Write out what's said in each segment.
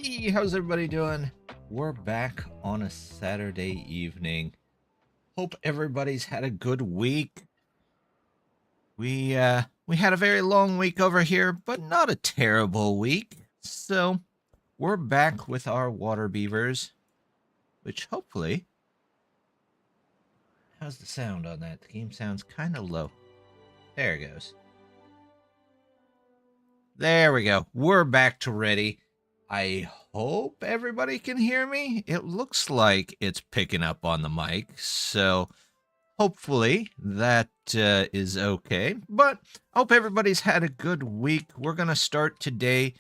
Hey, how's everybody doing? We're back on a Saturday evening. Hope everybody's had a good week. We had a very long week over here, but not a terrible week. So, we're back with our Waterbeavers, which hopefully how's the sound on that? The game sounds kind of low. There it goes. There we go. We're back to ready. I hope everybody can hear me. It looks like it's picking up on the mic, so hopefully that is okay. But I hope everybody's had a good week. We're going to start today.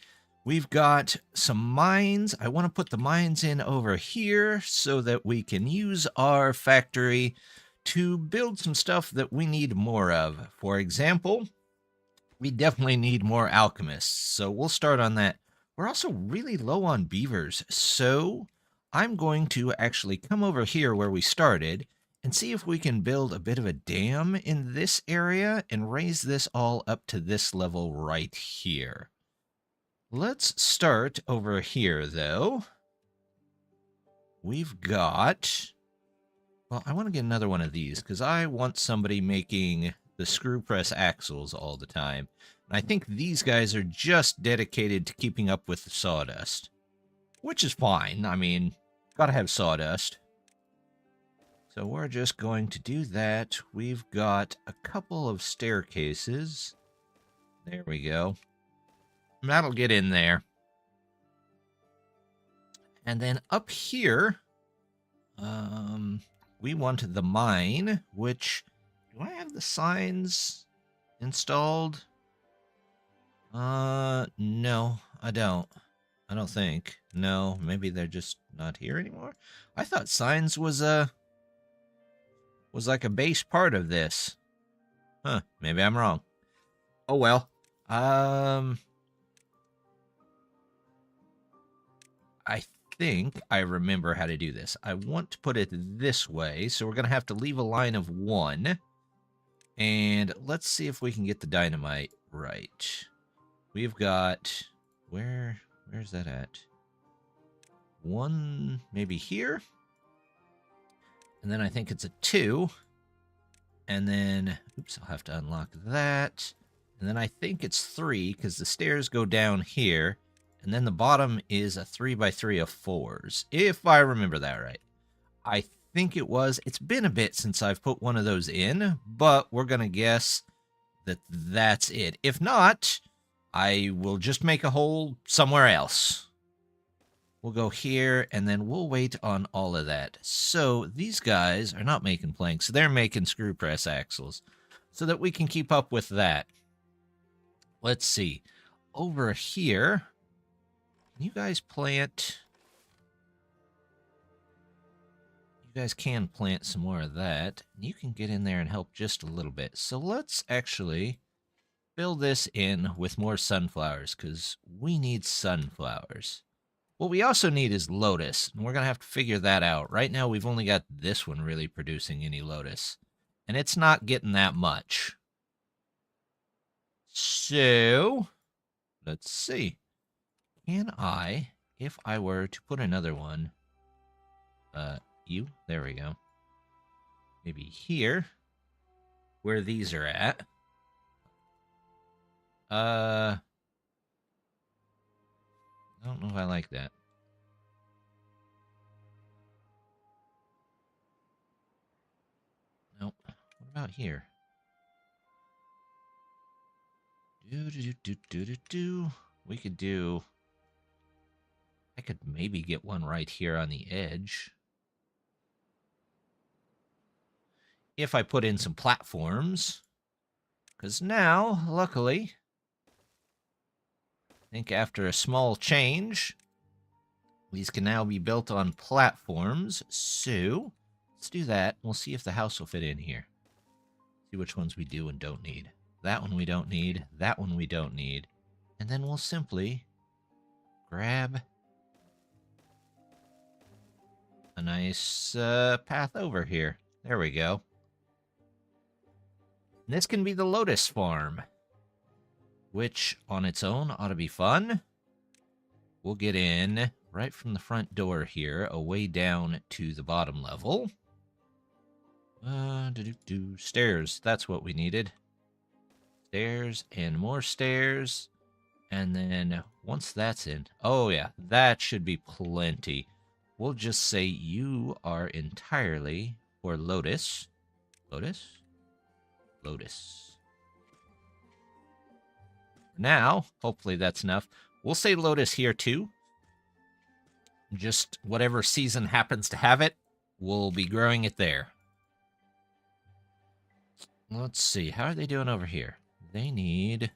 We've got some mines. I want to put the mines in over here so that we can use our factory to build some stuff that we need more of. For example, we definitely need more alchemists, so we'll start on that. We're also really low on beavers, so I'm going to actually come over here where we started and see if we can build a bit of a dam in this area and raise this all up to this level right here. Let's start over here, though. We've got... Well, I want to get another one of these because I want somebody making the screw press axles all the time. And I think these guys are just dedicated to keeping up with the sawdust, which is fine. I mean, gotta have sawdust. So we're just going to do that. We've got a couple of staircases. There we go. That'll get in there. And then up here, we want the mine, which... Do I have the signs installed? No, I don't. I don't think. No, maybe they're just not here anymore. I thought signs was like a base part of this. Huh, maybe I'm wrong. Oh well. I think I remember how to do this. I want to put it this way, so we're going to have to leave a line of 1. And let's see if we can get the dynamite right. We've got... Where's that at? 1, maybe here? And then I think it's a 2. And then... Oops, I'll have to unlock that. And then I think it's 3, because the stairs go down here. And then the bottom is a 3x3 of 4s, if I remember that right. I think it was. It's been a bit since I've put one of those in, but we're going to guess that that's it. If not, I will just make a hole somewhere else. We'll go here, and then we'll wait on all of that. So these guys are not making planks. They're making screw press axles so that we can keep up with that. Let's see. Over here, can you guys plant... You guys can plant some more of that. You can get in there and help just a little bit. So let's actually fill this in with more sunflowers, because we need sunflowers. What we also need is lotus, and we're going to have to figure that out. Right now, we've only got this one really producing any lotus, and it's not getting that much. So, let's see. Can I, if I were to put another one, there we go. Maybe here, where these are at. I don't know if I like that. Nope. What about here? We could do... I could maybe get one right here on the edge. If I put in some platforms. Because now, luckily, I think after a small change, these can now be built on platforms. So, let's do that. We'll see if the house will fit in here. See which ones we do and don't need. That one we don't need. That one we don't need. And then we'll simply grab a nice path over here. There we go. This can be the Lotus Farm, which on its own ought to be fun. We'll get in right from the front door here, away down to the bottom level. Stairs. That's what we needed. Stairs and more stairs. And then once that's in, oh yeah, that should be plenty. We'll just say you are entirely for Lotus. Lotus? Lotus. Now, hopefully that's enough. We'll say Lotus here too. Just whatever season happens to have it, we'll be growing it there. Let's see, how are they doing over here? They need...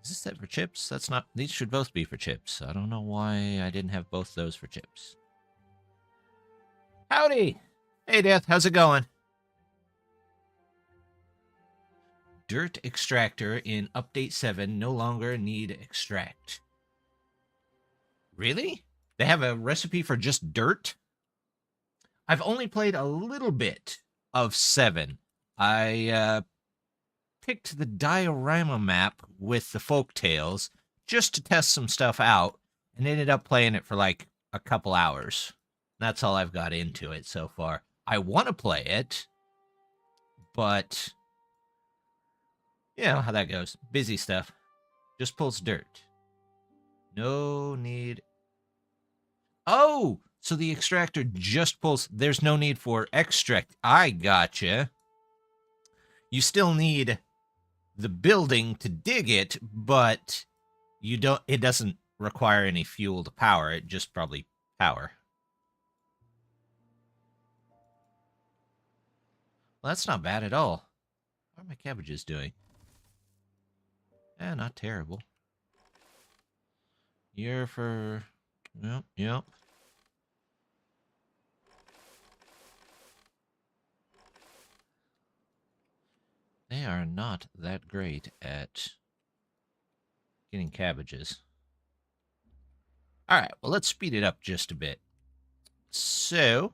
Is this set for chips? That's not... These should both be for chips. I don't know why I didn't have both those for chips. Howdy! Hey, Death, how's it going? Dirt extractor in Update 7 no longer need extract. Really? They have a recipe for just dirt? I've only played a little bit of 7. I picked the diorama map with the folktales just to test some stuff out and ended up playing it for like a couple hours. That's all I've got into it so far. I want to play it, but you know how that goes. Busy stuff. Just pulls dirt. No need. Oh, so the extractor just pulls. There's no need for extract. I gotcha. You still need the building to dig it, but you don't. It doesn't require any fuel to power it. Just probably power. Well, that's not bad at all. How are my cabbages doing? Not terrible. You're for... Yep. They are not that great at getting cabbages. Alright, well, let's speed it up just a bit. So,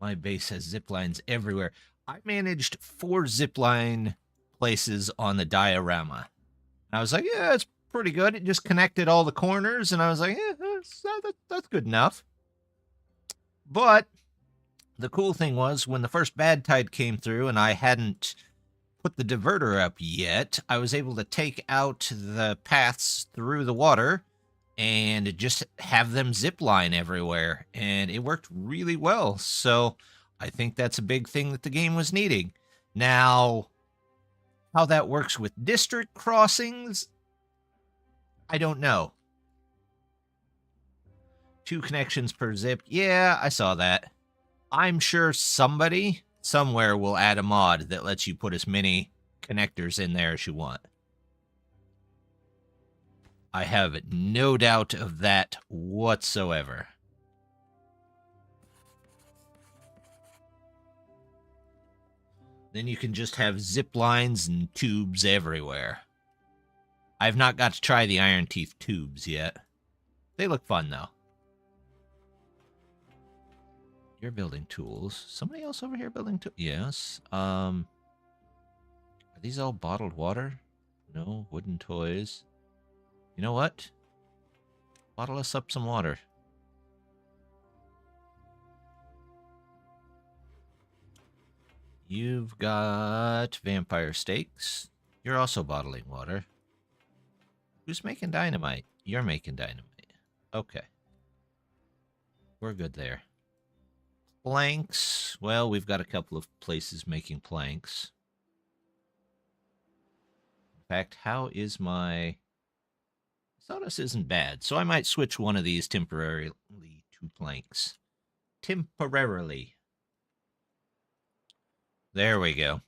my base has zip lines everywhere. I managed 4 zipline places on the diorama. And I was like, yeah, it's pretty good. It just connected all the corners, and I was like, yeah, that's good enough. But the cool thing was, when the first bad tide came through and I hadn't put the diverter up yet, I was able to take out the paths through the water and just have them zip line everywhere, and it worked really well. So I think that's a big thing that the game was needing. Now, how that works with district crossings, I don't know. 2 connections per zip. Yeah, I saw that. I'm sure somebody somewhere will add a mod that lets you put as many connectors in there as you want. I have no doubt of that whatsoever. Then you can just have zip lines and tubes everywhere. I've not got to try the Iron Teeth tubes yet. They look fun, though. You're building tools. Somebody else over here building tools? Yes. Are these all bottled water? No. Wooden toys. You know what? Bottle us up some water. You've got vampire steaks. You're also bottling water. Who's making dynamite? You're making dynamite. Okay. We're good there. Planks. Well, we've got a couple of places making planks. In fact, how is my... Sawdust isn't bad, so I might switch one of these temporarily to planks. Temporarily. There we go.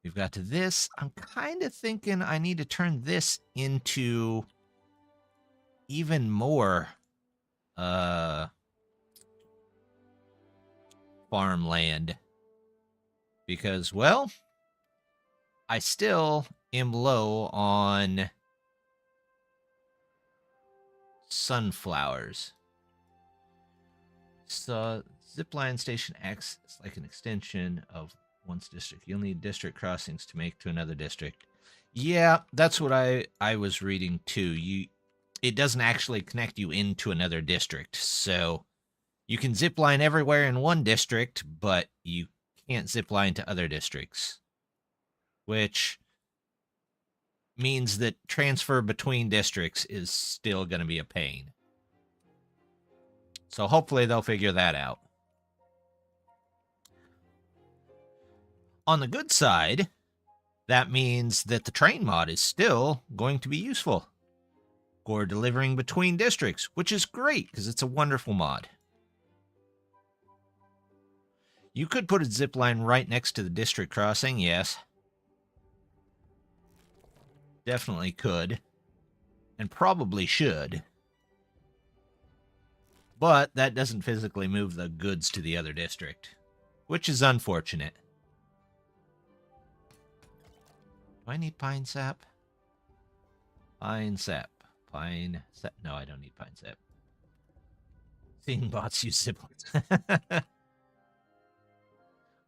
We've got to this. I'm kind of thinking I need to turn this into even more farmland. Because, well, I still am low on sunflowers. So, zipline station acts like an extension of one's district. You'll need district crossings to make to another district. Yeah, that's what I was reading too. it doesn't actually connect you into another district. So you can zip line everywhere in one district, but you can't zip line to other districts, which means that transfer between districts is still going to be a pain. So hopefully they'll figure that out. On the good side, that means that the train mod is still going to be useful for delivering between districts, which is great because it's a wonderful mod. You could put a zip line right next to the district crossing, yes. Definitely could. And probably should. But that doesn't physically move the goods to the other district, which is unfortunate. Do I need pine sap? Pine sap. Pine sap. No, I don't need pine sap. Seeing bots use zip lines.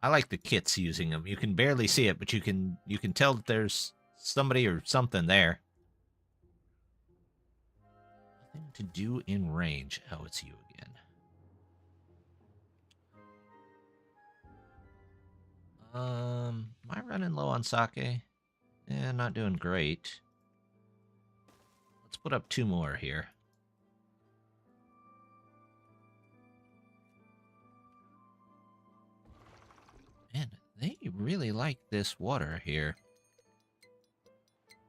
I like the kits using them. You can barely see it, but you can tell that there's somebody or something there. Nothing to do in range. Oh, it's you again. Am I running low on sake? Yeah, not doing great. Let's put up 2 more here. Man, they really like this water here.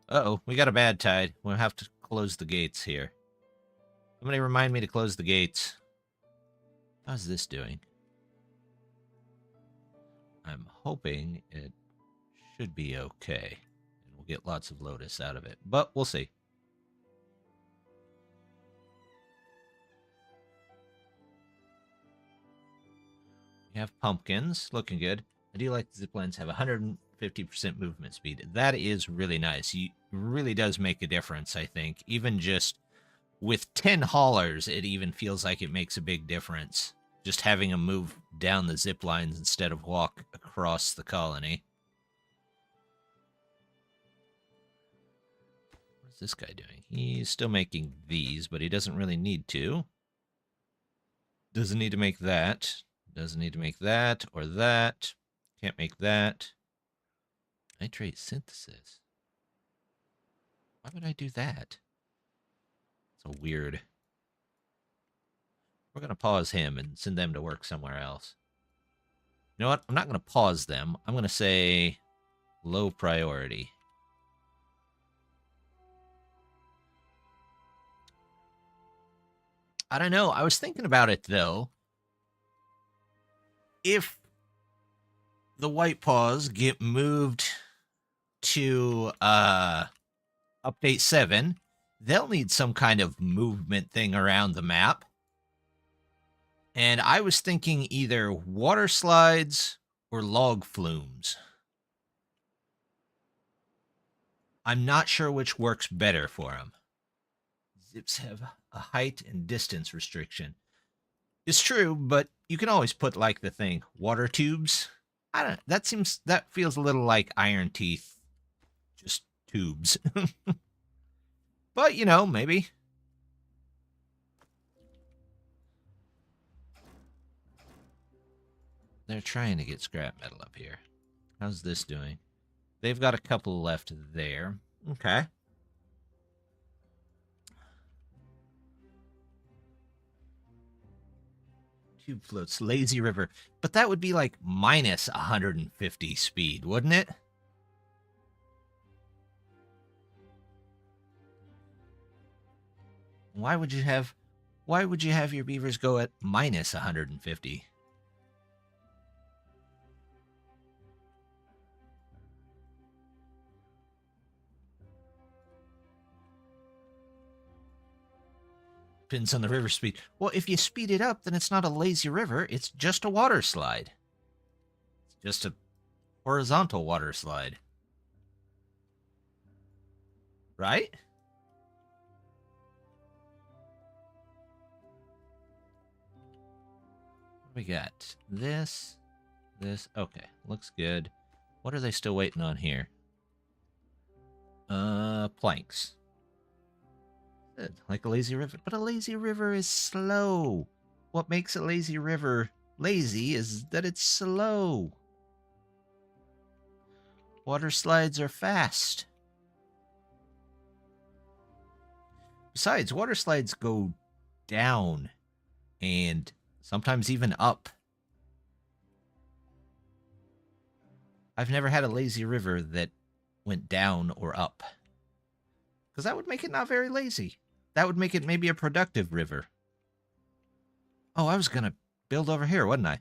Uh-oh, we got a bad tide. We'll have to close the gates here. Somebody remind me to close the gates. How's this doing? I'm hoping it should be okay. And we'll get lots of lotus out of it. But we'll see. We have pumpkins. Looking good. I do like the ziplines have 150% movement speed. That is really nice. It really does make a difference, I think. Even just with 10 haulers, it even feels like it makes a big difference. Just having them move down the zip lines instead of walk across the colony. What's this guy doing? He's still making these, but he doesn't really need to. Doesn't need to make that. Doesn't need to make that or that. Can't make that. Nitrate synthesis. Why would I do that? So weird. We're going to pause him and send them to work somewhere else. You know what? I'm not going to pause them. I'm going to say low priority. I don't know. I was thinking about it, though. If the Whitepaws get moved to update 7, they'll need some kind of movement thing around the map. And I was thinking either water slides or log flumes. I'm not sure which works better for them. Zips have a height and distance restriction. It's true, but you can always put like the thing, water tubes. I don't know, that feels a little like Iron Teeth. Just tubes. But, you know, maybe. They're trying to get scrap metal up here. How's this doing? They've got a couple left there. Okay. Tube floats, lazy river. But that would be like minus 150 speed, wouldn't it? Why would you have your beavers go at minus 150? Depends on the river speed. Well, if you speed it up, then it's not a lazy river. It's just a water slide. It's just a horizontal water slide. Right? We got this. Okay, looks good. What are they still waiting on here? Planks. Like a lazy river. But a lazy river is slow. What makes a lazy river lazy is that it's slow. Water slides are fast. Besides, water slides go down and sometimes even up. I've never had a lazy river that went down or up. Because that would make it not very lazy. That would make it maybe a productive river. Oh, I was going to build over here, wasn't I?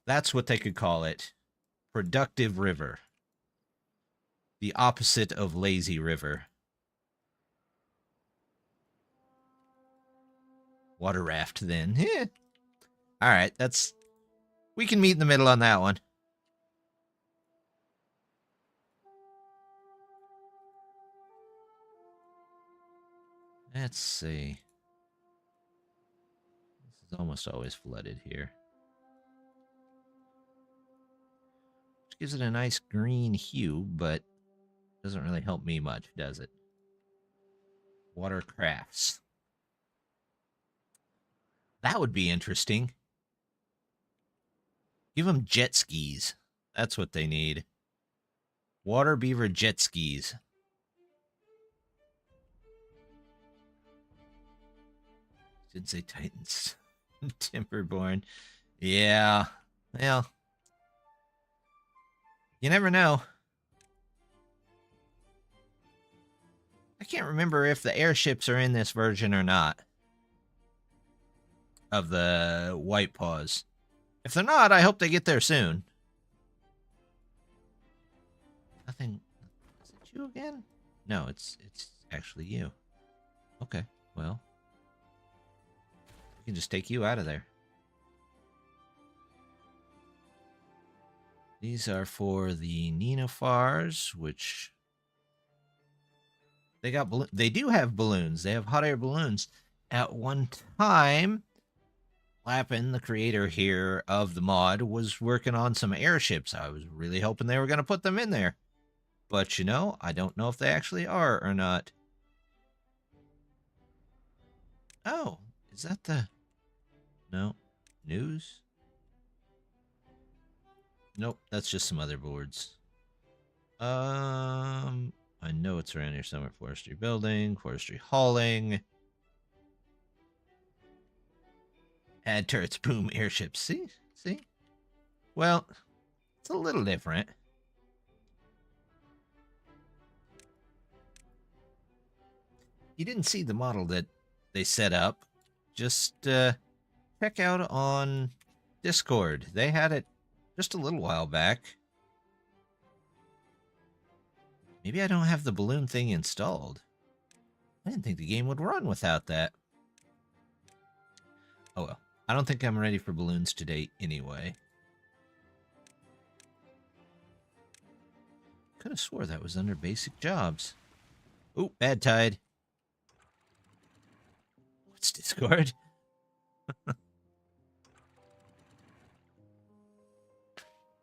That's what they could call it. Productive river. The opposite of lazy river. Water raft, then. Yeah. All right, that's... We can meet in the middle on that one. Let's see. This is almost always flooded here. Which gives it a nice green hue, but doesn't really help me much, does it? Water crafts. That would be interesting. Give them jet skis. That's what they need. Water beaver jet skis. Did say Titans. Timberborn. Yeah. Well. You never know. I can't remember if the airships are in this version or not. Of the Whitepaws. If they're not, I hope they get there soon. Nothing. Is it you again? No, it's actually you. Okay, well. We can just take you out of there. These are for the Nenafars, which... They do have balloons. They have hot air balloons. At one time, Lappin, the creator here of the mod, was working on some airships. I was really hoping they were going to put them in there. But, you know, I don't know if they actually are or not. Oh, is that the... No. News? Nope, that's just some other boards. I know it's around here somewhere. Forestry building, forestry hauling. Add turrets, boom, airships. See? See? Well, it's a little different. You didn't see the model that they set up. Just check out on Discord. They had it just a little while back. Maybe I don't have the balloon thing installed. I didn't think the game would run without that. Oh well. I don't think I'm ready for balloons today anyway. Could have swore that was under basic jobs. Ooh, bad tide. What's Discord?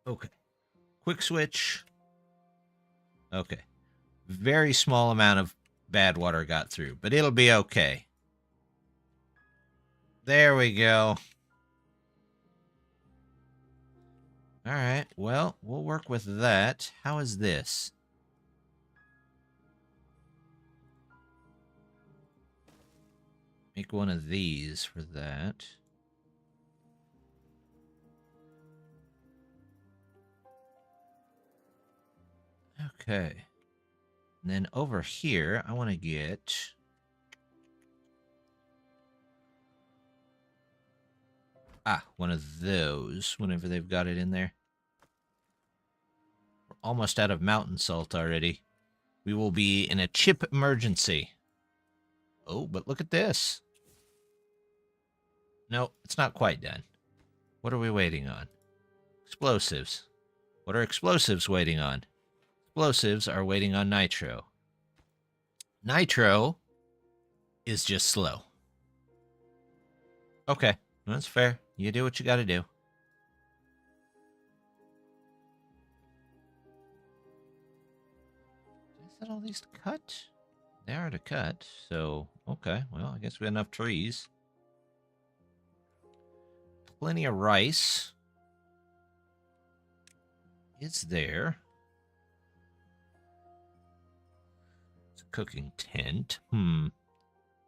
Okay. Quick switch. Okay. Very small amount of bad water got through, but it'll be okay. There we go. Alright, well, we'll work with that. How is this? Make one of these for that. Okay. And then over here, I want to get... one of those, whenever they've got it in there. We're almost out of mountain salt already. We will be in a chip emergency. Oh, but look at this. No, it's not quite done. What are we waiting on? Explosives. What are explosives waiting on? Explosives are waiting on nitro. Nitro is just slow. Okay, that's fair. You do what you gotta do. that all these to cut? They are to cut, so okay. Well, I guess we have enough trees. Plenty of rice. It's there. It's a cooking tent.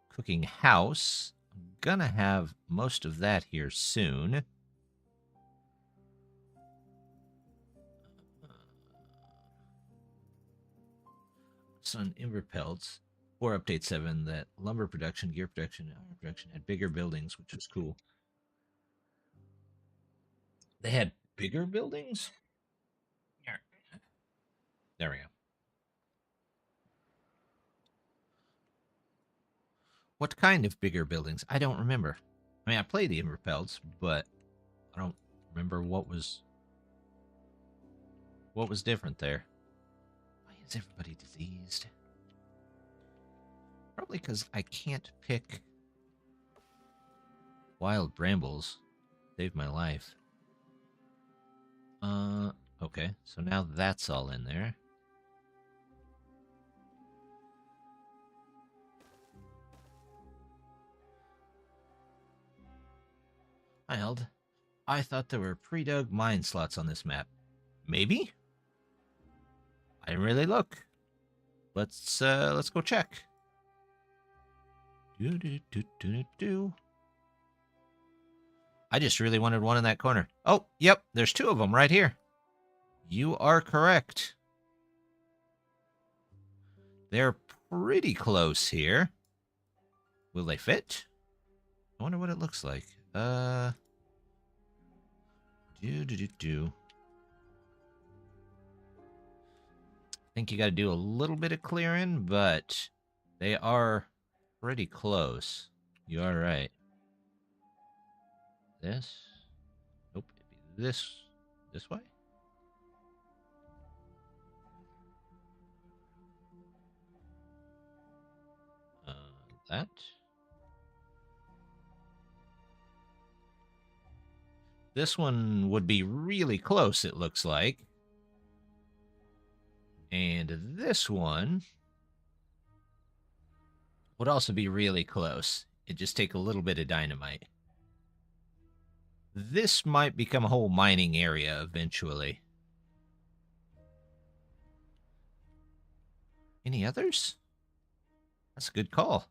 Cooking house. I'm gonna have most of that here soon. On Ember Pelts, or Update 7, that lumber production, gear production, and iron production had bigger buildings, which was cool. They had bigger buildings? There we go. What kind of bigger buildings? I don't remember. I mean, I played the Ember Pelts, but I don't remember what was different there. Why is everybody diseased? Probably because I can't pick wild brambles. Saved my life. Okay, so now that's all in there. I thought there were pre-dug mine slots on this map. Maybe? I didn't really look. Let's go check. I just really wanted one in that corner. Oh, yep, there's two of them right here. You are correct. They're pretty close here. Will they fit? I wonder what it looks like. I think you got to do a little bit of clearing, but they are pretty close. You are right. This? Nope. This way? That? This one would be really close, it looks like. And this one would also be really close. It'd just take a little bit of dynamite. This might become a whole mining area eventually. Any others? That's a good call.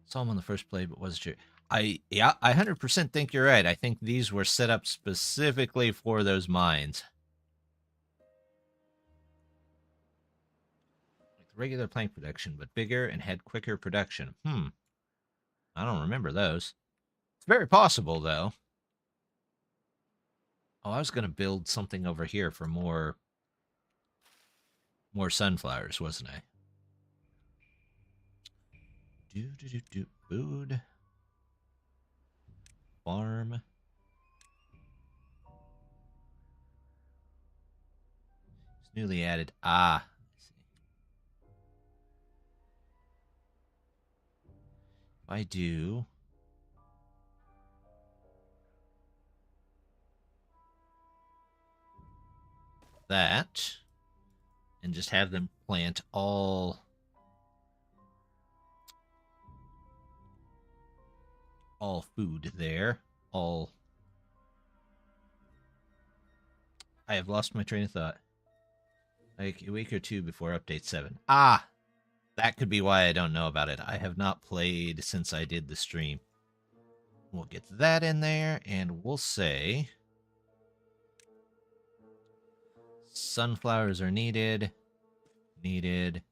Saw them on the first play, but wasn't sure. I 100% think you're right. I think these were set up specifically for those mines. Like the regular plank production, but bigger and had quicker production. I don't remember those. It's very possible, though. Oh, I was going to build something over here for more sunflowers, wasn't I? Food. Farm. It's newly added. Ah. If I do that and just have them plant all food there. I have lost my train of thought. Like a week or two before update 7. Ah, that could be why I don't know about it. I have not played since I did the stream. We'll get that in there, and we'll say sunflowers are needed. Needed.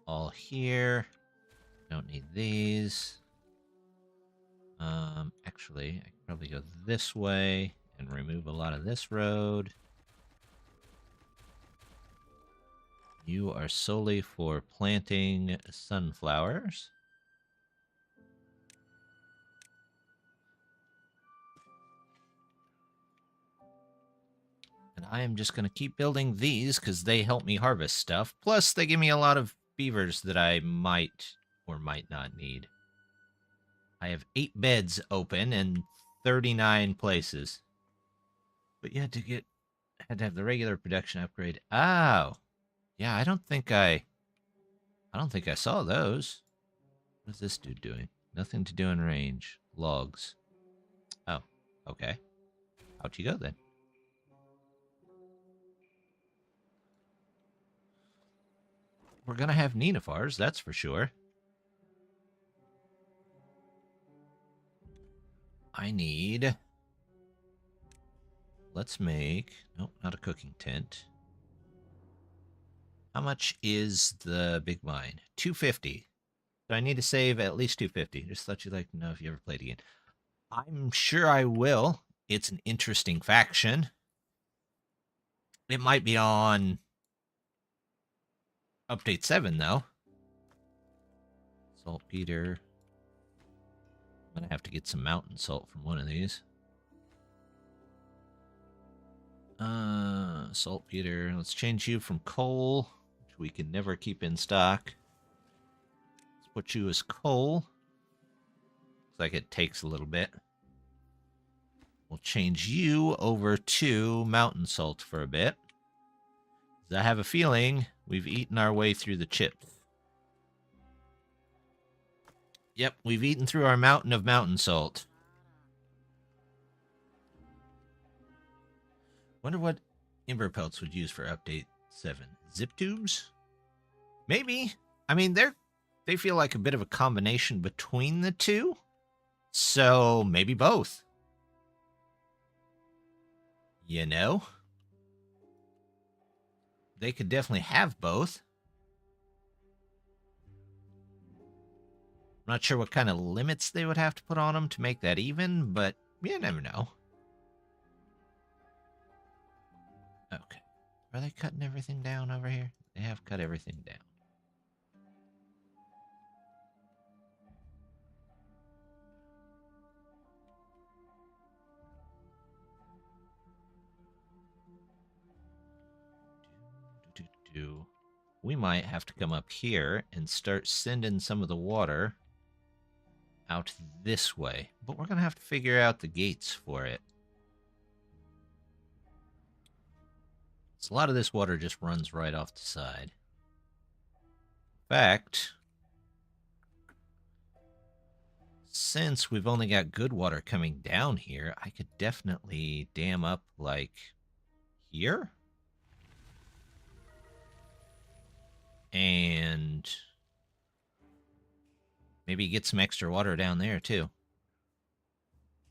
All here. Don't need these. Actually, I could probably go this way and remove a lot of this road. You are solely for planting sunflowers. And I am just going to keep building these because they help me harvest stuff. Plus, they give me a lot of beavers that I might or might not need. I have 8 beds open and 39 places. But you had to have the regular production upgrade. Oh. Yeah, I don't think I saw those. What is this dude doing? Nothing to do in range. Logs. Oh, okay. Out you go then. We're gonna have Nenafars, that's for sure. I need... Let's make... Nope, not a cooking tent. How much is the big mine? 250. So I need to save at least 250. Just thought you'd like to know if you ever played again. I'm sure I will. It's an interesting faction. It might be on Update 7, though. Saltpeter. I'm going to have to get some mountain salt from one of these. Saltpeter. Let's change you from coal, which we can never keep in stock. Let's put you as coal. Looks like it takes a little bit. We'll change you over to mountain salt for a bit. I have a feeling we've eaten our way through the chips. Yep, we've eaten through our mountain of mountain salt. Wonder what Ember Pelts would use for Update 7. Zip tubes? Maybe. I mean, they feel like a bit of a combination between the two. So, maybe both. You know? They could definitely have both. I'm not sure what kind of limits they would have to put on them to make that even, but you never know. Okay. Are they cutting everything down over here? They have cut everything down. We might have to come up here and start sending some of the water out this way. But we're going to have to figure out the gates for it. So a lot of this water just runs right off the side. In fact, since we've only got good water coming down here, I could definitely dam up, like, here? And maybe get some extra water down there, too.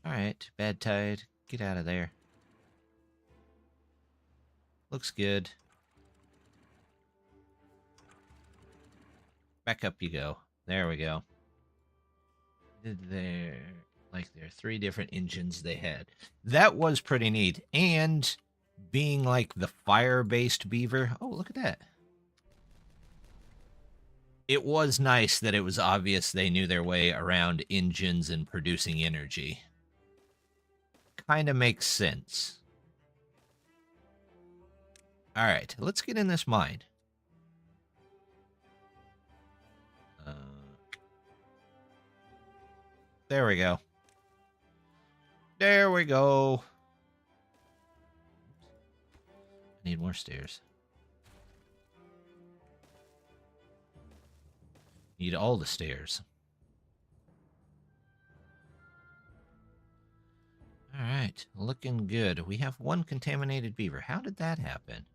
Alright, bad tide. Get out of there. Looks good. Back up you go. There we go. There are 3 different engines they had. That was pretty neat. And being like the fire-based beaver. Oh, look at that. It was nice that it was obvious they knew their way around engines and producing energy. Kind of makes sense. Alright, let's get in this mine. There we go. There we go. I need more stairs. Need all the stairs. Alright, looking good. We have 1 contaminated beaver. How did that happen?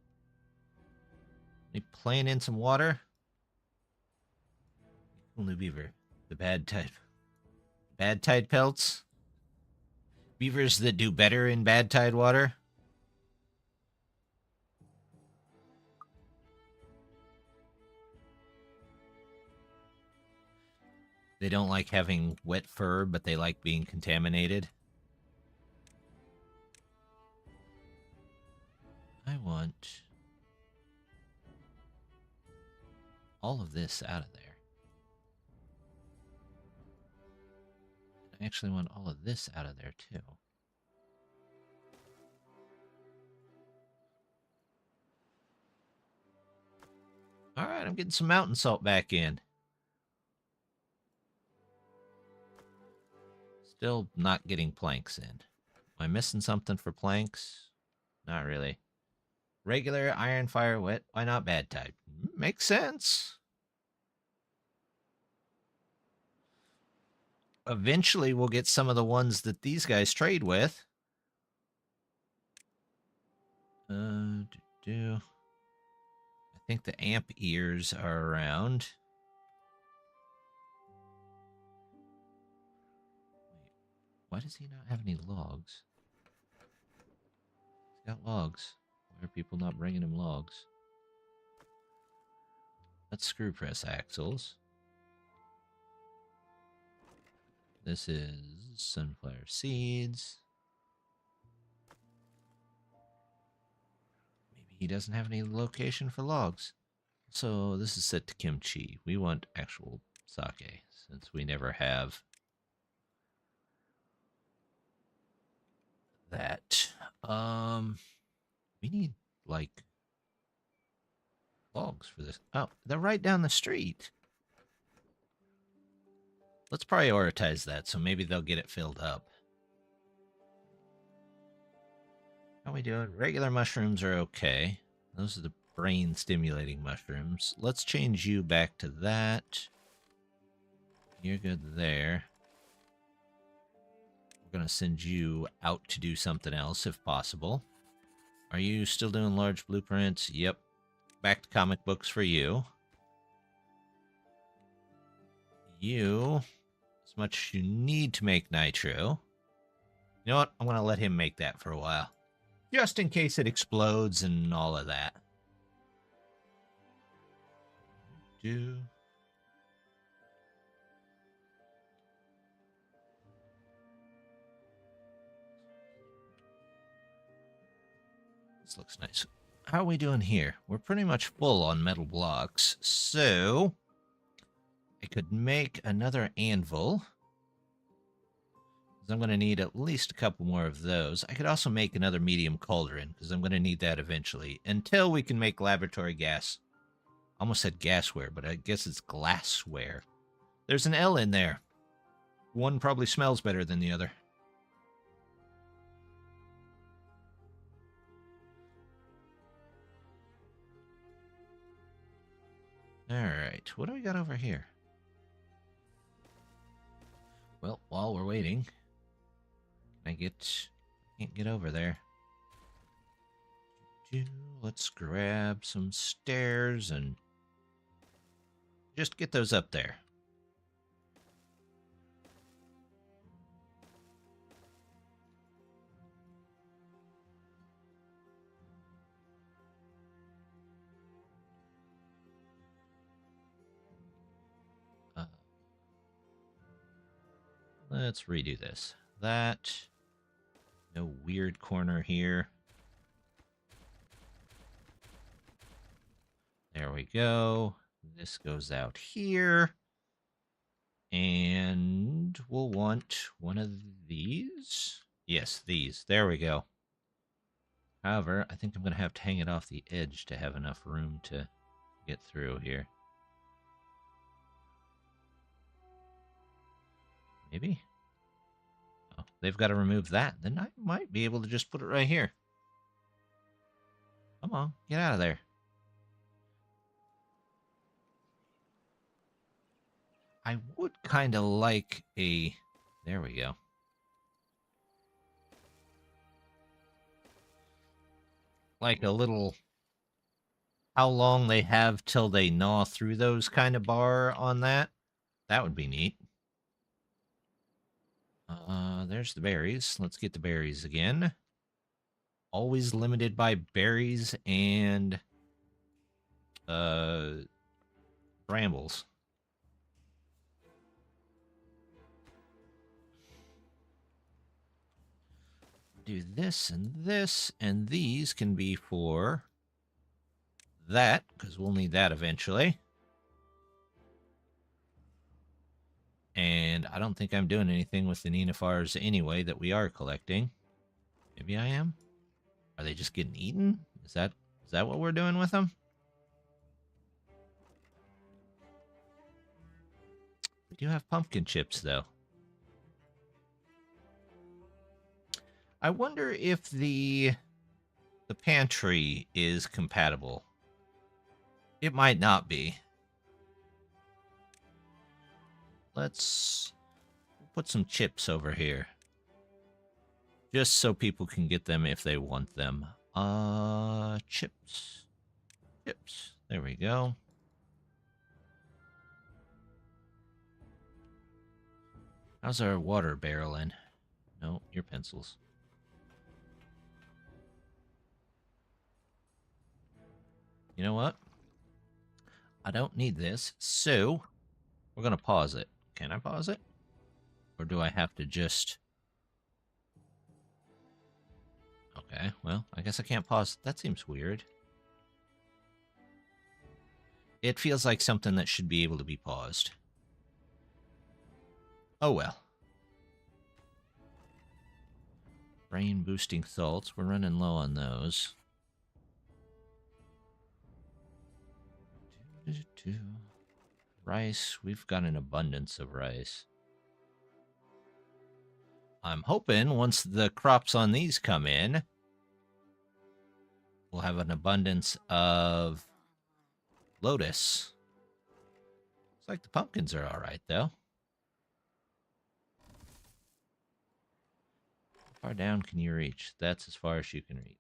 They playing in some water? Only beaver. The bad type. Bad tide pelts? Beavers that do better in bad tide water? They don't like having wet fur, but they like being contaminated. I want all of this out of there. I actually want all of this out of there, too. Alright, I'm getting some mountain salt back in. Still not getting planks in. Am I missing something for planks? Not really. Regular, iron, fire, wet. Why not bad type? Makes sense. Eventually, we'll get some of the ones that these guys trade with. I think the amp ears are around. Wait, why does he not have any logs? He's got logs. Why are people not bringing him logs? That's screw press axles. This is sunflower seeds. Maybe he doesn't have any location for logs. So this is set to kimchi. We want actual sake, since we never have that. We need, like, logs for this. Oh, they're right down the street. Let's prioritize that, so maybe they'll get it filled up. How we doing? Regular mushrooms are okay. Those are the brain-stimulating mushrooms. Let's change you back to that. You're good there. We're going to send you out to do something else, if possible. Are you still doing large blueprints? Yep. Back to comic books for you. You, as much as you need to make nitro. You know what? I'm going to let him make that for a while. Just in case it explodes and all of that. This looks nice. How are we doing here? We're pretty much full on metal blocks, so I could make another anvil. I'm going to need at least a couple more of those. I could also make another medium cauldron, because I'm going to need that eventually, until we can make laboratory gas. Almost said gasware, but I guess it's glassware. There's an L in there. One probably smells better than the other. Alright, what do we got over here? Well, while we're waiting, can't get over there. Let's grab some stairs and just get those up there. Let's redo this. That. No weird corner here. There we go. This goes out here. And we'll want one of these. Yes, these. There we go. However, I think I'm going to have to hang it off the edge to have enough room to get through here. Maybe? Oh, they've got to remove that. Then I might be able to just put it right here. Come on, get out of there. I would kind of like a... There we go. Like a little... How long they have till they gnaw through those kind of bar on that. That would be neat. There's the berries. Let's get the berries again. Always limited by berries and brambles. Do this, and these can be for that, because we'll need that eventually. And I don't think I'm doing anything with the nenufars anyway that we are collecting. Maybe I am? Are they just getting eaten? Is that what we're doing with them? We do have pumpkin chips, though. I wonder if the the pantry is compatible. It might not be. Let's put some chips over here. Just so people can get them if they want them. Chips. Chips. There we go. How's our water barrel in? No, your pencils. You know what? I don't need this, so we're going to pause it. Can I pause it? Or do I have to just... Okay, well, I guess I can't pause. That seems weird. It feels like something that should be able to be paused. Oh well. Brain boosting salts. We're running low on those. Rice. We've got an abundance of rice. I'm hoping once the crops on these come in, we'll have an abundance of lotus. Looks like the pumpkins are all right, though. How far down can you reach? That's as far as you can reach.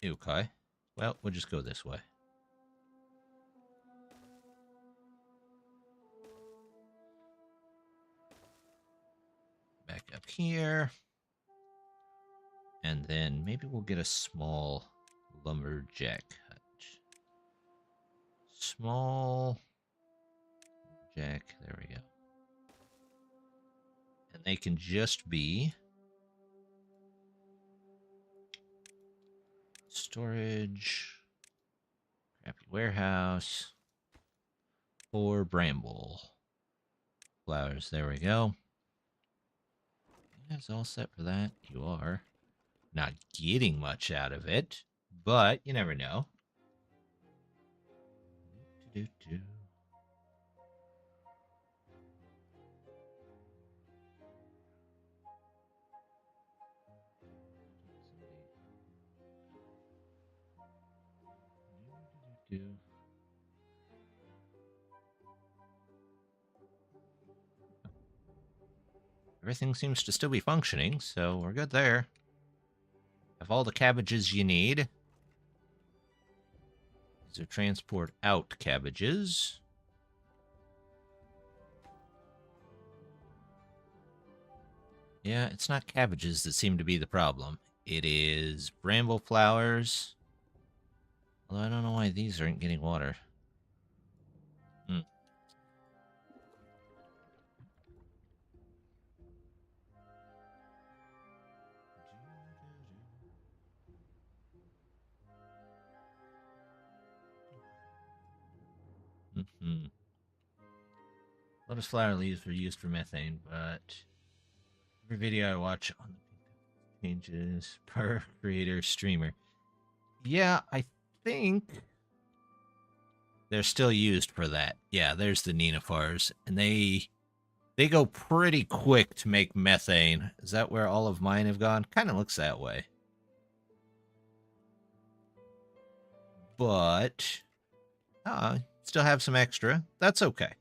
Okay. Well, we'll just go this way. Back up here. And then maybe we'll get a small lumberjack hut. Small jack. There we go. And they can just be storage, crappy warehouse, or bramble flowers. There we go. You guys all set for that? You are. Not getting much out of it, but you never know. Everything seems to still be functioning, so we're good there. Have all the cabbages you need. These are transport out cabbages. Yeah, it's not cabbages that seem to be the problem. It is bramble flowers. Although I don't know why these aren't getting water. Lotus flower leaves were used for methane, but every video I watch on the changes per creator streamer. Yeah, I think they're still used for that. Yeah, there's the nenufars, and they go pretty quick to make methane. Is that where all of mine have gone? Kind of looks that way. But still have some extra. That's okay.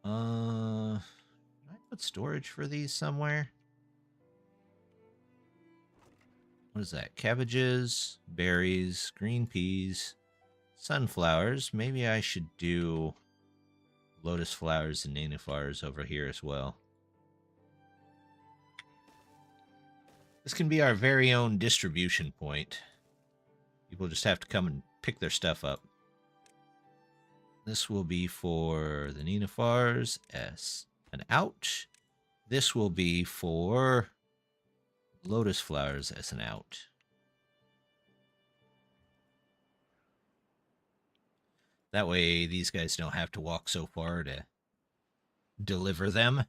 Can I put storage for these somewhere? What is that? Cabbages, berries, green peas, sunflowers. Maybe I should do lotus flowers and nenufars over here as well. This can be our very own distribution point. People just have to come and pick their stuff up. This will be for the nenufars as an out. This will be for lotus flowers as an out. That way these guys don't have to walk so far to deliver them.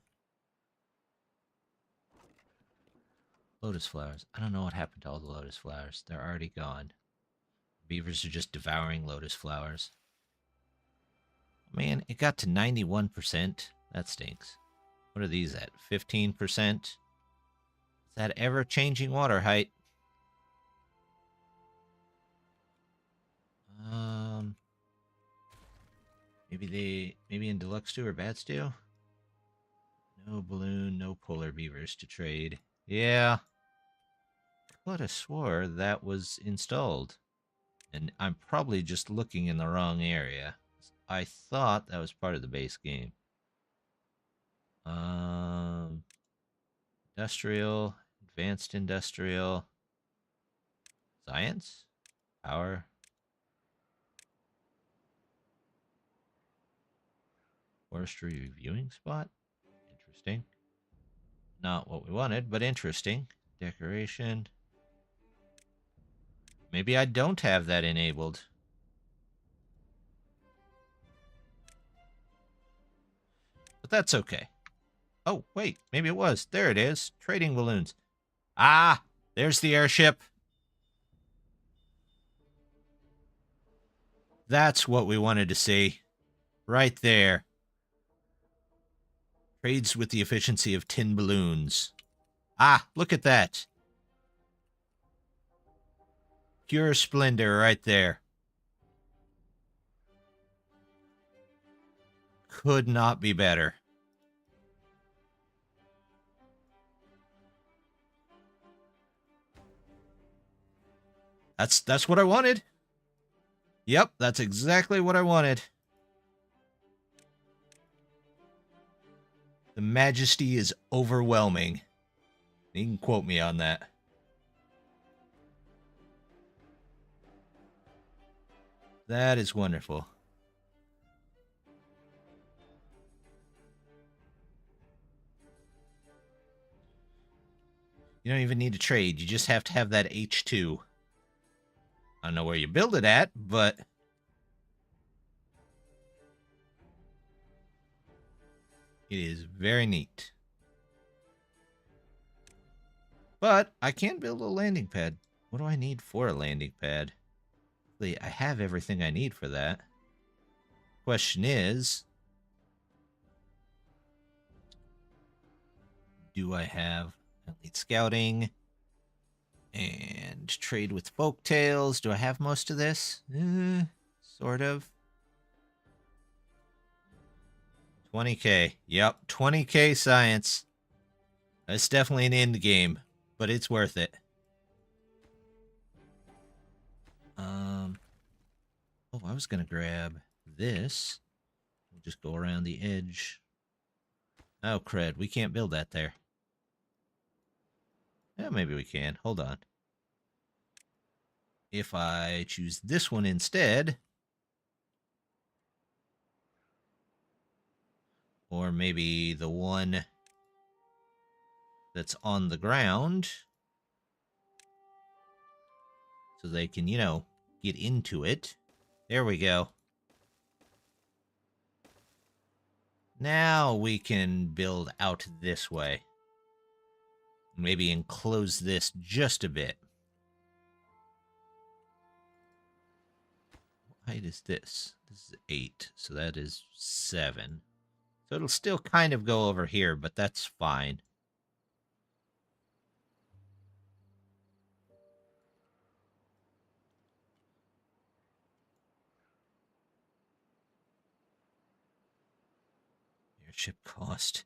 Lotus flowers. I don't know what happened to all the lotus flowers. They're already gone. Beavers are just devouring lotus flowers. Man, it got to 91%. That stinks. What are these at? 15%? Is that ever-changing water height? Maybe in Deluxe Stew or Bad Stew? No balloon, no polar beavers to trade. Yeah. Could have swore that was installed. And I'm probably just looking in the wrong area. I thought that was part of the base game. Industrial, advanced industrial, science, power. Forestry viewing spot. Interesting. Not what we wanted, but interesting. Decoration. Maybe I don't have that enabled. But that's okay. Oh, wait. Maybe it was. There it is. Trading balloons. Ah! There's the airship. That's what we wanted to see. Right there. Trades with the efficiency of 10 balloons. Ah, look at that. Pure splendor right there. Could not be better. That's what I wanted. Yep, that's exactly what I wanted. The majesty is overwhelming. You can quote me on that. That is wonderful. You don't even need to trade. You just have to have that H2. I don't know where you build it at, but it is very neat. But I can't build a landing pad. What do I need for a landing pad? I have everything I need for that. Question is, do I have elite scouting and trade with folk tales? Do I have most of this? Sort of. 20k. Yep, 20k science. That's definitely an end game, but it's worth it. Oh, I was gonna grab this. We'll just go around the edge. Oh, crud. We can't build that there. Yeah, maybe we can. Hold on. If I choose this one instead, or maybe the one that's on the ground, so they can, you know, get into it. There we go. Now we can build out this way. Maybe enclose this just a bit. What height is this? This is 8, so that is 7. So it'll still kind of go over here, but that's fine. Airship cost.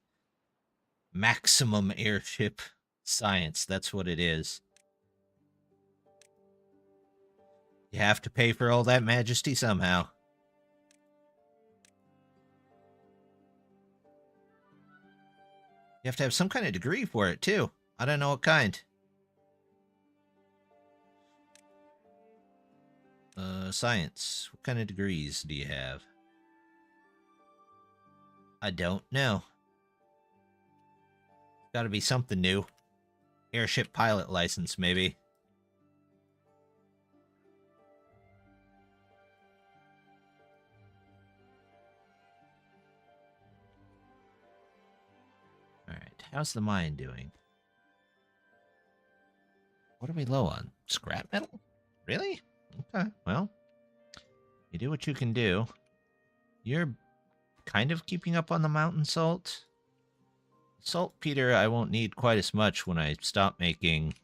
Maximum airship science. That's what it is. You have to pay for all that majesty somehow. You have to have some kind of degree for it, too. I don't know what kind. Science. What kind of degrees do you have? I don't know. Gotta be something new. Airship pilot license, maybe. Alright, how's the mine doing? What are we low on? Scrap metal? Really? Okay, well. You do what you can do. You're kind of keeping up on the mountain salt. Saltpeter I won't need quite as much when I stop making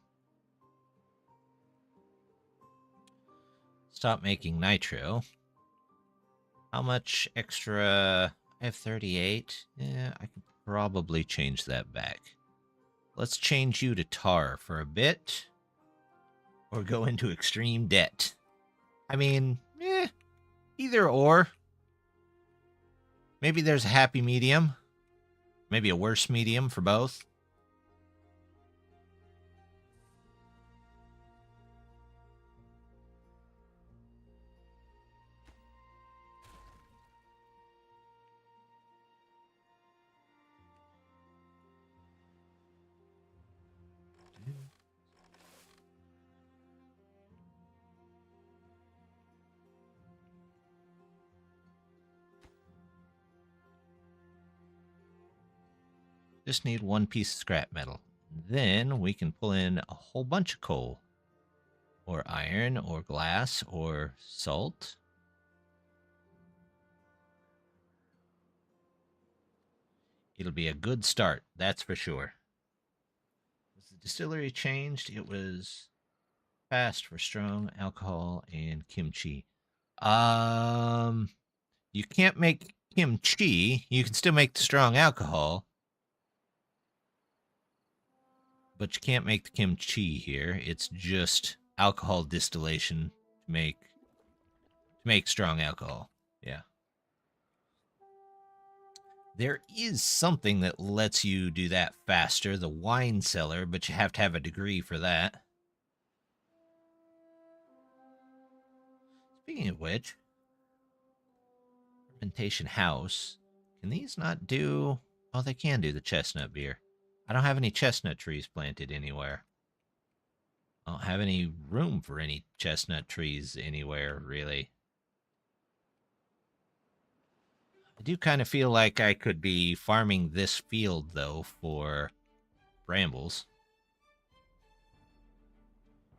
nitro. How much extra? I have 38. Yeah, I could probably change that back. Let's change you to tar for a bit. Or go into extreme debt. I mean, either or. Maybe there's a happy medium. Maybe a worse medium for both. Just need one piece of scrap metal. Then we can pull in a whole bunch of coal. Or iron, or glass, or salt. It'll be a good start, that's for sure. Was the distillery changed? It was fast for strong alcohol and kimchi. You can't make kimchi. You can still make the strong alcohol. But you can't make the kimchi here. It's just alcohol distillation to make strong alcohol. Yeah. There is something that lets you do that faster, the wine cellar, but you have to have a degree for that. Speaking of which, fermentation house. Can these not do... Oh, they can do the chestnut beer. I don't have any chestnut trees planted anywhere. I don't have any room for any chestnut trees anywhere, really. I do kind of feel like I could be farming this field, though, for brambles.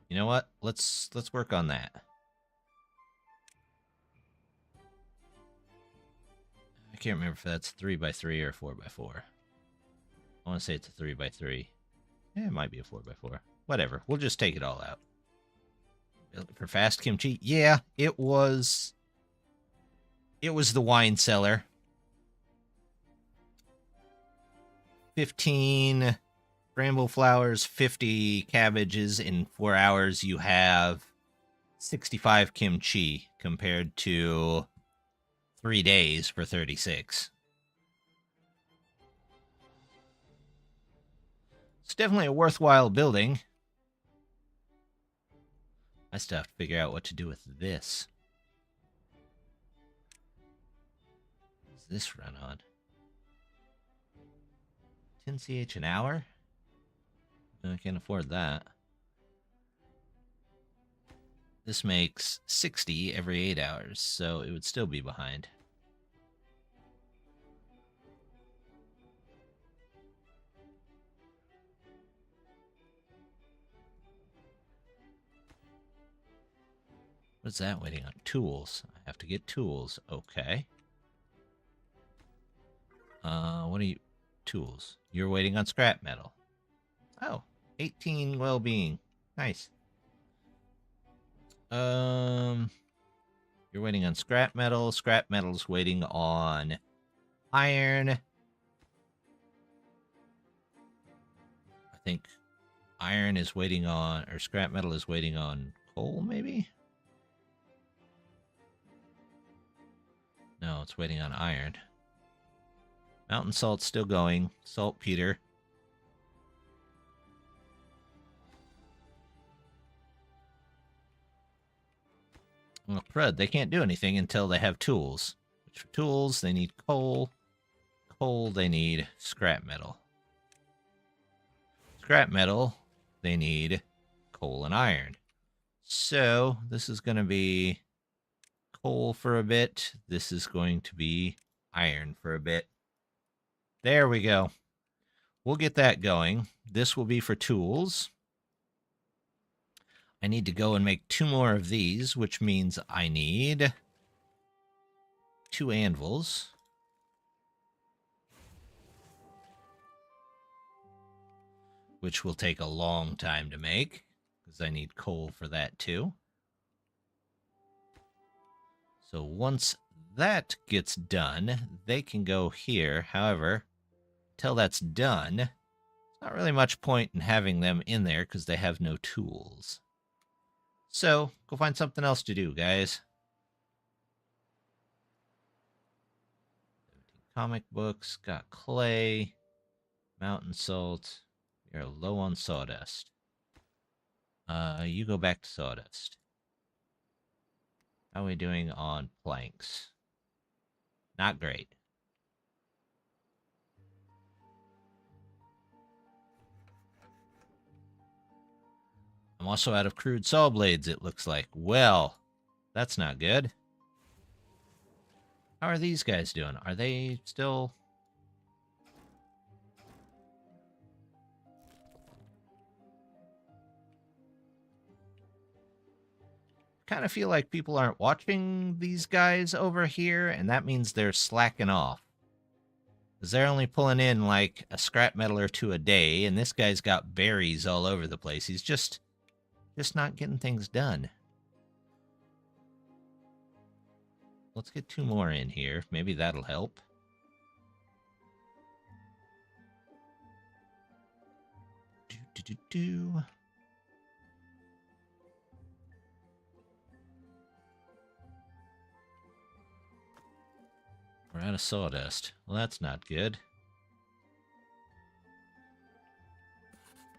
You know what? Let's work on that. I can't remember if that's 3x3 or 4x4. I want to say it's a 3x3. Yeah, it might be a 4x4. Whatever. We'll just take it all out. For fast kimchi? Yeah, it was the wine cellar. 15 bramble flowers, 50 cabbages. In 4 hours, you have 65 kimchi compared to 3 days for 36. It's definitely a worthwhile building. I still have to figure out what to do with this. What does this run on? 10 CH an hour? I can't afford that. This makes 60 every 8 hours, so it would still be behind. What's that waiting on? Tools. I have to get tools. Okay. What are you... Tools. You're waiting on scrap metal. Oh, 18 well-being. Nice. You're waiting on scrap metal. Scrap metal's waiting on iron. I think iron is waiting on... Or scrap metal is waiting on coal, maybe? No, it's waiting on iron. Mountain salt's still going. Saltpeter. Well, crud, they can't do anything until they have tools. Which for tools, they need coal. Coal, they need scrap metal. Scrap metal, they need coal and iron. So, this is going to be coal for a bit. This is going to be iron for a bit. There we go. We'll get that going. This will be for tools. I need to go and make 2 more of these, which means I need 2 anvils. which will take a long time to make, because I need coal for that too. So once that gets done, they can go here. However, until that's done, there's not really much point in having them in there because they have no tools. So, go find something else to do, guys. 17 comic books, got clay, mountain salt. You're low on sawdust. You go back to sawdust. How are we doing on planks? Not great. I'm also out of crude saw blades, it looks like. Well, that's not good. How are these guys doing? Are they still... kind of feel like people aren't watching these guys over here, and that means they're slacking off. Because they're only pulling in like a scrap metal or two a day, and this guy's got berries all over the place. He's just not getting things done. Let's get 2 more in here. Maybe that'll help. Do. We're out of sawdust. Well, that's not good.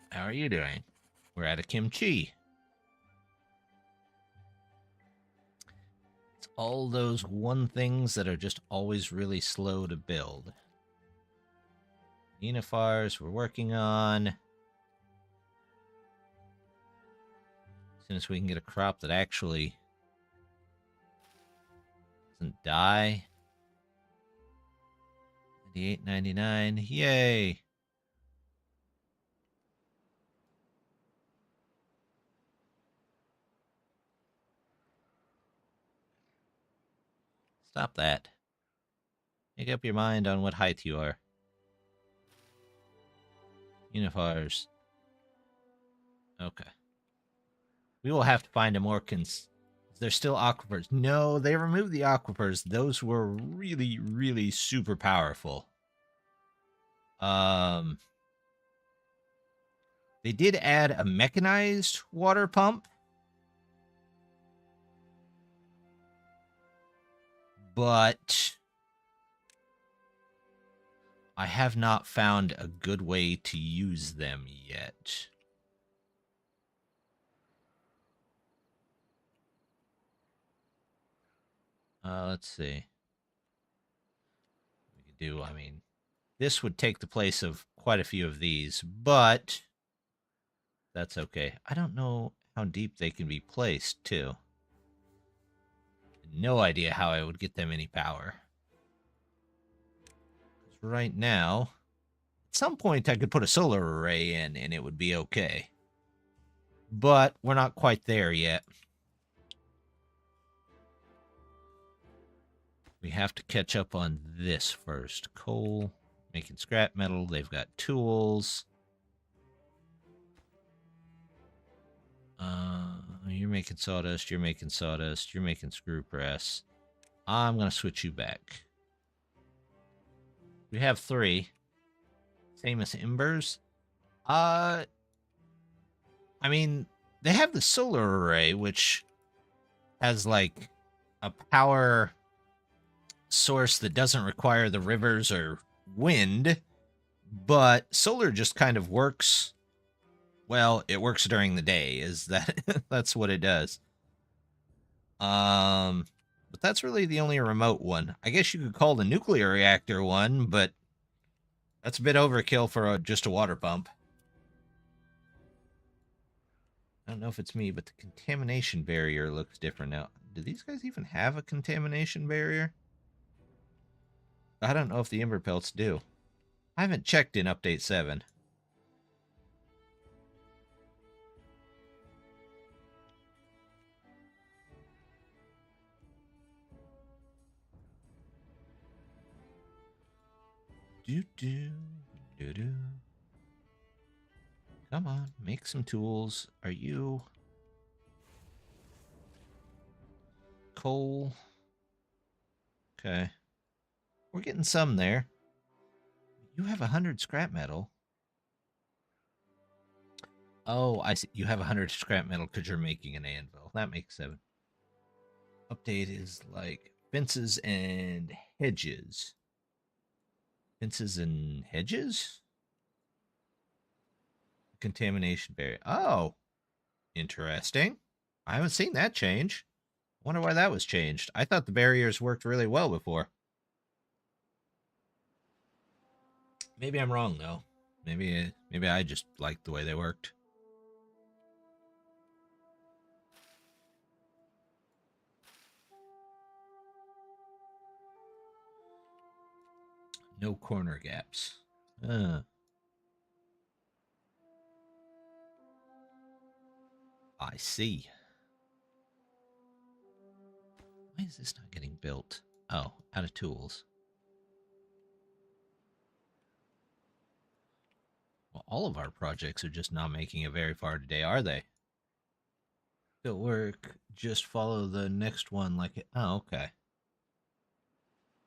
How are you doing? We're out of kimchi. It's all those one things that are just always really slow to build. Unifiers we're working on. As soon as we can get a crop that actually doesn't die. 98.99. Yay. Stop that. Make up your mind on what height you are. Unifiers. Okay. We will have to find a more There's still aquifers. No, they removed the aquifers. Those were really, really super powerful. They did add a mechanized water pump. But I have not found a good way to use them yet. Let's see. We could do, I mean, this would take the place of quite a few of these, but that's okay. I don't know how deep they can be placed, too. No idea how I would get them any power. Right now, at some point I could put a solar array in and it would be okay. But we're not quite there yet. We have to catch up on this first. Coal, making scrap metal. They've got tools. You're making sawdust. You're making sawdust. You're making screw press. I'm going to switch you back. We have 3. Same as embers. I mean, they have the solar array, which has like a power source that doesn't require the rivers or wind, but solar just kind of works. Well, it works during the day. Is that that's what it does. But that's really the only remote one. I guess you could call the nuclear reactor one, but that's a bit overkill for just a water pump. I don't know if it's me, but the contamination barrier looks different now. Do these guys even have a contamination barrier? I don't know if the Ember Pelts do. I haven't checked in Update 7. Do-do, do-do. Come on, make some tools. Are you coal? Okay. We're getting some there. You have 100 scrap metal. Oh, I see. You have 100 scrap metal because you're making an anvil. That makes 7. Update is like fences and hedges. Fences and hedges? Contamination barrier. Oh, interesting. I haven't seen that change. Wonder why that was changed. I thought the barriers worked really well before. Maybe I'm wrong though. Maybe I just liked the way they worked. No corner gaps. I see. Why is this not getting built? Oh, out of tools. Well, all of our projects are just not making it very far today, are they? It'll work. Just follow the next one like it. Oh, okay.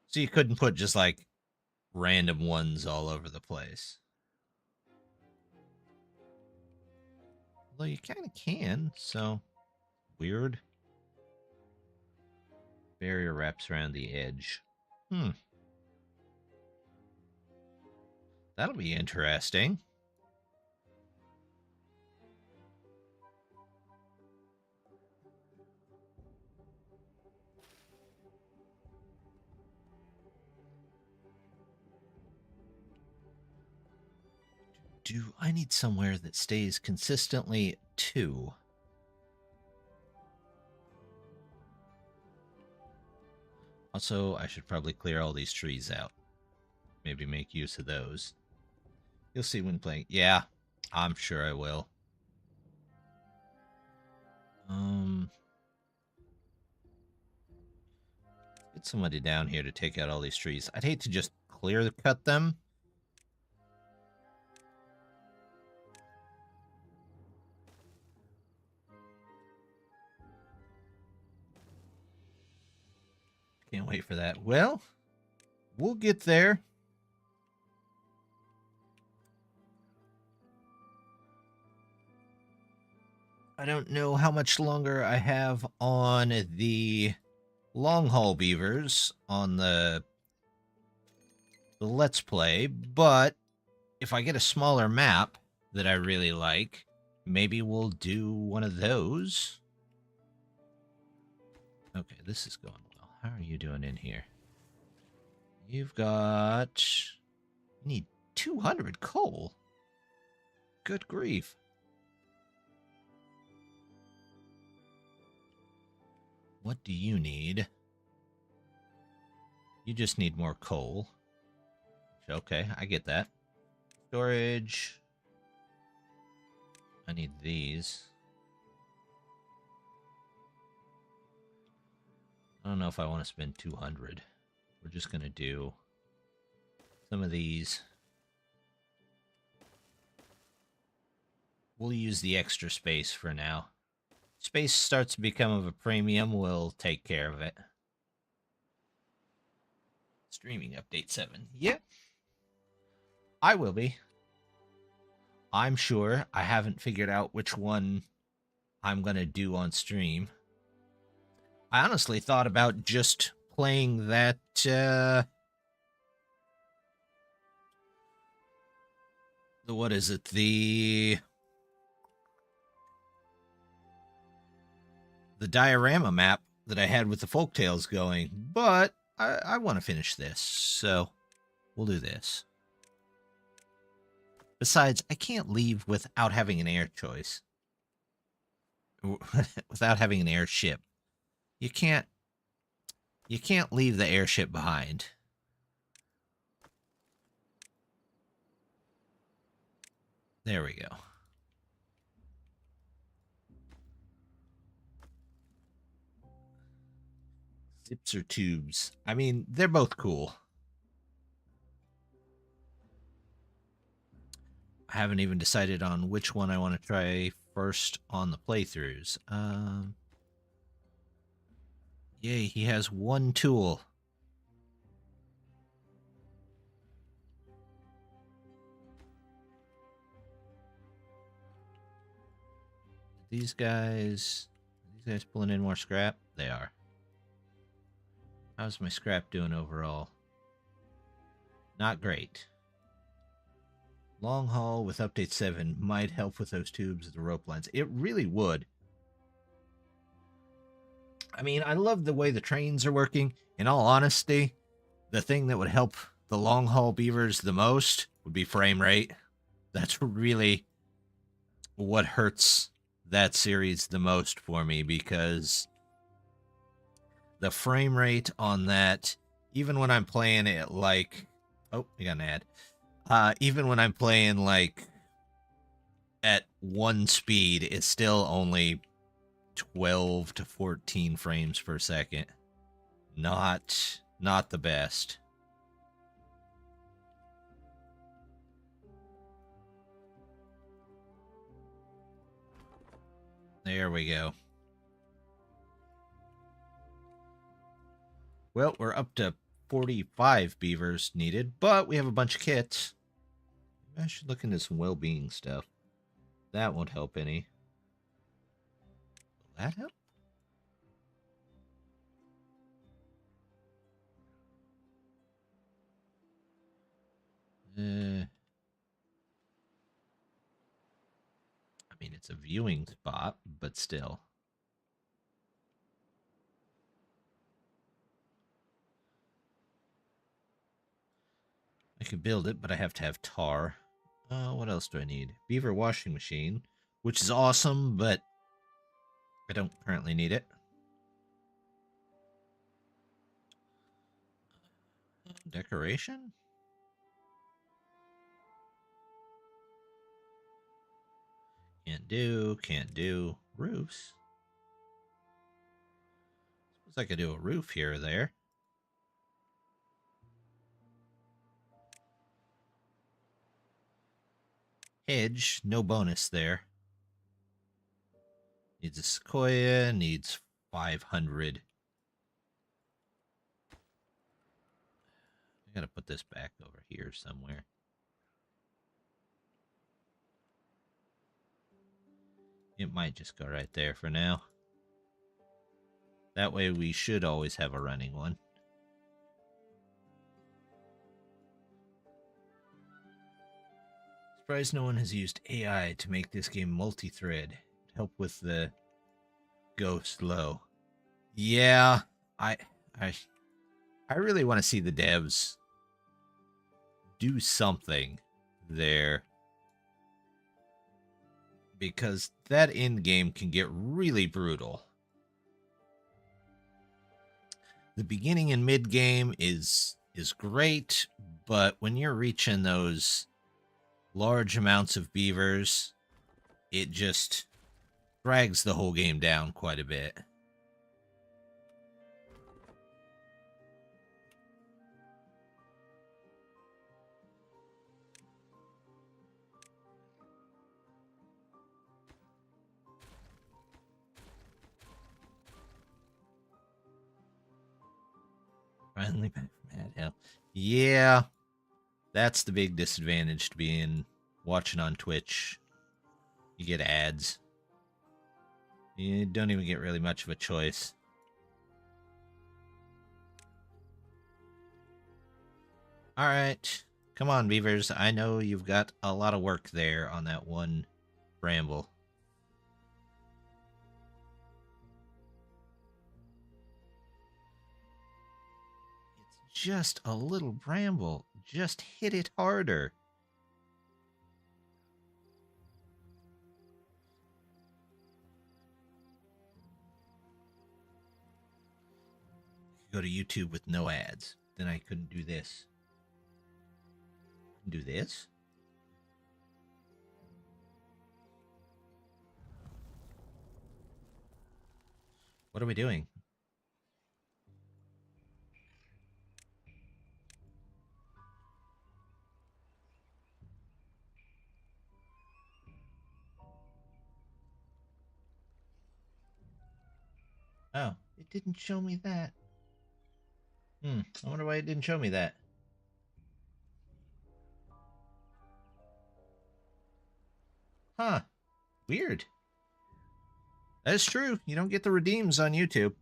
So you couldn't put just like random ones all over the place. Although you kind of can, so weird. Barrier wraps around the edge. That'll be interesting. Do I need somewhere that stays consistently 2? Also, I should probably clear all these trees out. Maybe make use of those. You'll see when playing. Yeah, I'm sure I will. Get somebody down here to take out all these trees. I'd hate to just cut them. Can't wait for that. Well, we'll get there. I don't know how much longer I have on the long haul beavers on the Let's Play, but if I get a smaller map that I really like, maybe we'll do one of those. Okay, this is going well. How are you doing in here? You've got... You need 200 coal. Good grief. What do you need? You just need more coal. Okay, I get that. Storage. I need these. I don't know if I want to spend 200. We're just going to do some of these. We'll use the extra space for now. Space starts to become of a premium, we'll take care of it. Streaming update 7. Yep. I will be. I'm sure. I haven't figured out which one I'm going to do on stream. I honestly thought about just playing that, what is it? The diorama map that I had with the folktales going, but I want to finish this, so we'll do this. Besides, I can't leave without having an air choice. Without having an airship. You can't leave the airship behind. There we go. Zips or tubes. I mean, they're both cool. I haven't even decided on which one I want to try first on the playthroughs. Yay, he has one tool. These guys pulling in more scrap? They are. How's my scrap doing overall? Not great. Long haul with update 7 might help with those tubes of the rope lines. It really would. I mean, I love the way the trains are working. In all honesty, the thing that would help the long haul beavers the most would be frame rate. That's really what hurts that series the most for me, because the frame rate on that, even when I'm playing it like, oh, we got an ad. Even when I'm playing like at 1 speed, it's still only 12 to 14 frames per second. Not the best. There we go. Well, we're up to 45 beavers needed, but we have a bunch of kits. I should look into some well-being stuff. That won't help any. Will that help? I mean, it's a viewing spot, but still. I can build it, but I have to have tar. What else do I need? Beaver washing machine, which is awesome, but I don't currently need it. Decoration? Can't do. Roofs? Suppose I could do a roof here or there. Hedge, no bonus there. Needs a sequoia, needs 500. I gotta put this back over here somewhere. It might just go right there for now. That way we should always have a running one. Surprised no one has used AI to make this game multi-thread. Help with the go slow. Yeah, I really want to see the devs do something there, because that end game can get really brutal. The beginning and mid game is great, but when you're reaching those large amounts of beavers, it just drags the whole game down quite a bit. Finally back from Mad Hill. Yeah, that's the big disadvantage to being watching on Twitch. You get ads. You don't even get really much of a choice. All right. Come on, Beavers. I know you've got a lot of work there on that one bramble. It's just a little bramble. Just hit it harder. Go to YouTube with no ads. Then I couldn't do this. Do this? What are we doing? It didn't show me that. I wonder why it didn't show me that. Huh. Weird. That's true. You don't get the redeems on YouTube.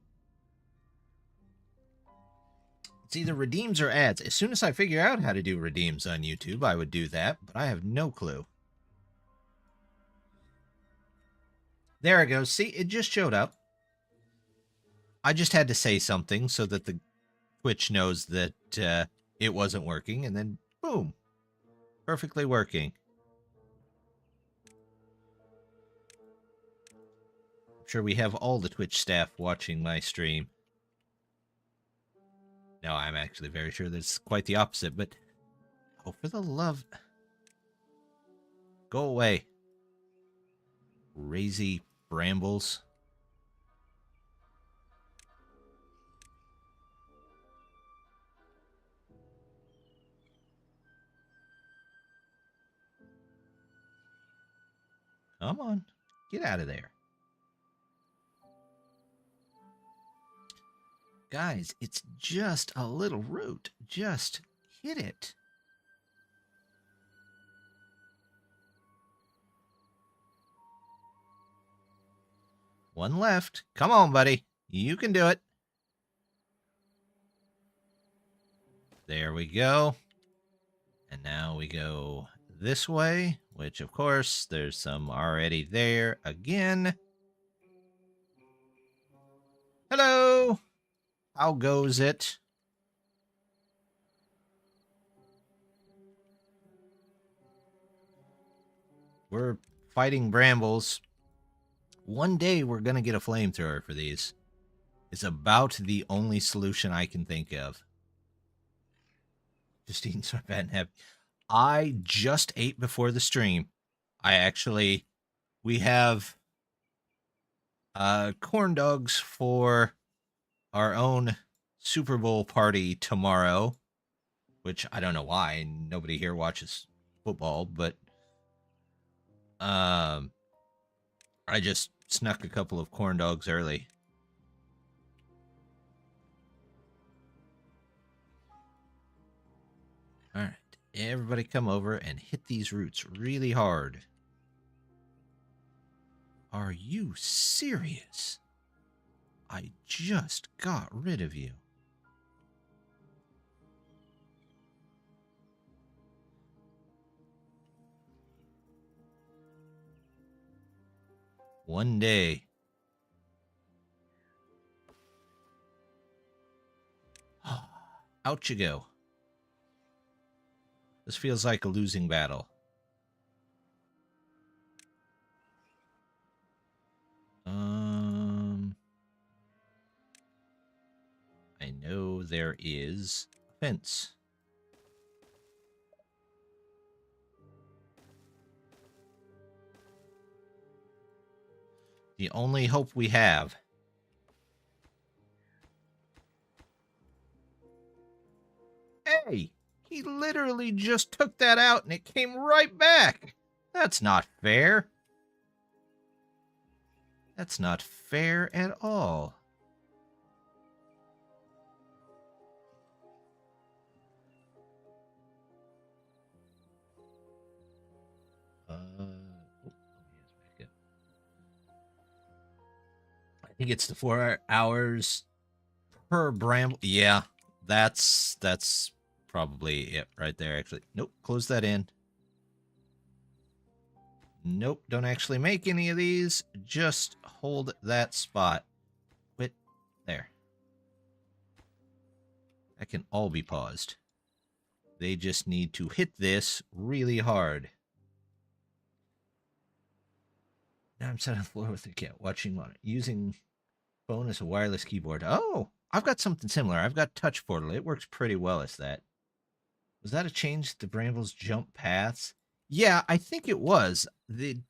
It's either redeems or ads. As soon as I figure out how to do redeems on YouTube, I would do that, but I have no clue. There it goes. See, it just showed up. I just had to say something so that the Twitch knows that it wasn't working, and then boom, perfectly working. I'm sure we have all the Twitch staff watching my stream. No, I'm actually very sure that's quite the opposite, but oh, for the love... Go away. Crazy brambles. Come on, get out of there. Guys, it's just a little root. Just hit it. One left. Come on, buddy. You can do it. There we go. And now we go this way, which, of course, there's some already there again. Hello. How goes it? We're fighting brambles. One day we're going to get a flamethrower for these. It's about the only solution I can think of. Just eating so bad and happy. I just ate before the stream. We have corn dogs for our own Super Bowl party tomorrow, which I don't know why. Nobody here watches football, but I just snuck a couple of corn dogs early. All right, everybody come over and hit these roots really hard. Are you serious? I just got rid of you. One day. Out you go. This feels like a losing battle. I know there is a fence. The only hope we have. Hey, he literally just took that out and it came right back. That's not fair. That's not fair at all. I think it's the 4 hours per bramble. Yeah, that's probably it right there, actually. Nope, close that in. Nope, don't actually make any of these. Just hold that spot. Wait, there. That can all be paused. They just need to hit this really hard. Now I'm sat on the floor with the cat, watching monitor, using phone as a wireless keyboard. Oh, I've got something similar. I've got Touch Portal. It works pretty well as that. Was that a change to Brambles jump paths? Yeah, I think it was. They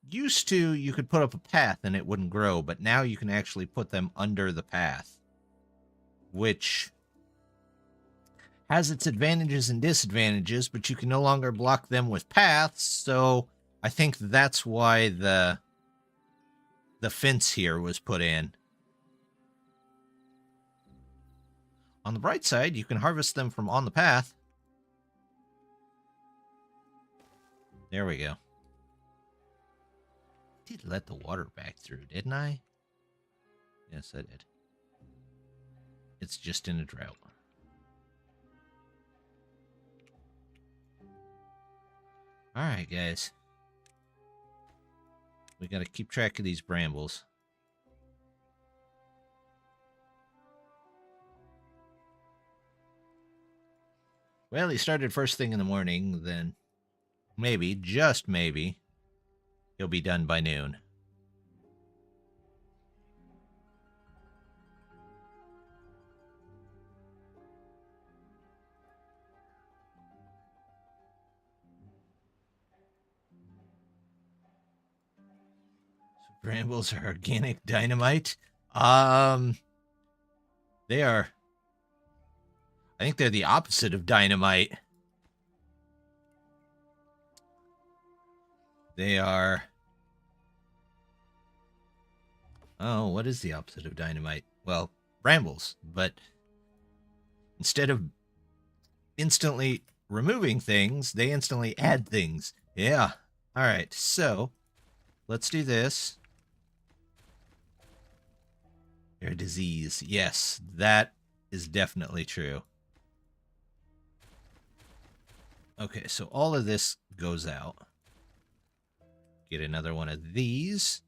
used to, you could put up a path and it wouldn't grow, but now you can actually put them under the path, which has its advantages and disadvantages, but you can no longer block them with paths, so I think that's why the fence here was put in. On the bright side, you can harvest them from on the path. There we go. I did let the water back through, didn't I? Yes, I did. It's just in a drought. Alright, guys. We gotta keep track of these brambles. Well, he started first thing in the morning, then maybe, just maybe, he'll be done by noon. So brambles are organic dynamite. They are... I think they're the opposite of dynamite. They are... Oh, what is the opposite of dynamite? Well, brambles. But instead of instantly removing things, they instantly add things. Yeah. All right, so let's do this. They're a disease. Yes, that is definitely true. Okay, so all of this goes out. Get another one of these.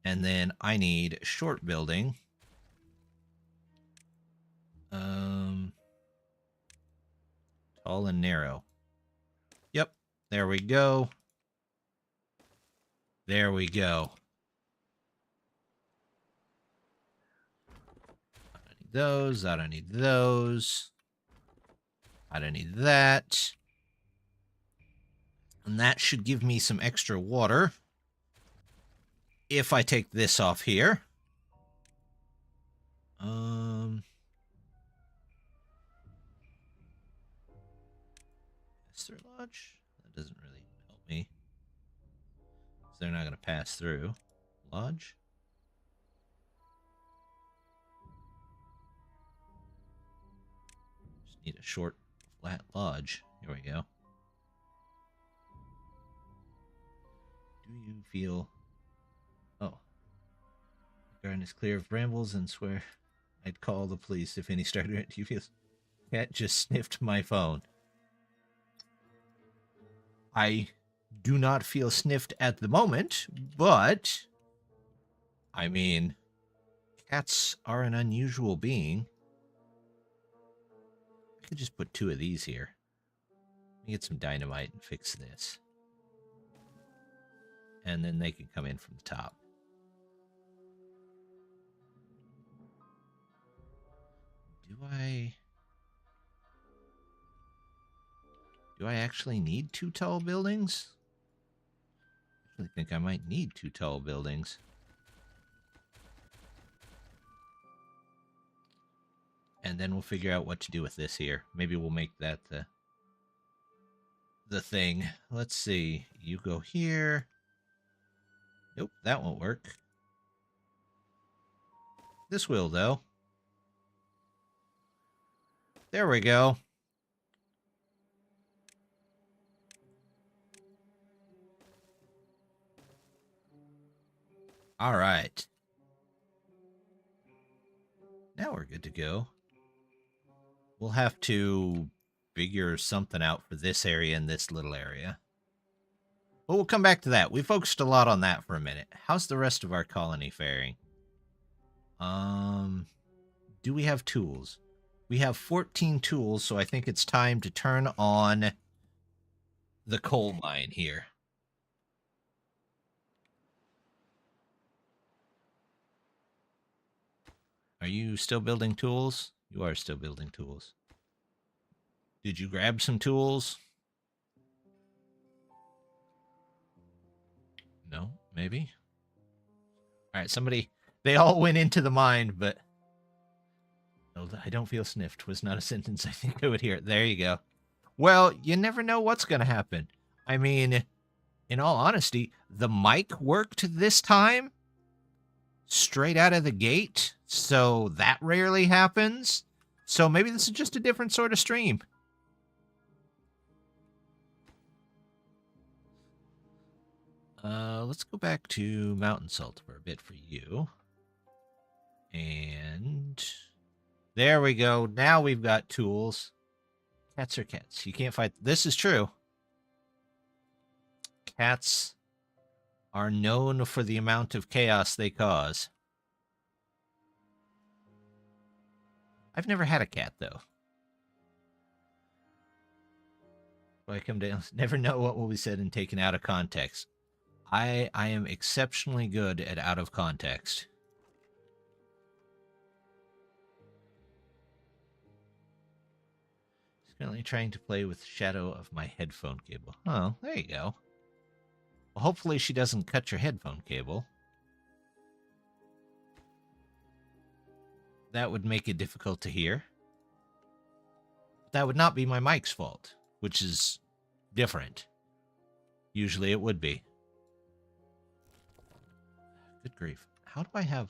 And then I need short building. Tall and narrow. Yep, there we go. There we go. I don't need those. I don't need those. I don't need that. And that should give me some extra water. If I take this off here. Is there lodge? That doesn't really help me. So they're not going to pass through. Lodge? Just need a short, flat lodge. Here we go. Do you feel... Oh. The garden is clear of brambles and swear I'd call the police if any started it. Do you feel... Cat just sniffed my phone. I do not feel sniffed at the moment, but... I mean... Cats are an unusual being. I could just put 2 of these here. Let me get some dynamite and fix this. And then they can come in from the top. Do I actually need 2 tall buildings? I think I might need 2 tall buildings. And then we'll figure out what to do with this here. Maybe we'll make that the thing. Let's see. You go here. Nope, that won't work. This will, though. There we go. All right. Now we're good to go. We'll have to figure something out for this area and this little area. But we'll come back to that. We focused a lot on that for a minute. How's the rest of our colony faring? Do we have tools? We have 14 tools, so I think it's time to turn on the coal mine here. Are you still building tools? You are still building tools. Did you grab some tools? No, maybe. All right, somebody... They all went into the mine, but... No, I don't feel sniffed was not a sentence I think I would hear. There you go. Well, you never know what's going to happen. I mean, in all honesty, the mic worked this time straight out of the gate, so that rarely happens. So maybe this is just a different sort of stream. Let's go back to mountain salt for a bit for you. And there we go. Now we've got tools. Cats are cats. You can't fight. This is true. Cats are known for the amount of chaos they cause. I've never had a cat, though. I come down, never know what will be said and taken out of context. I am exceptionally good at out of context. Just currently trying to play with the shadow of my headphone cable. Oh, there you go. Well, hopefully she doesn't cut your headphone cable. That would make it difficult to hear. That would not be my mic's fault, which is different. Usually it would be. Good grief. How do I have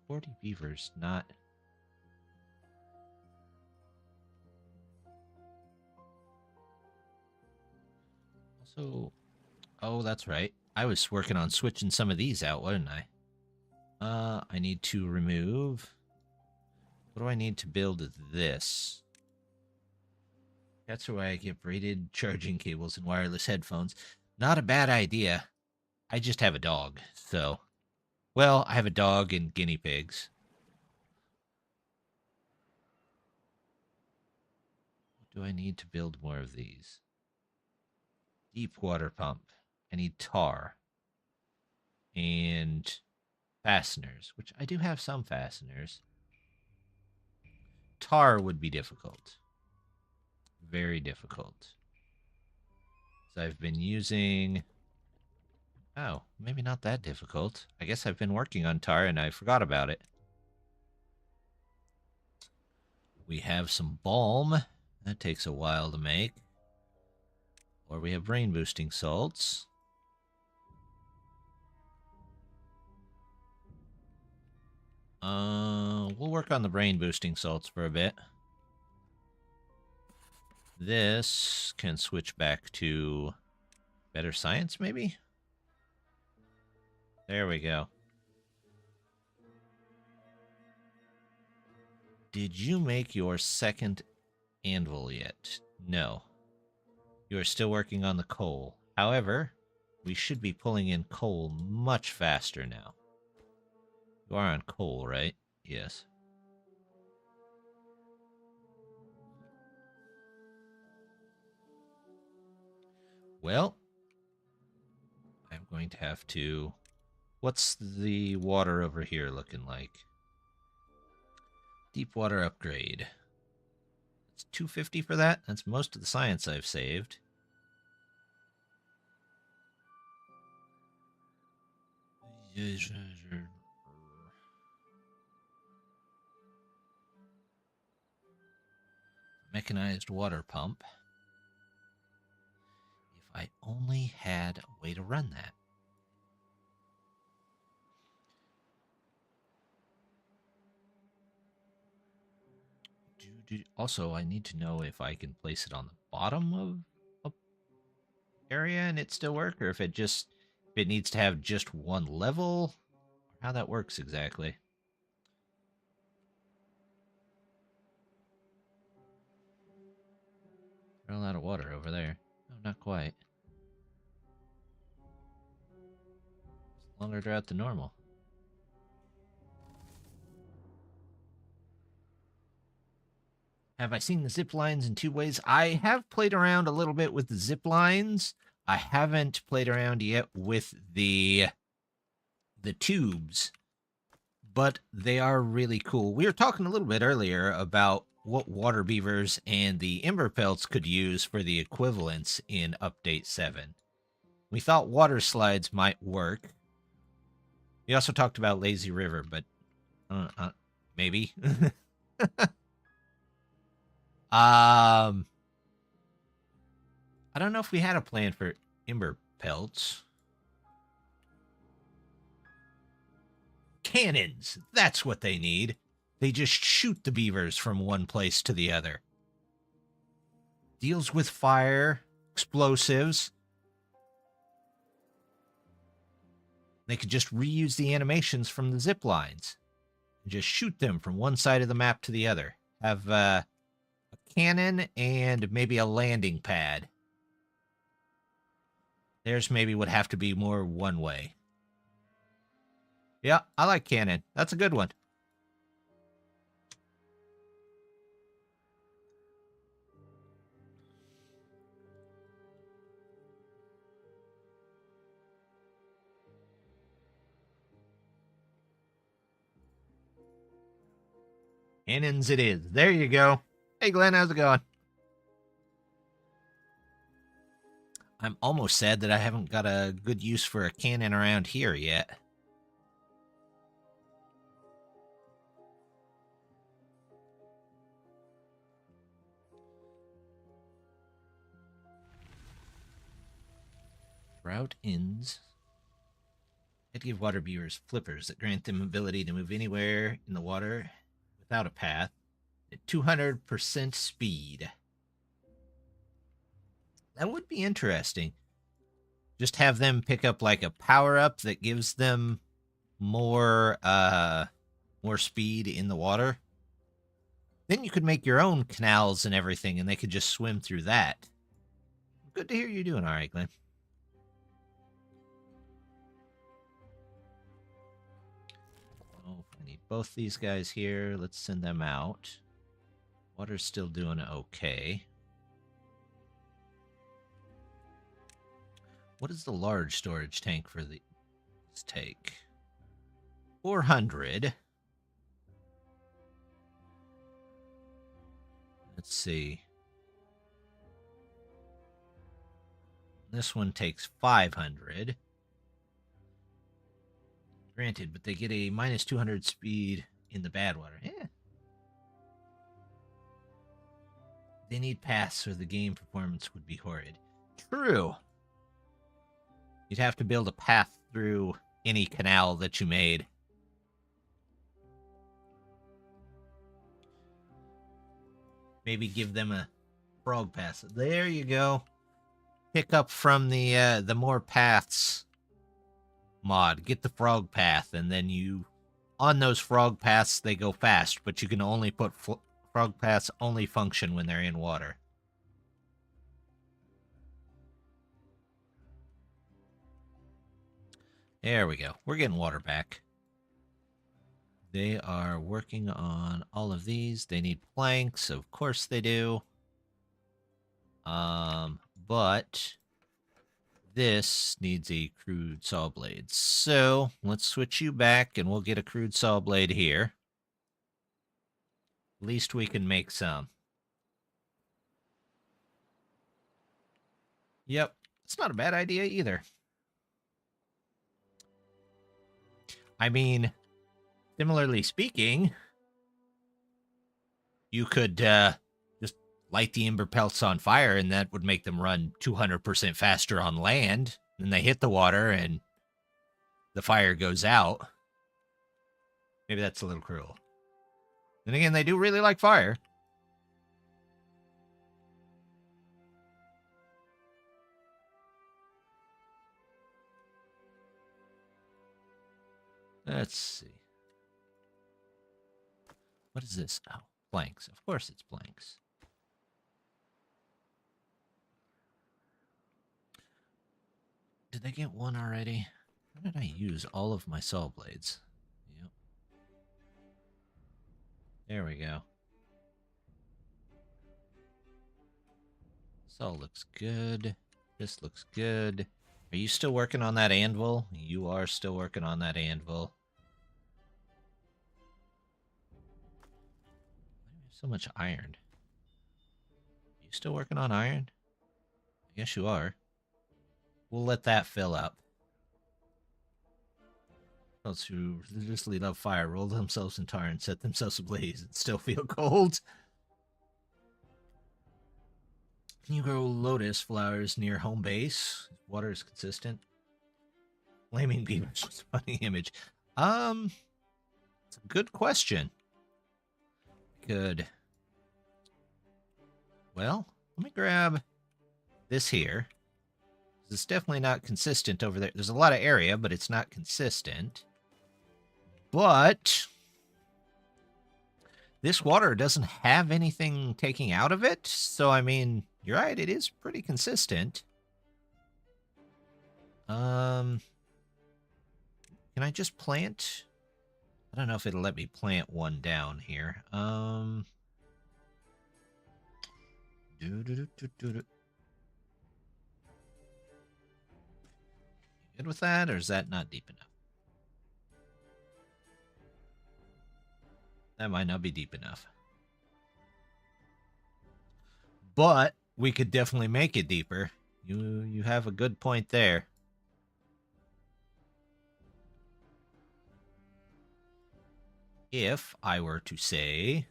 40 beavers not... Also... Oh, that's right. I was working on switching some of these out, wasn't I? I need to remove... What do I need to build this? That's why I get braided charging cables and wireless headphones. Not a bad idea. I just have a dog, so... Well, I have a dog and guinea pigs. Do I need to build more of these? Deep water pump. I need tar. And fasteners, which I do have some fasteners. Tar would be difficult. Very difficult. So I've been using... Oh, maybe not that difficult. I guess I've been working on tar and I forgot about it. We have some balm. That takes a while to make. Or we have brain boosting salts. We'll work on the brain boosting salts for a bit. This can switch back to better science, maybe? There we go. Did you make your second anvil yet? No. You are still working on the coal. However, we should be pulling in coal much faster now. You are on coal, right? Yes. Well, I'm going to have to... What's the water over here looking like? Deep water upgrade. It's 250 for that? That's most of the science I've saved. Mechanized water pump. If I only had a way to run that. Also, I need to know if I can place it on the bottom of a area and it still work, or if it needs to have just one level, or how that works exactly. There's a lot of water over there. No, not quite. It's longer drought than normal. Have I seen the zip lines in two ways? I have played around a little bit with the zip lines. I haven't played around yet with the tubes, but they are really cool. We were talking a little bit earlier about what water beavers and the ember pelts could use for the equivalents in Update 7. We thought water slides might work. We also talked about Lazy River, but maybe. I don't know if we had a plan for ember pelts. Cannons! That's what they need. They just shoot the beavers from one place to the other. Deals with fire, explosives. They could just reuse the animations from the zip lines and just shoot them from one side of the map to the other. Have a cannon and maybe a landing pad. Theirs maybe would have to be more one way. Yeah, I like cannon. That's a good one. Cannons it is. There you go. Hey, Glenn, how's it going? I'm almost sad that I haven't got a good use for a cannon around here yet. Drought ends. I'd give Waterbeavers flippers that grant them ability to move anywhere in the water without a path at 200% speed. That would be interesting. Just have them pick up like a power-up that gives them more speed in the water. Then you could make your own canals and everything, and they could just swim through that. Good to hear you're doing all right, Glenn. Oh, I need both these guys here. Let's send them out. Water's still doing okay. What is the large storage tank for the... Let's take 400. Let's see. This one takes 500. Granted, but they get a minus 200 speed in the bad water. Yeah. They need paths or the game performance would be horrid. True. You'd have to build a path through any canal that you made. Maybe give them a frog pass. There you go. Pick up from the more paths mod. Get the frog path, and then you... On those frog paths, they go fast, but you can only put... Frog paths only function when they're in water. There we go. We're getting water back. They are working on all of these. They need planks. Of course they do. But this needs a crude saw blade. So let's switch you back and we'll get a crude saw blade here. At least we can make some. Yep. It's not a bad idea either. I mean, similarly speaking, you could just light the ember pelts on fire and that would make them run 200% faster on land. Then they hit the water and the fire goes out. Maybe that's a little cruel. Then again, they do really like fire. Let's see. What is this? Oh, planks. Of course it's planks. Did they get one already? How did I use all of my saw blades? Yep. There we go. Saw looks good. This looks good. Are you still working on that anvil? You are still working on that anvil. So much iron. You still working on iron? I guess you are. We'll let that fill up. Those who religiously love fire roll themselves in tar and set themselves ablaze and still feel cold. Can you grow lotus flowers near home base? Water is consistent. Flaming beavers. Funny image. It's a good question. could... Well, let me grab this here. It's definitely not consistent over there. There's a lot of area, but it's not consistent. But this water doesn't have anything taking out of it. So, I mean, you're right. It is pretty consistent. Can I just plant? I don't know if it'll let me plant one down here. Good with that, or is that not deep enough? That might not be deep enough. But we could definitely make it deeper. You have a good point there. If I were to say,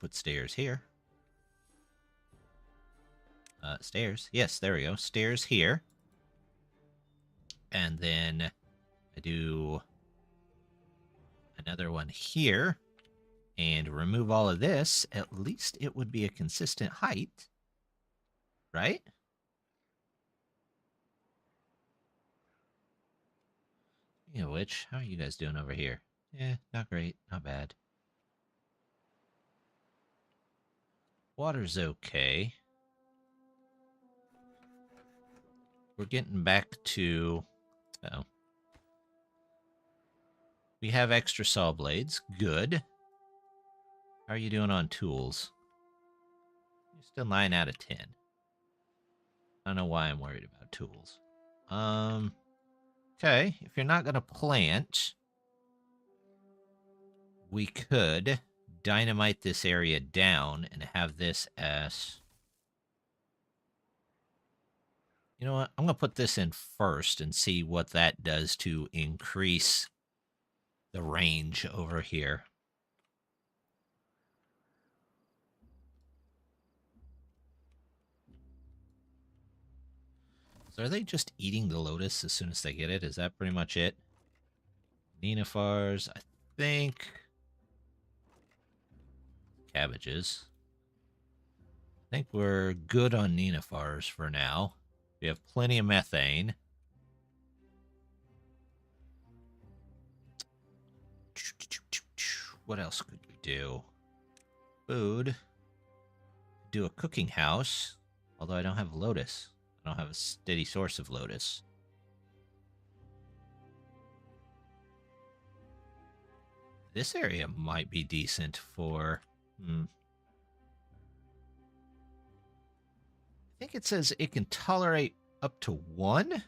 put stairs here. Stairs. Yes, there we go. Stairs here. And then I do another one here. And remove all of this. At least it would be a consistent height. Right? Speaking of which, how are you guys doing over here? Yeah, not great. Not bad. Water's okay. We're getting back to... Oh. We have extra saw blades. Good. How are you doing on tools? You're still 9 out of 10. I don't know why I'm worried about tools. Okay. If you're not going to plant, we could dynamite this area down and have this as... You know what? I'm going to put this in first and see what that does to increase the range over here. So are they just eating the lotus as soon as they get it? Is that pretty much it? Nenuphars, I think. Cabbages. I think we're good on nenuphars for now. We have plenty of methane. What else could we do? Food. Do a cooking house. Although I don't have lotus. I don't have a steady source of lotus. This area might be decent for... I think it says it can tolerate up to 1.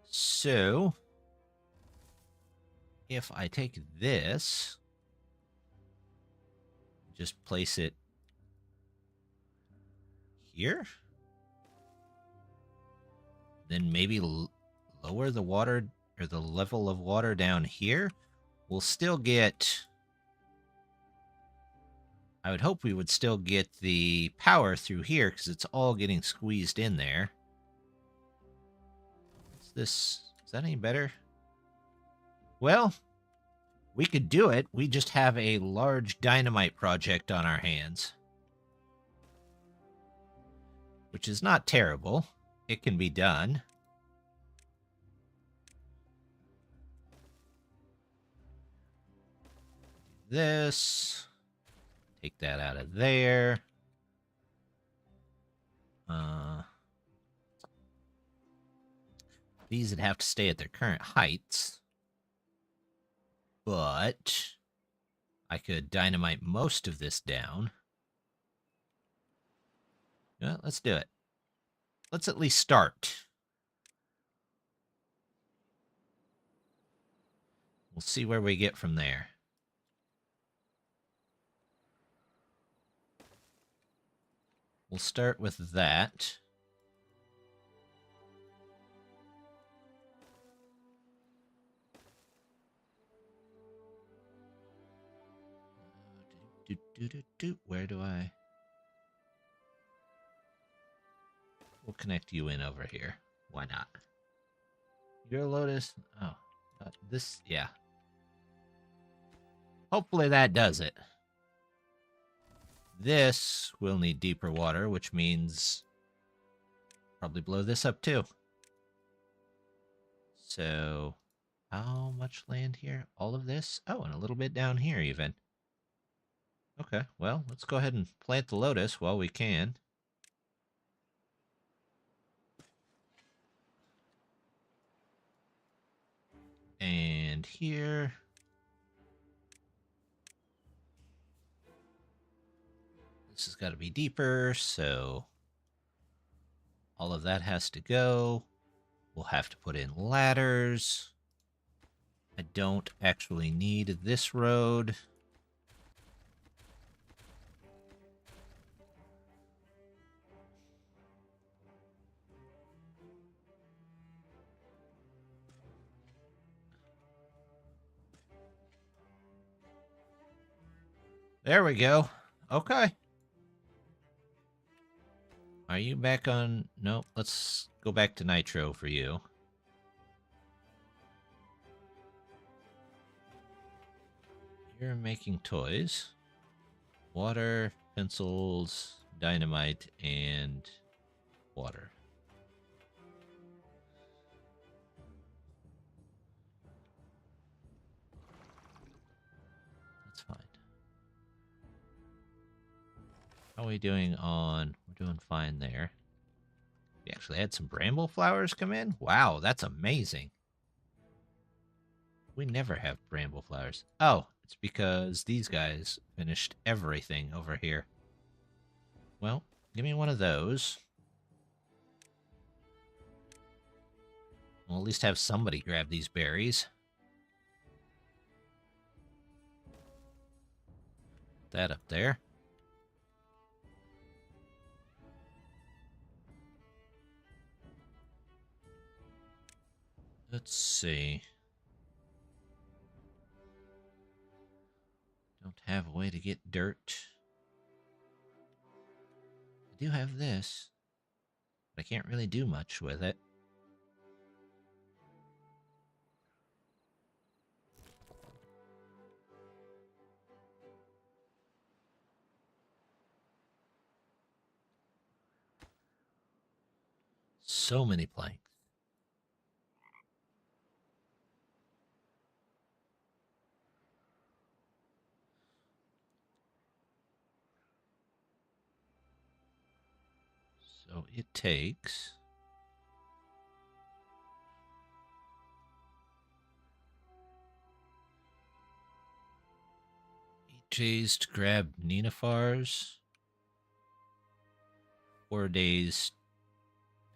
So, if I take this, just place it here, then maybe lower the water or the level of water down here, we'll still get... I would hope we would still get the power through here because it's all getting squeezed in there. What's this? Is that any better? Well, we could do it. We just have a large dynamite project on our hands. Which is not terrible. It can be done. This... Take that out of there. These would have to stay at their current heights. But I could dynamite most of this down. Yeah, let's do it. Let's at least start. We'll see where we get from there. We'll start with that. Where do I... We'll connect you in over here. Why not? Your lotus... Oh, this... Yeah. Hopefully that does it. This will need deeper water, which means probably blow this up too. So, how much land here? All of this? Oh, and a little bit down here even. Okay, well, let's go ahead and plant the lotus while we can. And here. This has got to be deeper, so all of that has to go. We'll have to put in ladders. I don't actually need this road. There we go. Okay. Are you back on? No, let's go back to Nitro for you. You're making toys. Water, pencils, dynamite, and water. That's fine. How are we doing on... We're doing fine there. We actually had some bramble flowers come in? Wow, that's amazing. We never have bramble flowers. Oh, it's because these guys finished everything over here. Well, give me one of those. We'll at least have somebody grab these berries. Put that up there. Let's see. Don't have a way to get dirt. I do have this, but I can't really do much with it. So many planks. So it takes... days to grab nenufars. 4 days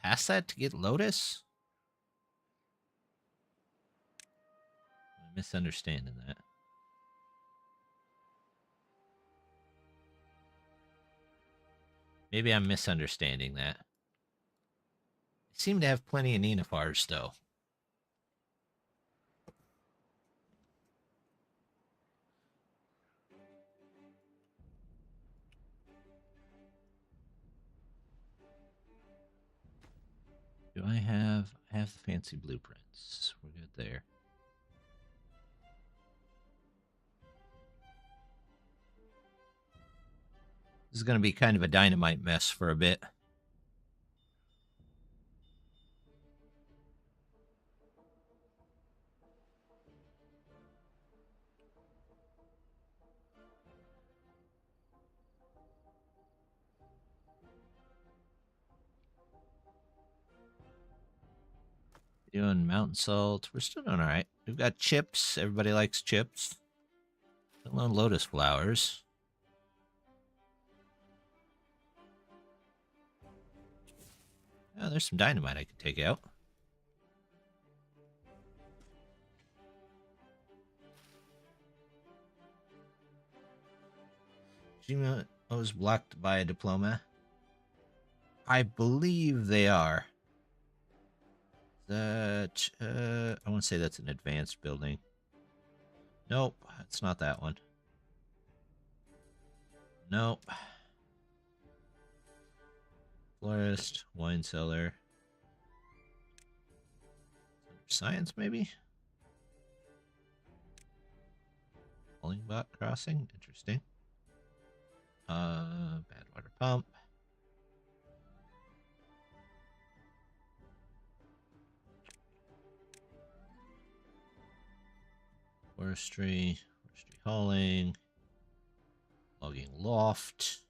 past that to get lotus? I'm misunderstanding that. Maybe I'm misunderstanding that. I seem to have plenty of nenufars, though. Do I have the fancy blueprints? We're good there. This is going to be kind of a dynamite mess for a bit. Doing mountain salt. We're still doing all right. We've got chips. Everybody likes chips. Still on lotus flowers. Oh, there's some dynamite I can take out. Gmail was blocked by a diploma. I believe they are. That, I want to say that's an advanced building. Nope, it's not that one. Nope. Florist, wine cellar. Science, maybe? Rolling bot crossing. Interesting. Bad water pump. Forestry hauling. Logging loft.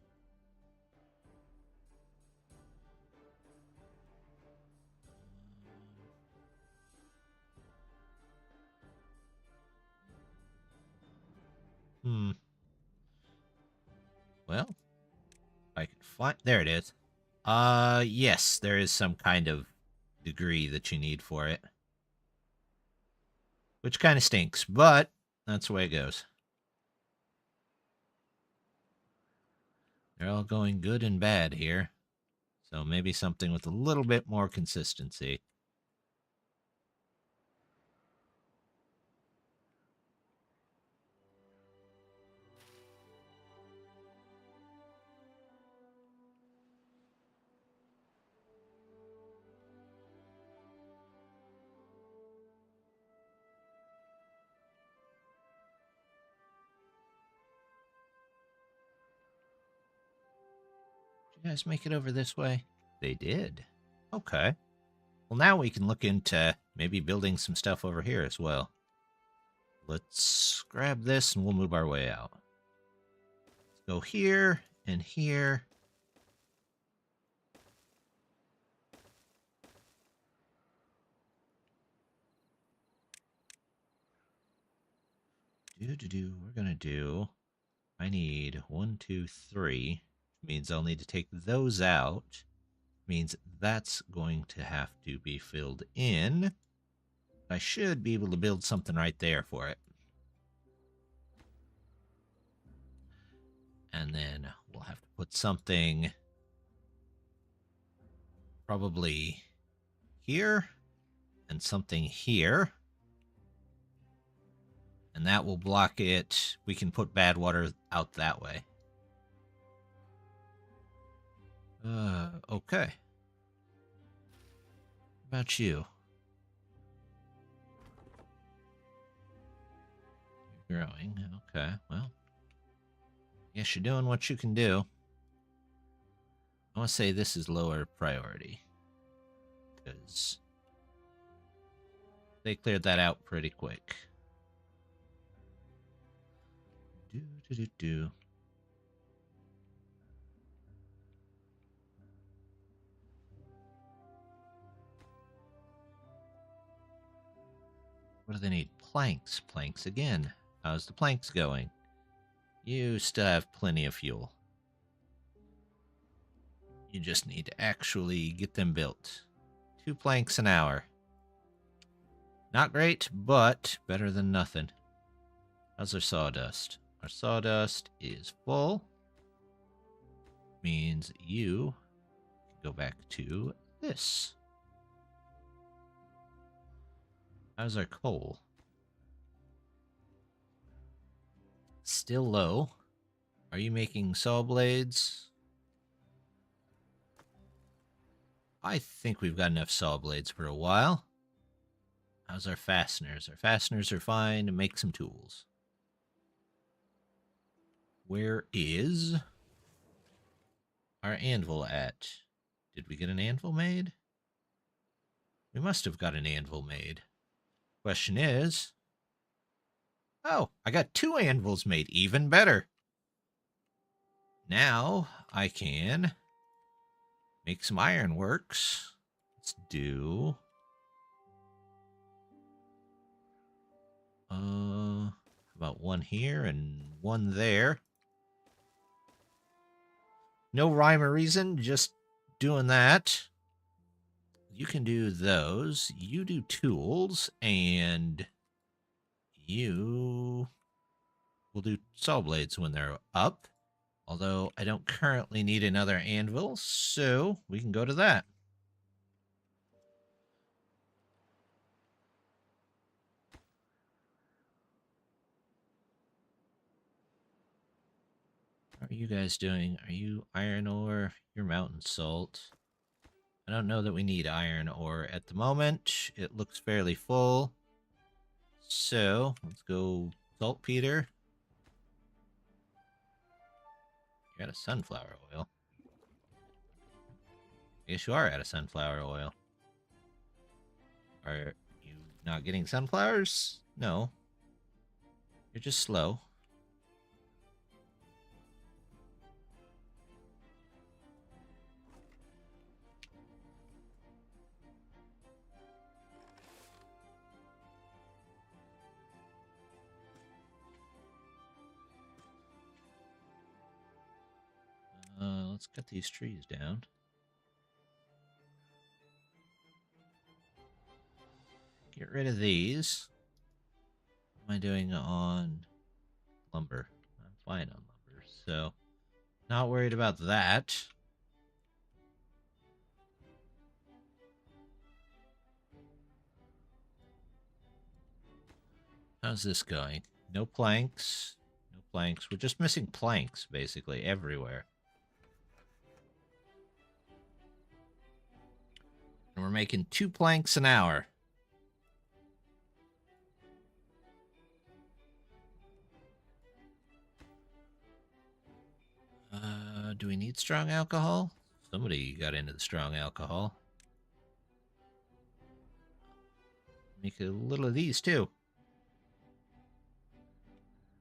Well, I can find. There it is. Yes, there is some kind of degree that you need for it. Which kind of stinks, but that's the way it goes. They're all going good and bad here. So maybe something with a little bit more consistency. Did you guys make it over this way? They did. Okay. Well, now we can look into maybe building some stuff over here as well. Let's grab this and we'll move our way out. Let's go here and here. We're gonna do. I need 1, 2, 3. Means I'll need to take those out. Means that's going to have to be filled in. I should be able to build something right there for it. And then we'll have to put something probably here and something here. And that will block it. We can put bad water out that way. Okay. What about you? You're growing. Okay, well. Guess you're doing what you can do. I want to say this is lower priority. Because they cleared that out pretty quick. What do they need? Planks. Planks again. How's the planks going? You still have plenty of fuel. You just need to actually get them built. 2 planks an hour. Not great, but better than nothing. How's our sawdust? Our sawdust is full. Means you can go back to this. How's our coal? Still low. Are you making saw blades? I think we've got enough saw blades for a while. How's our fasteners? Our fasteners are fine to make some tools. Where is our anvil at? Did we get an anvil made? We must have got an anvil made. Question is... Oh, I got 2 anvils made. Even better. Now I can make some ironworks. Let's do... how about 1 here and 1 there? No rhyme or reason, just doing that. You can do those. You do tools, and you will do saw blades when they're up. Although I don't currently need another anvil, so we can go to that. How are you guys doing? Are you iron ore? You're mountain salt. I don't know that we need iron ore at the moment. It looks fairly full. So, let's go saltpeter. You're out of sunflower oil. I guess you are out of sunflower oil. Are you not getting sunflowers? No. You're just slow. Let's cut these trees down. Get rid of these. What am I doing on lumber? I'm fine on lumber, so not worried about that. How's this going? No planks. No planks. We're just missing planks, basically, everywhere. And we're making 2 planks an hour. Do we need strong alcohol? Somebody got into the strong alcohol. Make a little of these, too.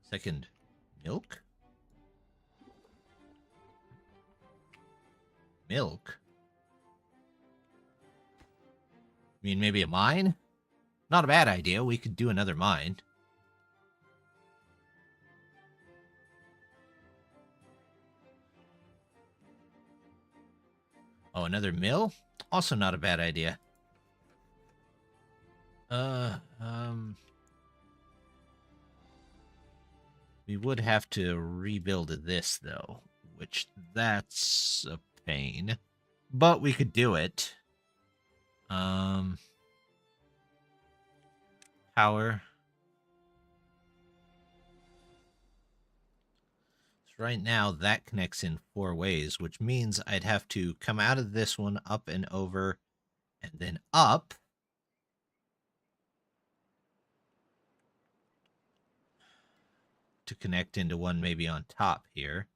Second, milk? Milk? I mean, maybe a mine? Not a bad idea. We could do another mine. Oh, another mill? Also not a bad idea. We would have to rebuild this, though, which that's a pain. But we could do it. Power. Right now, that connects in 4 ways, which means I'd have to come out of this one, up and over, and then up. To connect into one maybe on top here.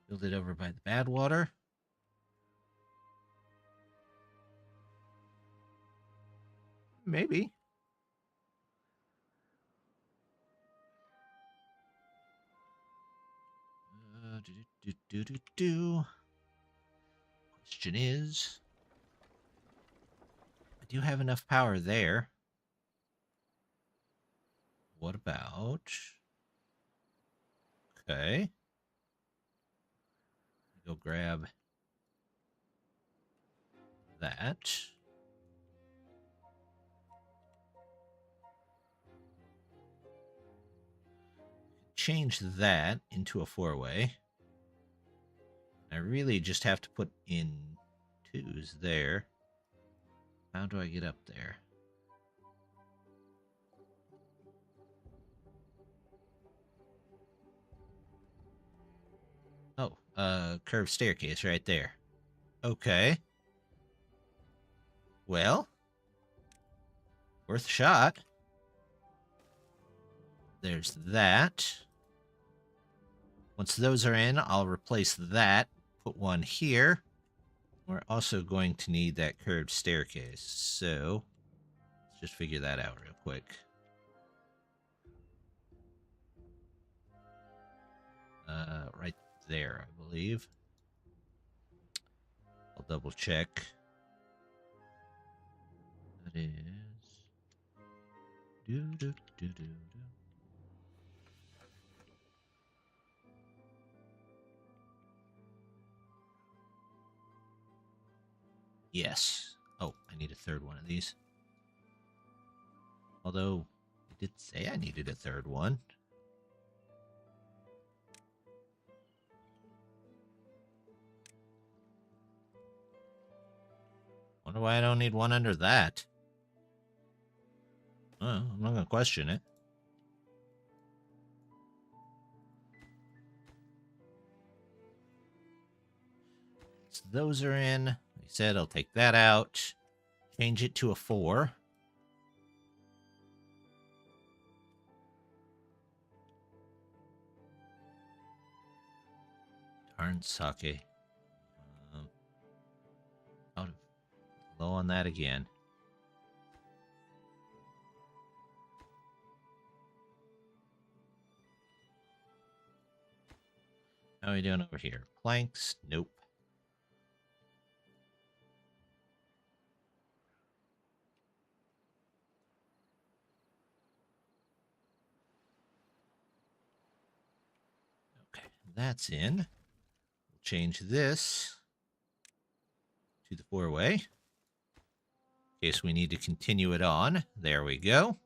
Build it over by the bad water. Maybe. Question is, I do have enough power there. What about... Okay. Go grab that. Change that into a 4-way. I really just have to put in 2s there. How do I get up there? Oh, curved staircase right there. Okay. Well, worth a shot. There's that. Once those are in, I'll replace that. Put one here. We're also going to need that curved staircase. So, let's just figure that out real quick. Right there, I believe. I'll double check. That is... Yes. Oh, I need a 3rd one of these. Although, it did say I needed a 3rd one. Wonder why I don't need one under that. Well, I'm not going to question it. So those are in. Like I said, I'll take that out. Change it to a 4. Darn sake. Out of low on that again. How are we doing over here? Planks? Nope. Okay, that's in. We'll change this to the 4-way. In case we need to continue it on. There we go.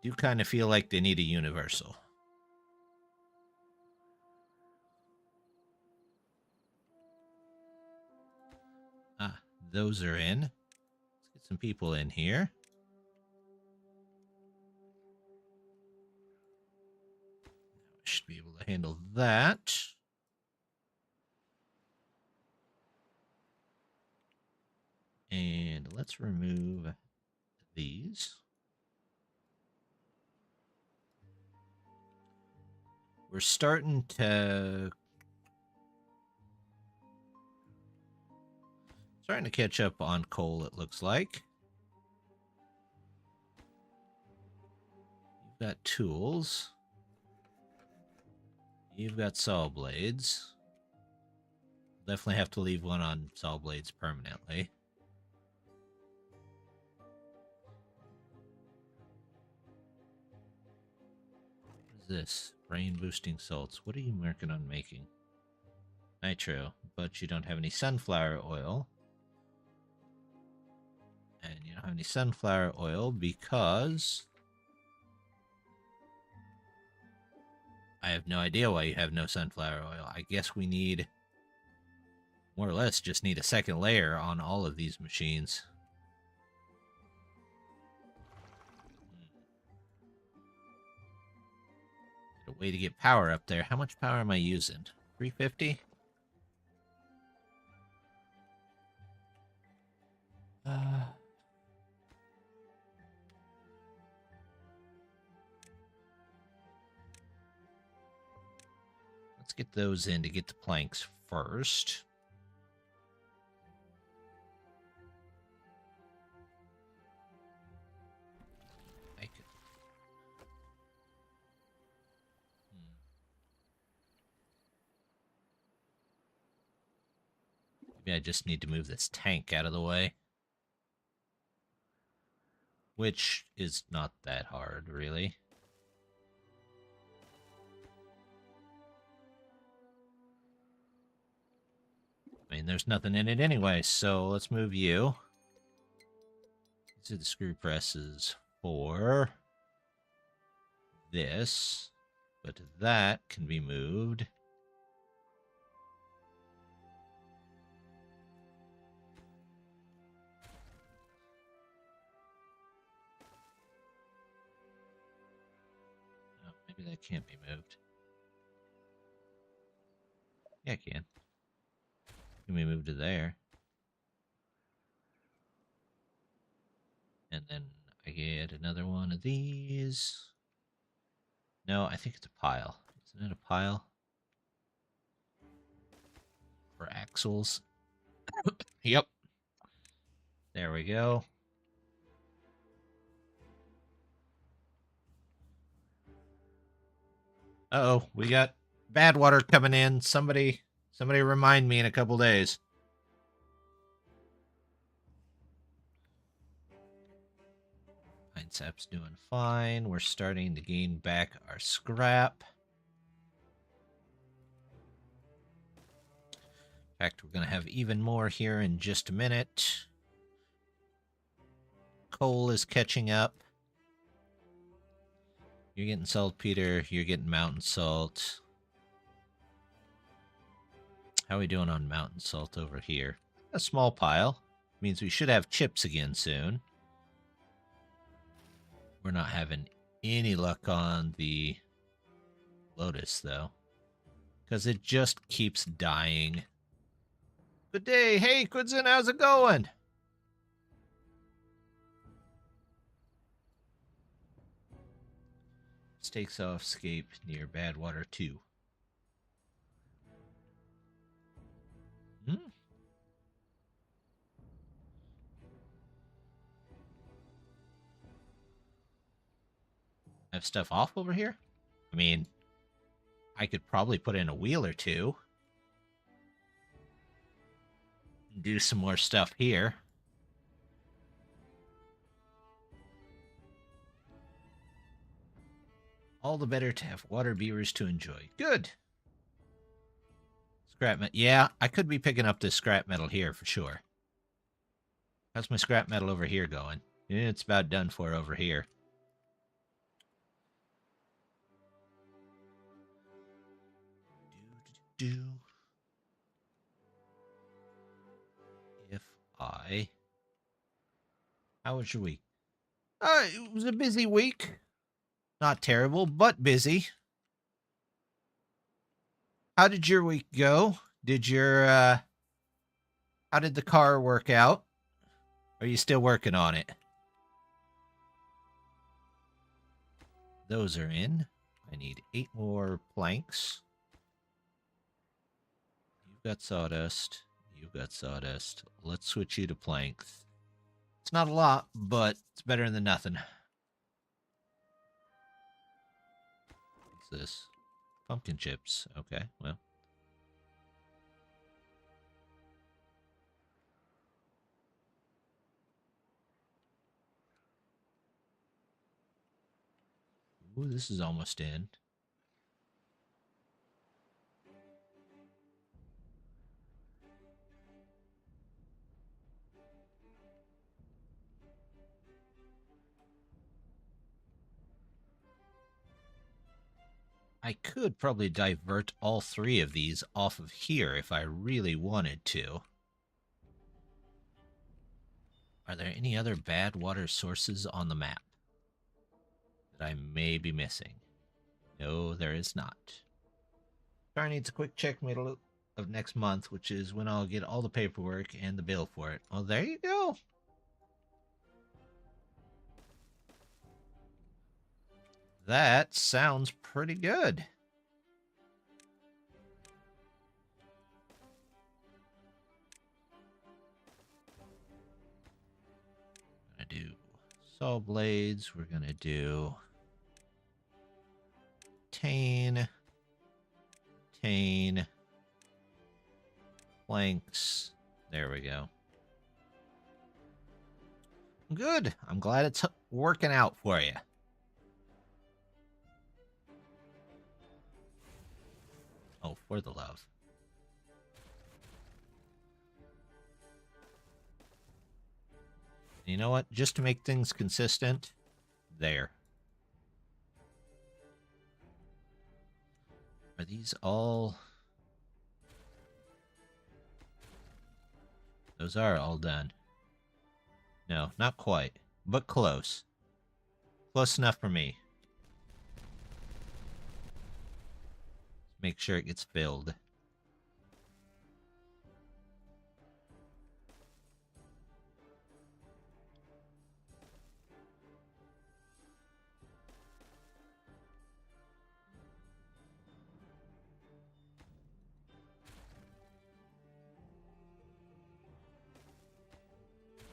Do kind of feel like they need a universal. Ah, those are in. Let's get some people in here. Should be able to handle that. And let's remove these. We're starting to catch up on coal, it looks like. You've got tools. You've got saw blades. Definitely have to leave one on saw blades permanently. What is this? Brain boosting salts. What are you working on making? Nitro, but you don't have any sunflower oil. And you don't have any sunflower oil because I have no idea why you have no sunflower oil. I guess we need, more or less, just need a second layer on all of these machines. A way to get power up there. How much power am I using? 350? Let's get those in to get the planks first. Maybe I just need to move this tank out of the way. Which is not that hard, really. I mean, there's nothing in it anyway, so let's move you. These are the screw presses for this, but that can be moved. Oh, maybe that can't be moved. Yeah, it can. Can we move to there? And then I get another one of these. No, I think it's a pile. Isn't it a pile? For axles. Yep. There we go. Uh-oh, we got bad water coming in. Somebody remind me in a couple days. Pine sap's doing fine. We're starting to gain back our scrap. In fact, we're going to have even more here in just a minute. Coal is catching up. You're getting saltpeter. You're getting mountain salt. How are we doing on mountain salt over here? A small pile. Means we should have chips again soon. We're not having any luck on the Lotus, though. Because it just keeps dying. Good day. Hey, Kudzen, how's it going? Stakes off escape near Badwater 2. Hmm. Have stuff off over here? I mean, I could probably put in a wheel or two. Do some more stuff here. All the better to have Waterbeavers to enjoy. Good. Scrap metal. Yeah, I could be picking up this scrap metal here for sure. How's my scrap metal over here going? It's about done for over here. If I... How was your week? It was a busy week. Not terrible, but busy. How did your week go? Did your, how did the car work out? Are you still working on it? Those are in. I need 8 more planks. You've got sawdust. You've got sawdust. Let's switch you to planks. It's not a lot, but it's better than nothing. What's this? Pumpkin chips. Okay, well. Ooh, this is almost in. I could probably divert all 3 of these off of here if I really wanted to. Are there any other bad water sources on the map that I may be missing? No, there is not. Car needs a quick check middle of next month, which is when I'll get all the paperwork and the bill for it. Well, there you go. That sounds pretty good. Gonna do saw blades. We're gonna do tane, planks. There we go. Good. I'm glad it's working out for you. Oh, for the love. You know what? Just to make things consistent, there. Are these all... Those are all done. No, not quite, but close. Close enough for me. Make sure it gets filled.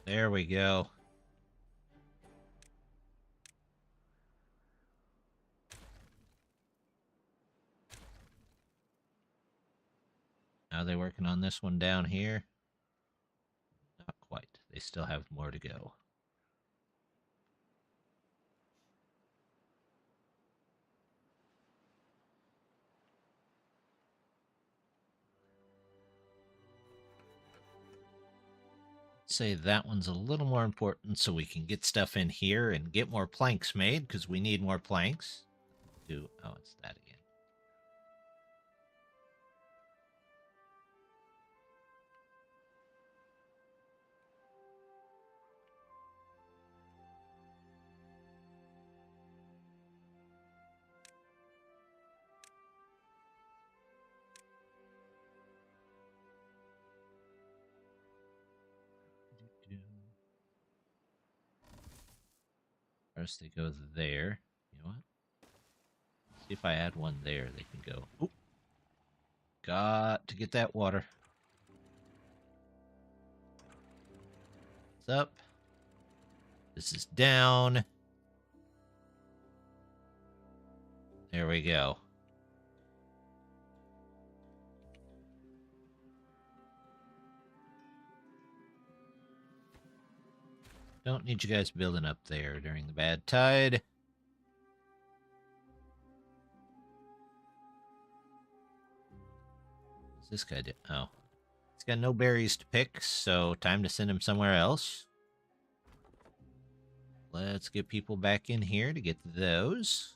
There we go. Now they're working on this one down here. Not quite. They still have more to go. Say that one's a little more important so we can get stuff in here and get more planks made because we need more planks. Oh, it's that again. First they go there. You know what? See if I add one there, they can go. Oop. Got to get that water. It's up. This is down. There we go. Don't need you guys building up there during the bad tide. What's this guy do? Oh. He's got no berries to pick, so time to send him somewhere else. Let's get people back in here to get those.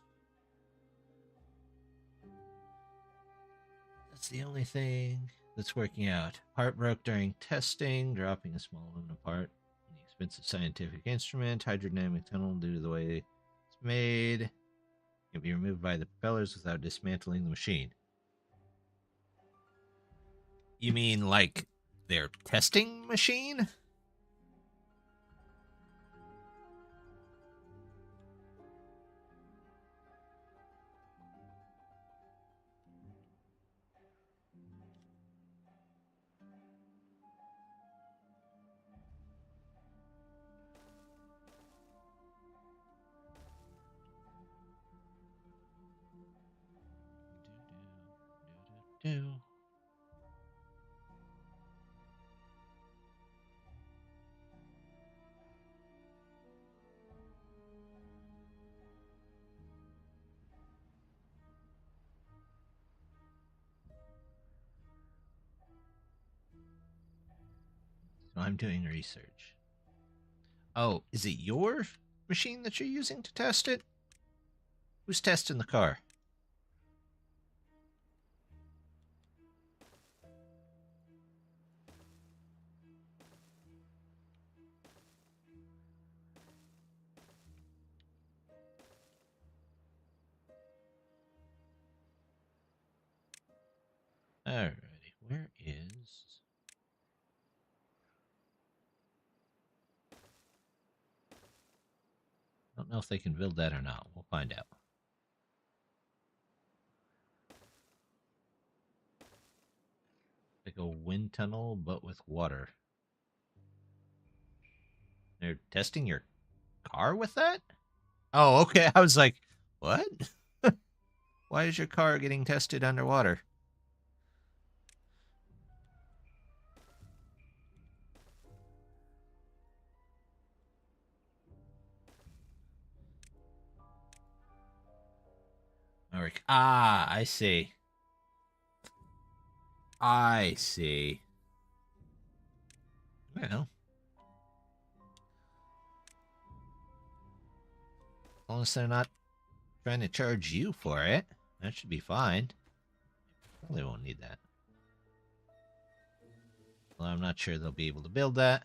That's the only thing that's working out. Part broke during testing, dropping a small aluminum part. An expensive scientific instrument, hydrodynamic tunnel due to the way it's made. Can be removed by the propellers without dismantling the machine. You mean like their testing machine? Do. So I'm doing research. Oh, is it your machine that you're using to test it? Who's testing the car? Alrighty, where is... I don't know if they can build that or not. We'll find out. Like a wind tunnel, but with water. They're testing your car with that? Oh, okay. I was like, what? Why is your car getting tested underwater? Ah, I see. I see. Well, as long as they're not trying to charge you for it, that should be fine. Probably won't need that. Well, I'm not sure they'll be able to build that.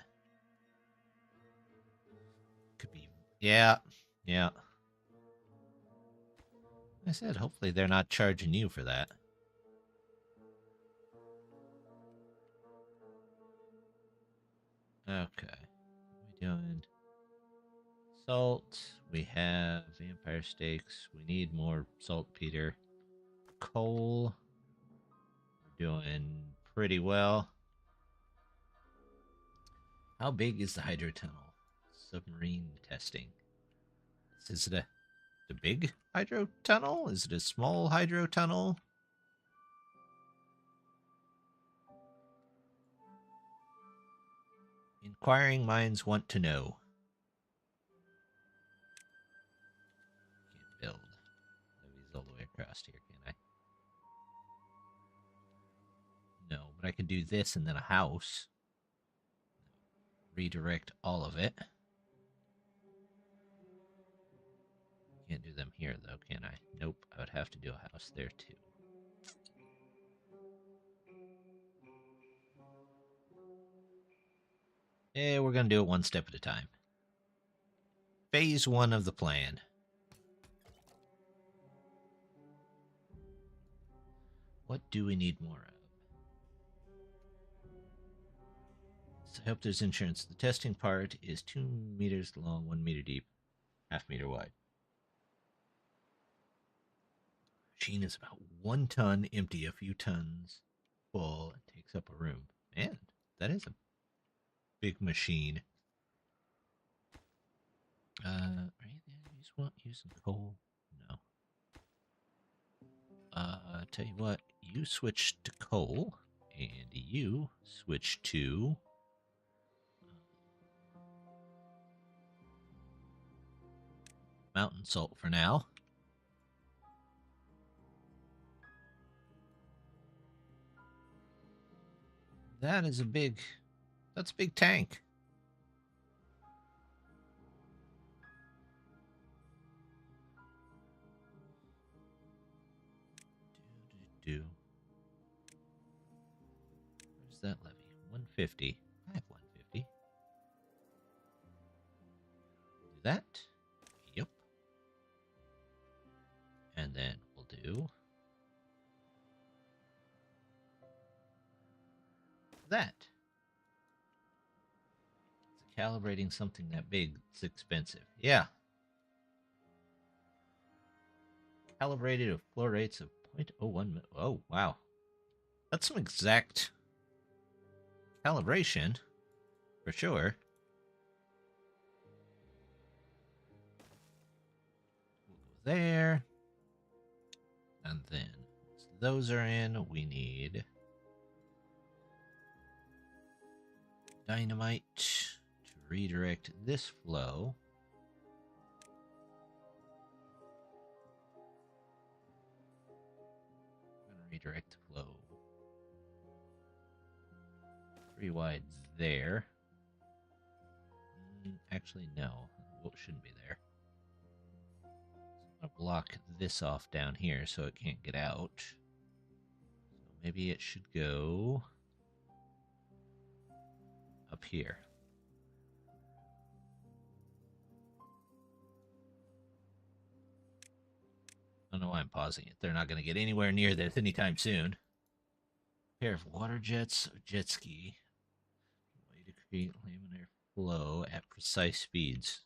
Could be. Yeah. Yeah. Like I said, hopefully they're not charging you for that. Okay. What are we doing? Salt. We have vampire steaks. We need more saltpeter. Coal. We're doing pretty well. How big is the hydro tunnel? Submarine testing. Is it a big hydro tunnel? Is it a small hydro tunnel? Inquiring minds want to know. Can't build levees all the way across here, can I? No, but I could do this and then a house. Redirect all of it. Can't do them here, though, can I? Nope, I would have to do a house there, too. Yeah, we're going to do it one step at a time. Phase 1 of the plan. What do we need more of? So I hope there's insurance. The testing part is 2 meters long, 1 meter deep. half-meter wide. Machine is about 1 ton empty, a few tons full. It takes up a room. Man, that is a big machine. Use some coal? No. Tell you what, you switch to coal, and you switch to mountain salt for now. That's a big tank. Where's that levy? 150. I have 150. Do that. Yep. And then we'll do that. So calibrating something that big is expensive. Yeah. Calibrated with flow rates of 0.01. Oh, wow. That's some exact calibration, for sure. We'll go there. And then, once those are in, we need dynamite to redirect this flow. I'm going to redirect the flow 3 wide there. Actually, no. It shouldn't be there. So I'm going to block this off down here so it can't get out. So maybe it should go up here. I don't know why I'm pausing it. They're not going to get anywhere near this anytime soon. Pair of water jets or jet ski. Way to create laminar flow at precise speeds.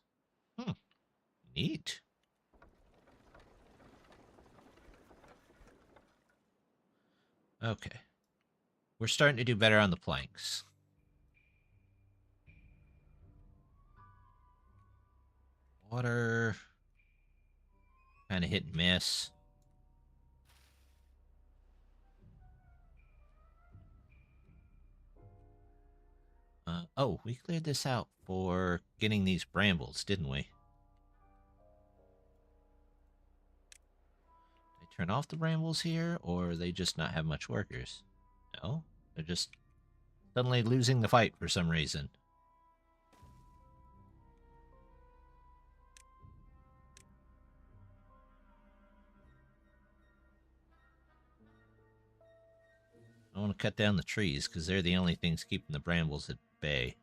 Neat. Okay. We're starting to do better on the planks. Water. Kind of hit and miss. Oh, we cleared this out for getting these brambles, didn't we? Did I turn off the brambles here, or they just not have much workers? No, they're just suddenly losing the fight for some reason. I want to cut down the trees, because they're the only things keeping the brambles at bay.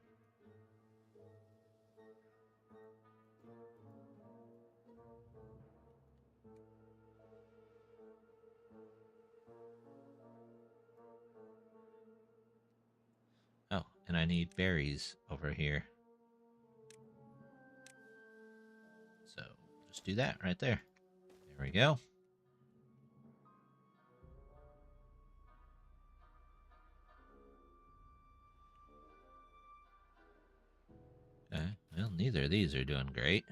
Oh, and I need berries over here. So, just do that right there. There we go. Okay, well, neither of these are doing great.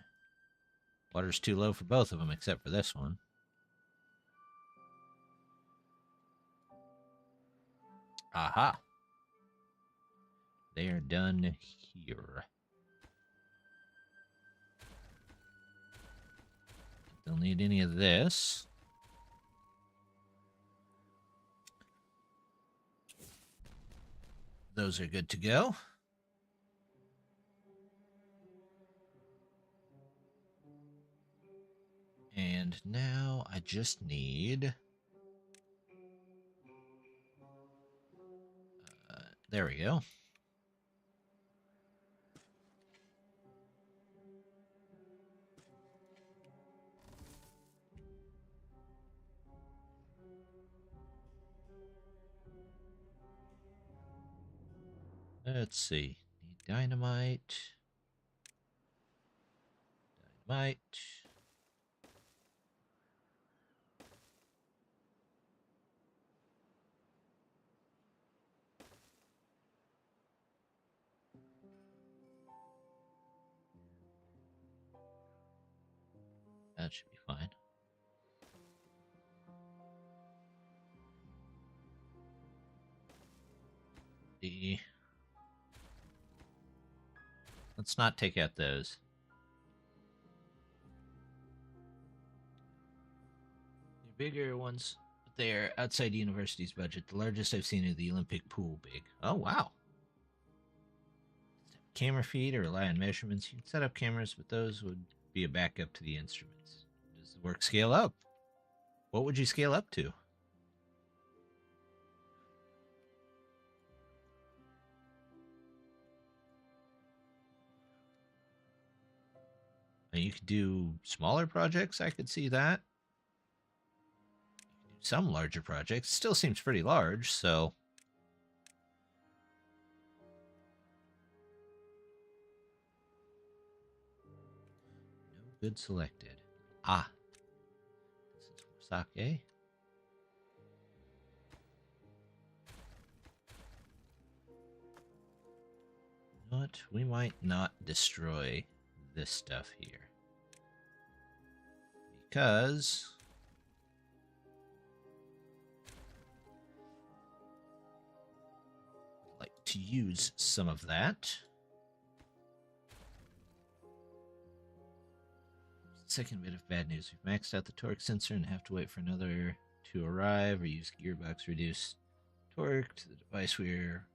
Water's too low for both of them, except for this one. Aha! They are done here. Don't need any of this. Those are good to go. And now I just need... there we go. Let's see. Need dynamite. Might. That should be fine. Let's not take out those. They're bigger ones, but they're outside university's budget. The largest I've seen is the Olympic pool big. Oh, wow. Camera feed or rely on measurements. You can set up cameras, but those would be a backup to the instruments. Does the work scale up? What would you scale up to? You could do smaller projects. I could see that. Some larger projects. Still seems pretty large, so. No good selected. Ah. This is for sake. You know what? We might not destroy this stuff here. Because I'd like to use some of that. Second bit of bad news. We've maxed out the torque sensor and have to wait for another to arrive or use gearbox reduce torque to the device we're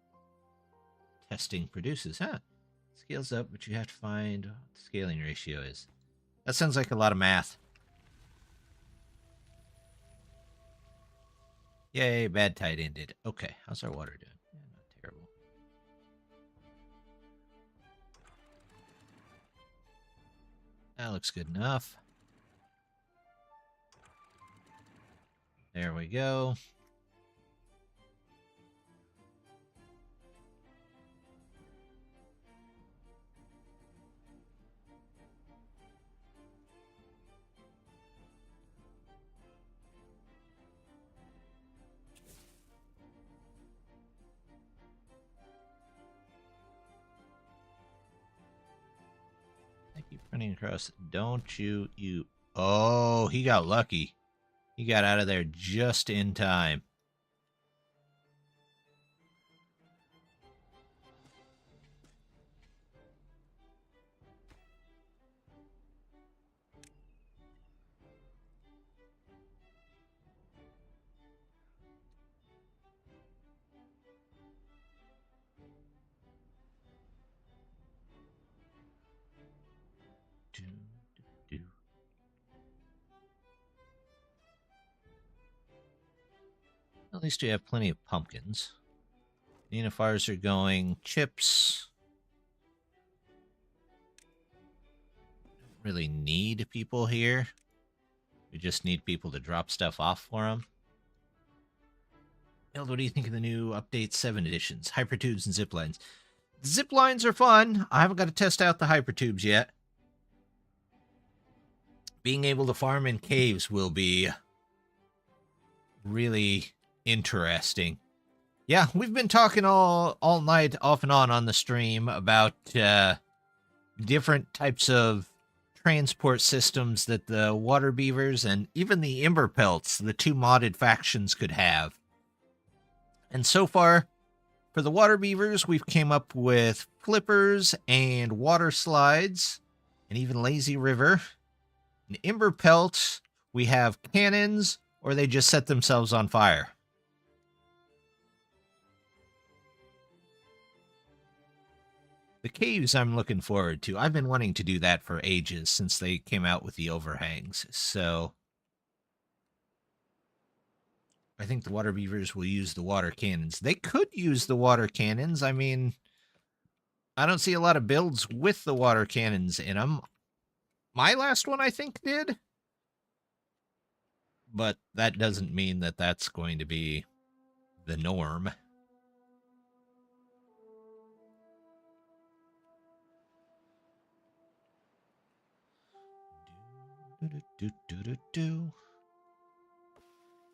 testing produces. Huh. Scales up, but you have to find what the scaling ratio is. That sounds like a lot of math. Yay, bad tide ended. Okay, how's our water doing? Yeah, not terrible. That looks good enough. There we go. I keep running across. Don't you. Oh, he got lucky. He got out of there just in time. At least we have plenty of pumpkins. Unifiers are going. Chips. Don't really need people here. We just need people to drop stuff off for them. Eld, what do you think of the new Update 7 editions? Hypertubes and ziplines. Ziplines are fun. I haven't got to test out the hypertubes yet. Being able to farm in caves will be really interesting. Yeah, we've been talking all night off and on the stream about different types of transport systems that the Waterbeavers and even the Emberpelts, the two modded factions, could have. And so far, for the Waterbeavers, we've came up with flippers and water slides and even lazy river. In Emberpelt, we have cannons, or they just set themselves on fire. The caves I'm looking forward to. I've been wanting to do that for ages since they came out with the overhangs. So I think the Waterbeavers will use the water cannons. They could use the water cannons. I mean, I don't see a lot of builds with the water cannons in them. My last one, I think, did. But that doesn't mean that that's going to be the norm. Do.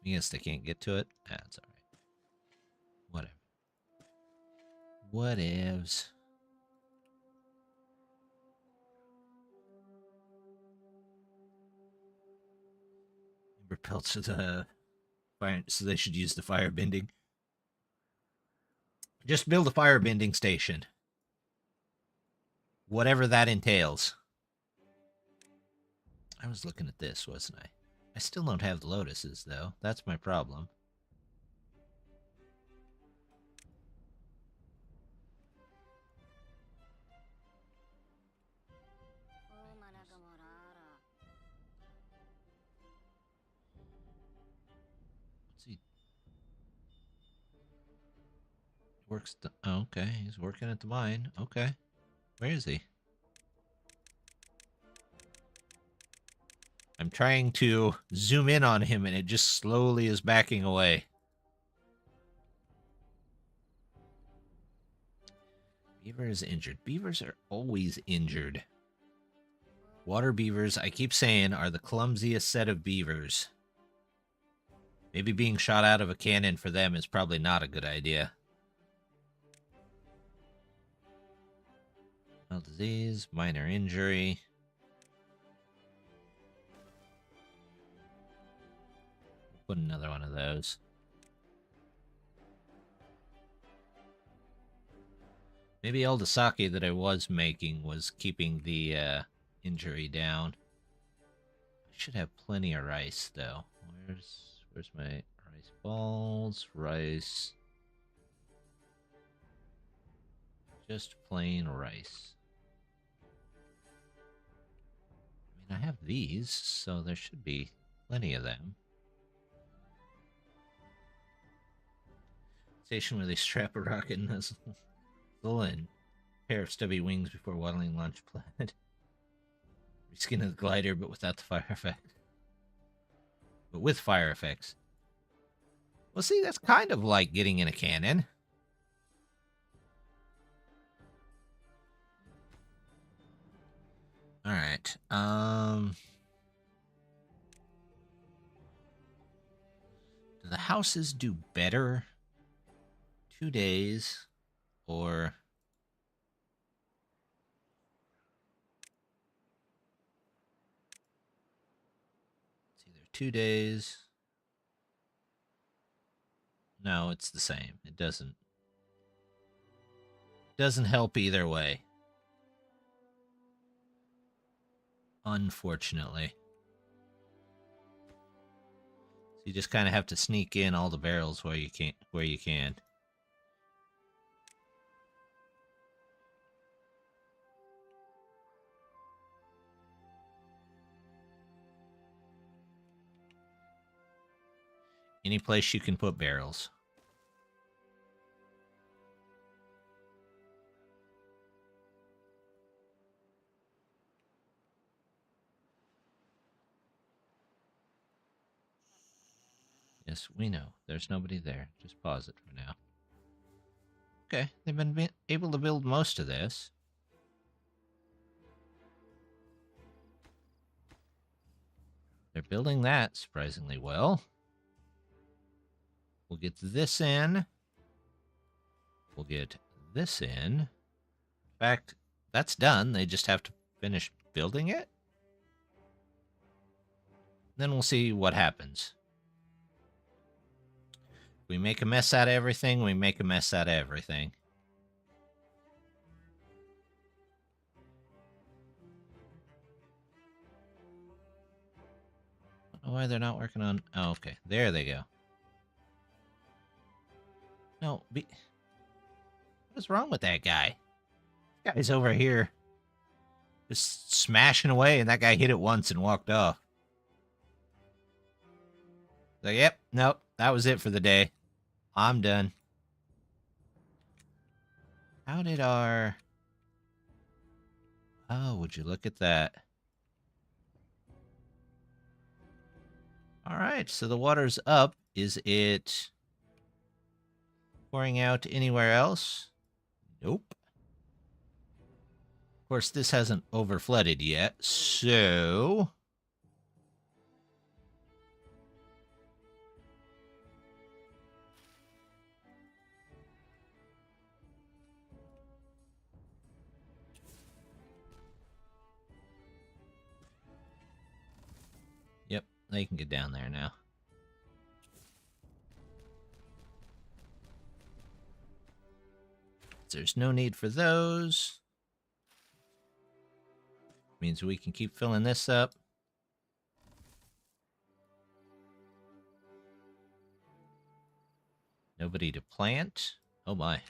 I guess they can't get to it. That's all right. Whatever. Whatevs. Repelled to the fire, so they should use the fire bending. Just build a fire bending station. Whatever that entails. I was looking at this, wasn't I? I still don't have the lotuses, though. That's my problem. What's he? Works. Oh, okay, he's working at the mine. Okay. Where is he? I'm trying to zoom in on him, and it just slowly is backing away. Beaver is injured. Beavers are always injured. Water beavers, I keep saying, are the clumsiest set of beavers. Maybe being shot out of a cannon for them is probably not a good idea. Well, disease, minor injury. Put another one of those. Maybe all the sake that I was making was keeping the injury down. I should have plenty of rice, though. Where's my rice balls? Rice. Just plain rice. I mean, I have these, so there should be plenty of them. Station where they strap a rocket nozzle and pair of stubby wings before waddling launch pad. Reskin of the glider, but without the fire effect. But with fire effects. Well, see, that's kind of like getting in a cannon. All right. Do the houses do better? 2 days, or it's either 2 days. No, it's the same. It doesn't help either way. Unfortunately. So you just kind of have to sneak in all the barrels where you can. Any place you can put barrels. Yes, we know. There's nobody there. Just pause it for now. Okay, they've been able to build most of this. They're building that surprisingly well. We'll get this in. We'll get this in. In fact, that's done. They just have to finish building it. Then we'll see what happens. We make a mess out of everything, we make a mess out of everything. I don't know why they're not working on... Oh, okay. There they go. No, what is wrong with that guy? This guy's over here just smashing away, and that guy hit it once and walked off. So, yep, nope, that was it for the day. I'm done. How did our... Oh, would you look at that? All right, so the water's up. Is it pouring out anywhere else? Nope. Of course, this hasn't overflooded yet, so they can get down there now. There's no need for those. Means we can keep filling this up. Nobody to plant. Oh my.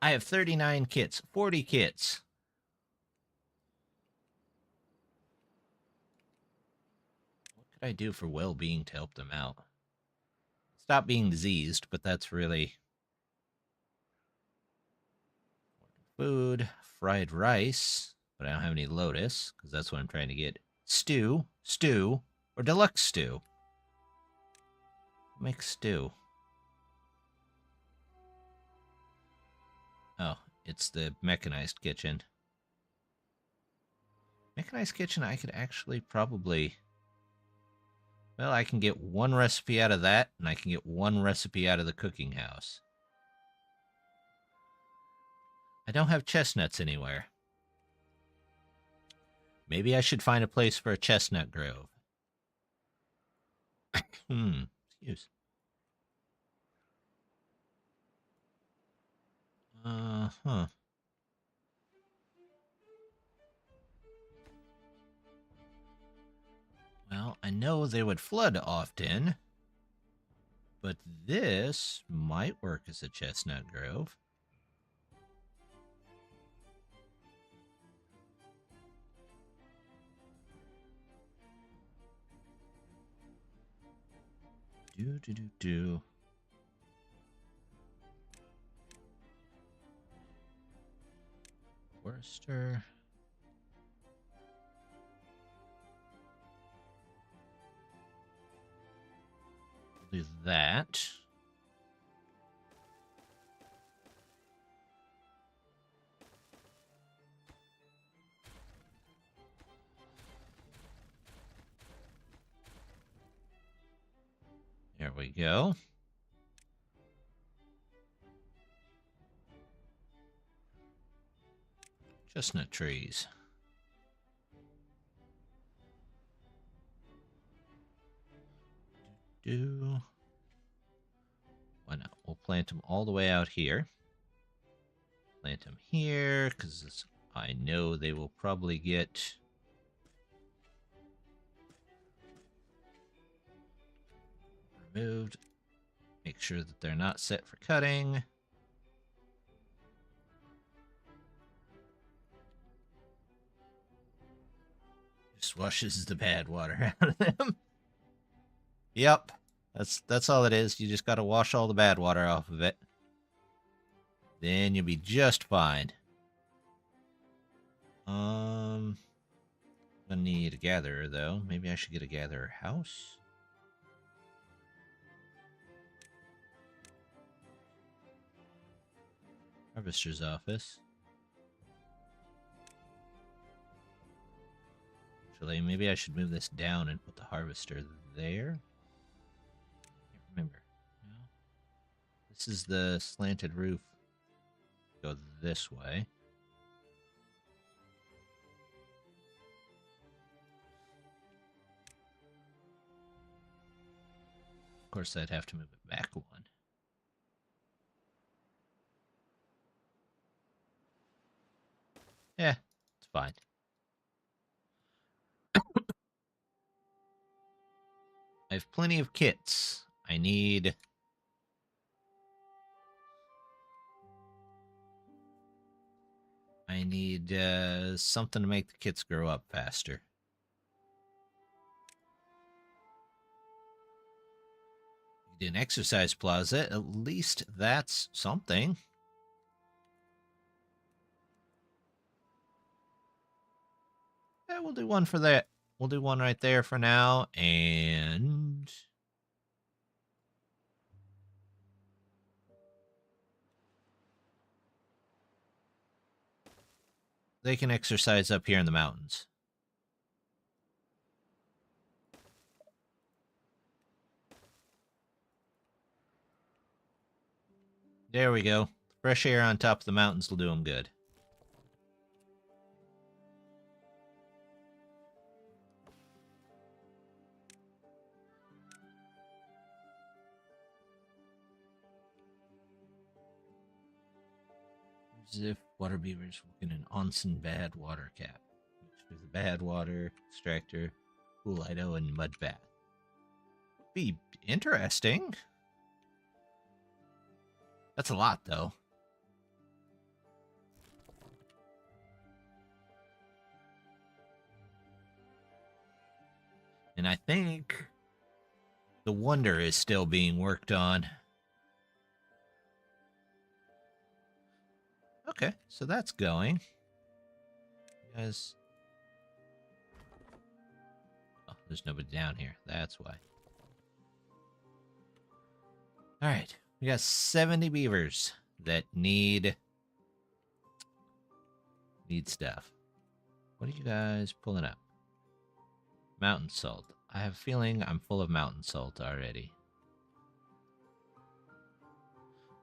I have 39 kits, 40 kits. What could I do for well-being to help them out? Stop being diseased, but that's really... Food, fried rice, but I don't have any lotus, because that's what I'm trying to get. Stew, or deluxe stew. Make stew. Oh, it's the mechanized kitchen. Mechanized kitchen, I could actually probably... Well, I can get one recipe out of that, and I can get one recipe out of the cooking house. I don't have chestnuts anywhere. Maybe I should find a place for a chestnut grove. Excuse. Huh. Well, I know they would flood often, but this might work as a chestnut grove. Do. Worcester. Do that. There we go. Chestnut trees. Why not? We'll plant them all the way out here. Plant them here, because I know they will probably get... removed. Make sure that they're not set for cutting. Just washes the bad water out of them. Yep. That's all it is. You just got to wash all the bad water off of it. Then you'll be just fine. I'm gonna need a gatherer though. Maybe I should get a gatherer house. Harvester's office. Actually, maybe I should move this down and put the harvester there. Can't remember. No. This is the slanted roof. Go this way. Of course, I'd have to move it back one. Yeah, it's fine. I have plenty of kits. I need... something to make the kits grow up faster. You do an exercise plaza. At least that's something. Yeah, we'll do one for that. We'll do one right there for now, and... they can exercise up here in the mountains. There we go. Fresh air on top of the mountains will do them good. As if Waterbeavers were in an onsen bad water cap. Which is a bad water, extractor, pool ido, and mud bath. Be interesting. That's a lot, though. And I think the wonder is still being worked on. Okay, so that's going. You guys... Oh, there's nobody down here. That's why. Alright, we got 70 beavers that need stuff. What are you guys pulling up? Mountain salt. I have a feeling I'm full of mountain salt already.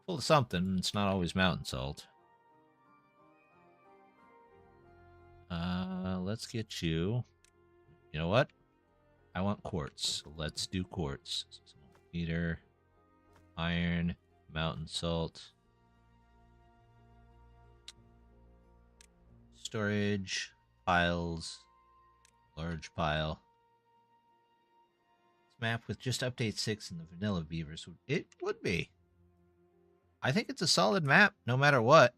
Full of something, it's not always mountain salt. Let's get you. You know what? I want quartz. Let's do quartz. Peter, iron, mountain salt. Storage, piles, large pile. This map with just update 6 and the vanilla beavers, it would be. I think it's a solid map, no matter what.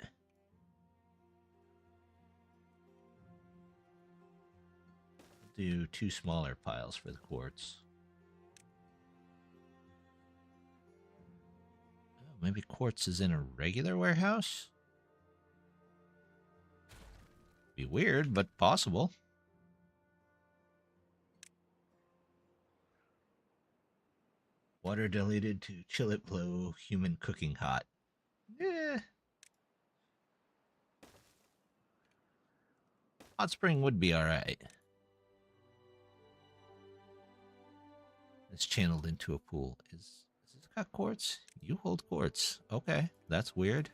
Do 2 smaller piles for the quartz. Oh, maybe quartz is in a regular warehouse? Be weird, but possible. Water diluted to chill it blow, human cooking hot. Eh. Hot spring would be alright. It's channeled into a pool. Is this got quartz? You hold quartz. Okay, that's weird.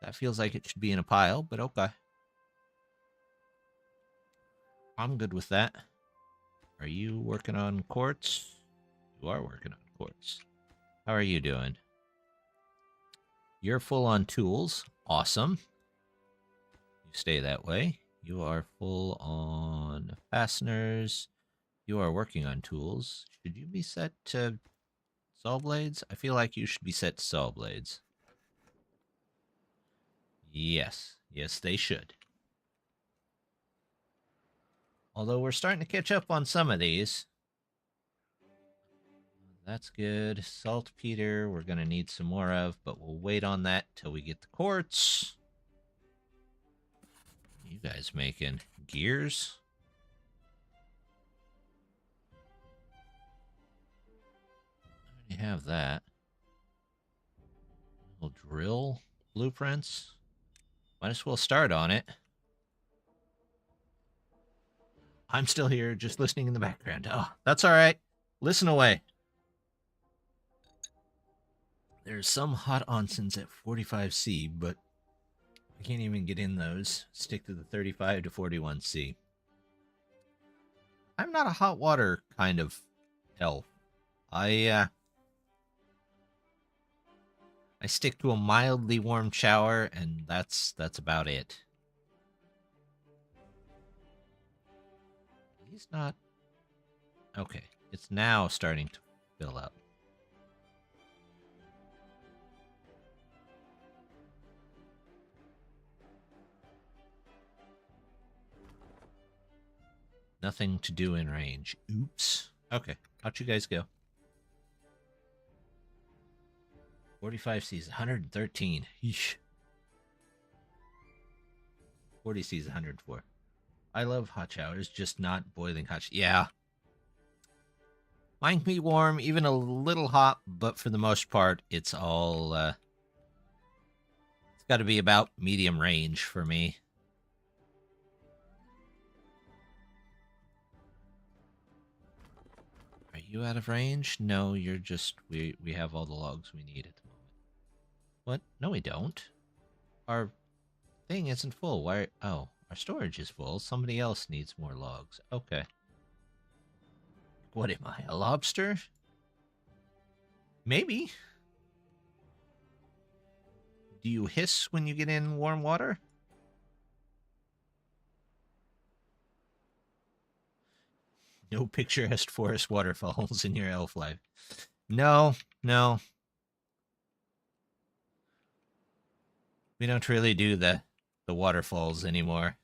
That feels like it should be in a pile, but okay. I'm good with that. Are you working on quartz? You are working on quartz. How are you doing? You're full on tools. Awesome. You stay that way. You are full on fasteners. You are working on tools. Should you be set to saw blades? I feel like you should be set to saw blades. Yes. Yes, they should. Although we're starting to catch up on some of these. That's good. Saltpeter, we're going to need some more of, but we'll wait on that till we get the quartz. You guys making gears? I already have that. Little drill blueprints. Might as well start on it. I'm still here, just listening in the background. Oh, that's all right. Listen away. There's some hot onsens at 45C, but I can't even get in those. Stick to the 35 to 41C. I'm not a hot water kind of elf. I stick to a mildly warm shower, and that's about it. He's not... Okay, it's now starting to fill up. Nothing to do in range. Oops. Okay, how'd you guys go? 45C is 113. Yeesh. 40C is 104. I love hot showers, just not boiling hot. Yeah. Mine can be warm, even a little hot, but for the most part, it's all, it's got to be about medium range for me. Are you out of range? No, you're just, we have all the logs we need at the moment. What? No, we don't. Our thing isn't full. Why? Oh, our storage is full. Somebody else needs more logs. Okay. What am I, a lobster? Maybe. Do you hiss when you get in warm water? No picturesque forest waterfalls in your elf life. No, no. We don't really do the waterfalls anymore.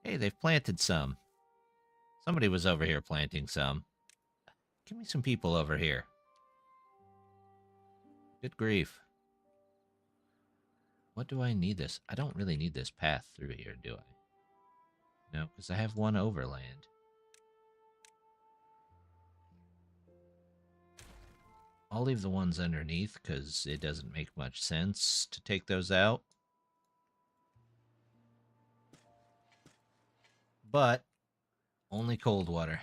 Hey, they've planted some. Somebody was over here planting some. Give me some people over here. Good grief. What do I need this? I don't really need this path through here, do I? No, because I have one overland. I'll leave the ones underneath because it doesn't make much sense to take those out. But only cold water.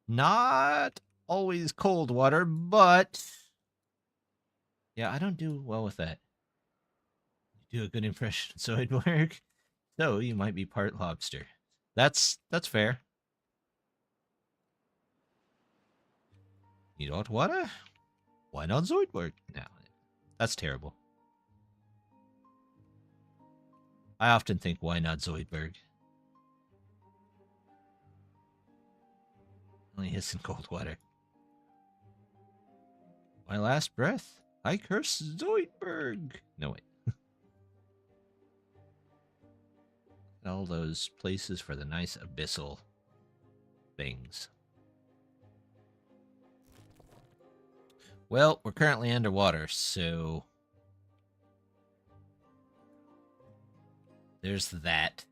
Not always cold water, but yeah, I don't do well with that. You do a good impression, so it'd work. So you might be part lobster. That's fair. Need hot water? Why not Zoidberg? No, that's terrible. I often think, why not Zoidberg? Only hiss in cold water. My last breath, I curse Zoidberg. No, wait. All those places for the nice abyssal things. Well, we're currently underwater, so there's that.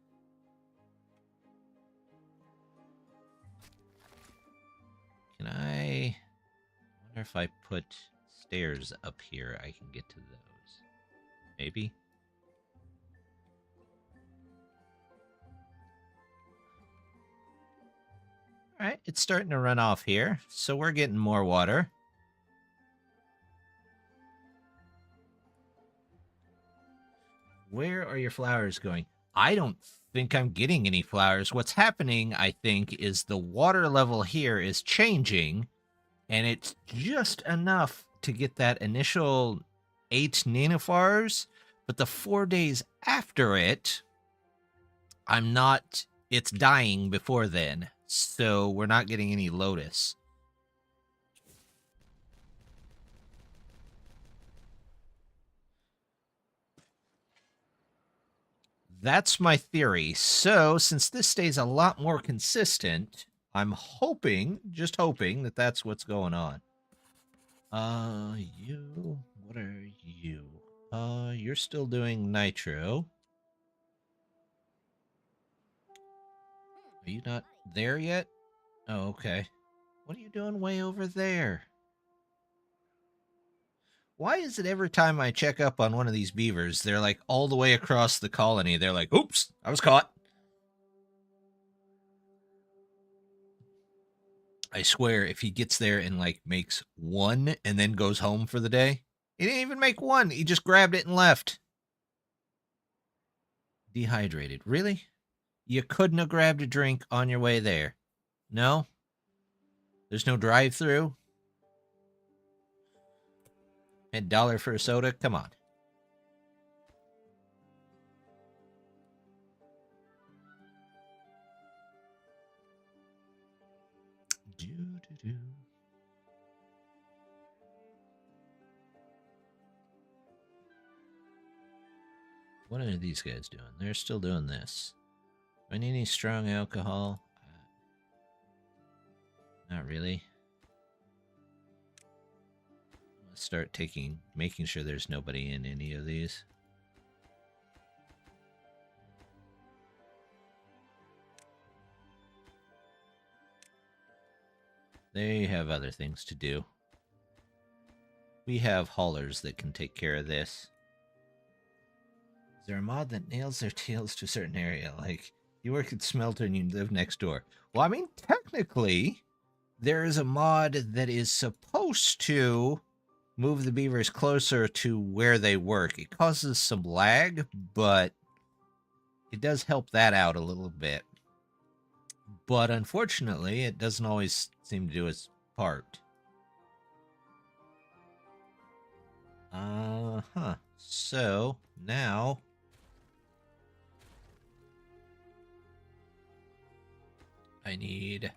Can I wonder if I put stairs up here, I can get to those. Maybe? Alright, it's starting to run off here, so we're getting more water. Where are your flowers going? I don't think I'm getting any flowers. What's happening, I think, is the water level here is changing, and it's just enough to get that initial 8 nenuphars, but the 4 days after it, it's dying before then, so we're not getting any lotus. That's my theory. So, since this stays a lot more consistent, I'm hoping, just hoping, that that's what's going on. What are you? You're still doing nitro. Are you not there yet? Oh, okay. What are you doing way over there? Why is it every time I check up on one of these beavers, they're like all the way across the colony, they're like, oops, I was caught. I swear, if he gets there and like makes one and then goes home for the day, he didn't even make one. He just grabbed it and left. Dehydrated. Really? You couldn't have grabbed a drink on your way there. No? There's no drive-through? $1 for a soda? Come on. What are these guys doing? They're still doing this. Do I need any strong alcohol? Not really. Let's start making sure there's nobody in any of these. They have other things to do. We have haulers that can take care of this. Is there a mod that nails their tails to a certain area? Like, you work at Smelter and you live next door. Well, I mean, technically, there is a mod that is supposed to move the beavers closer to where they work. It causes some lag, but it does help that out a little bit. But unfortunately, it doesn't always seem to do its part. So, now... I need...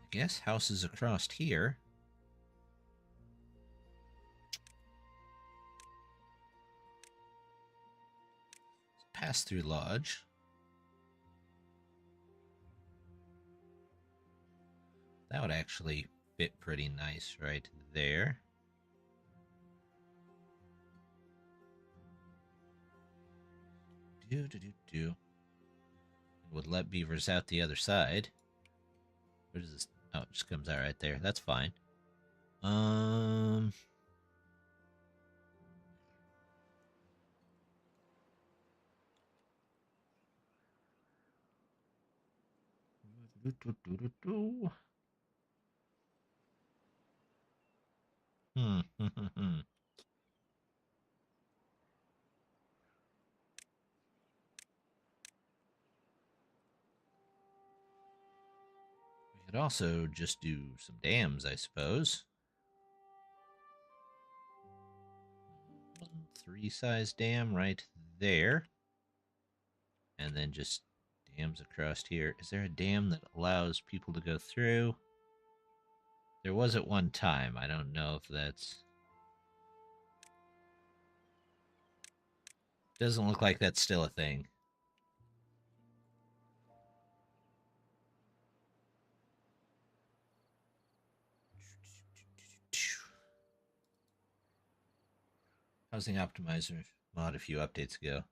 I guess houses across here. Pass-through lodge. That would actually fit pretty nice right there. Would let beavers out the other side. Where does this? Oh, it just comes out right there. That's fine. We could also just do some dams, I suppose. 3-size dam right there. And then just dams across here. Is there a dam that allows people to go through? There was at one time. I don't know if that's... Doesn't look like that's still a thing. Housing Optimizer mod a few updates ago.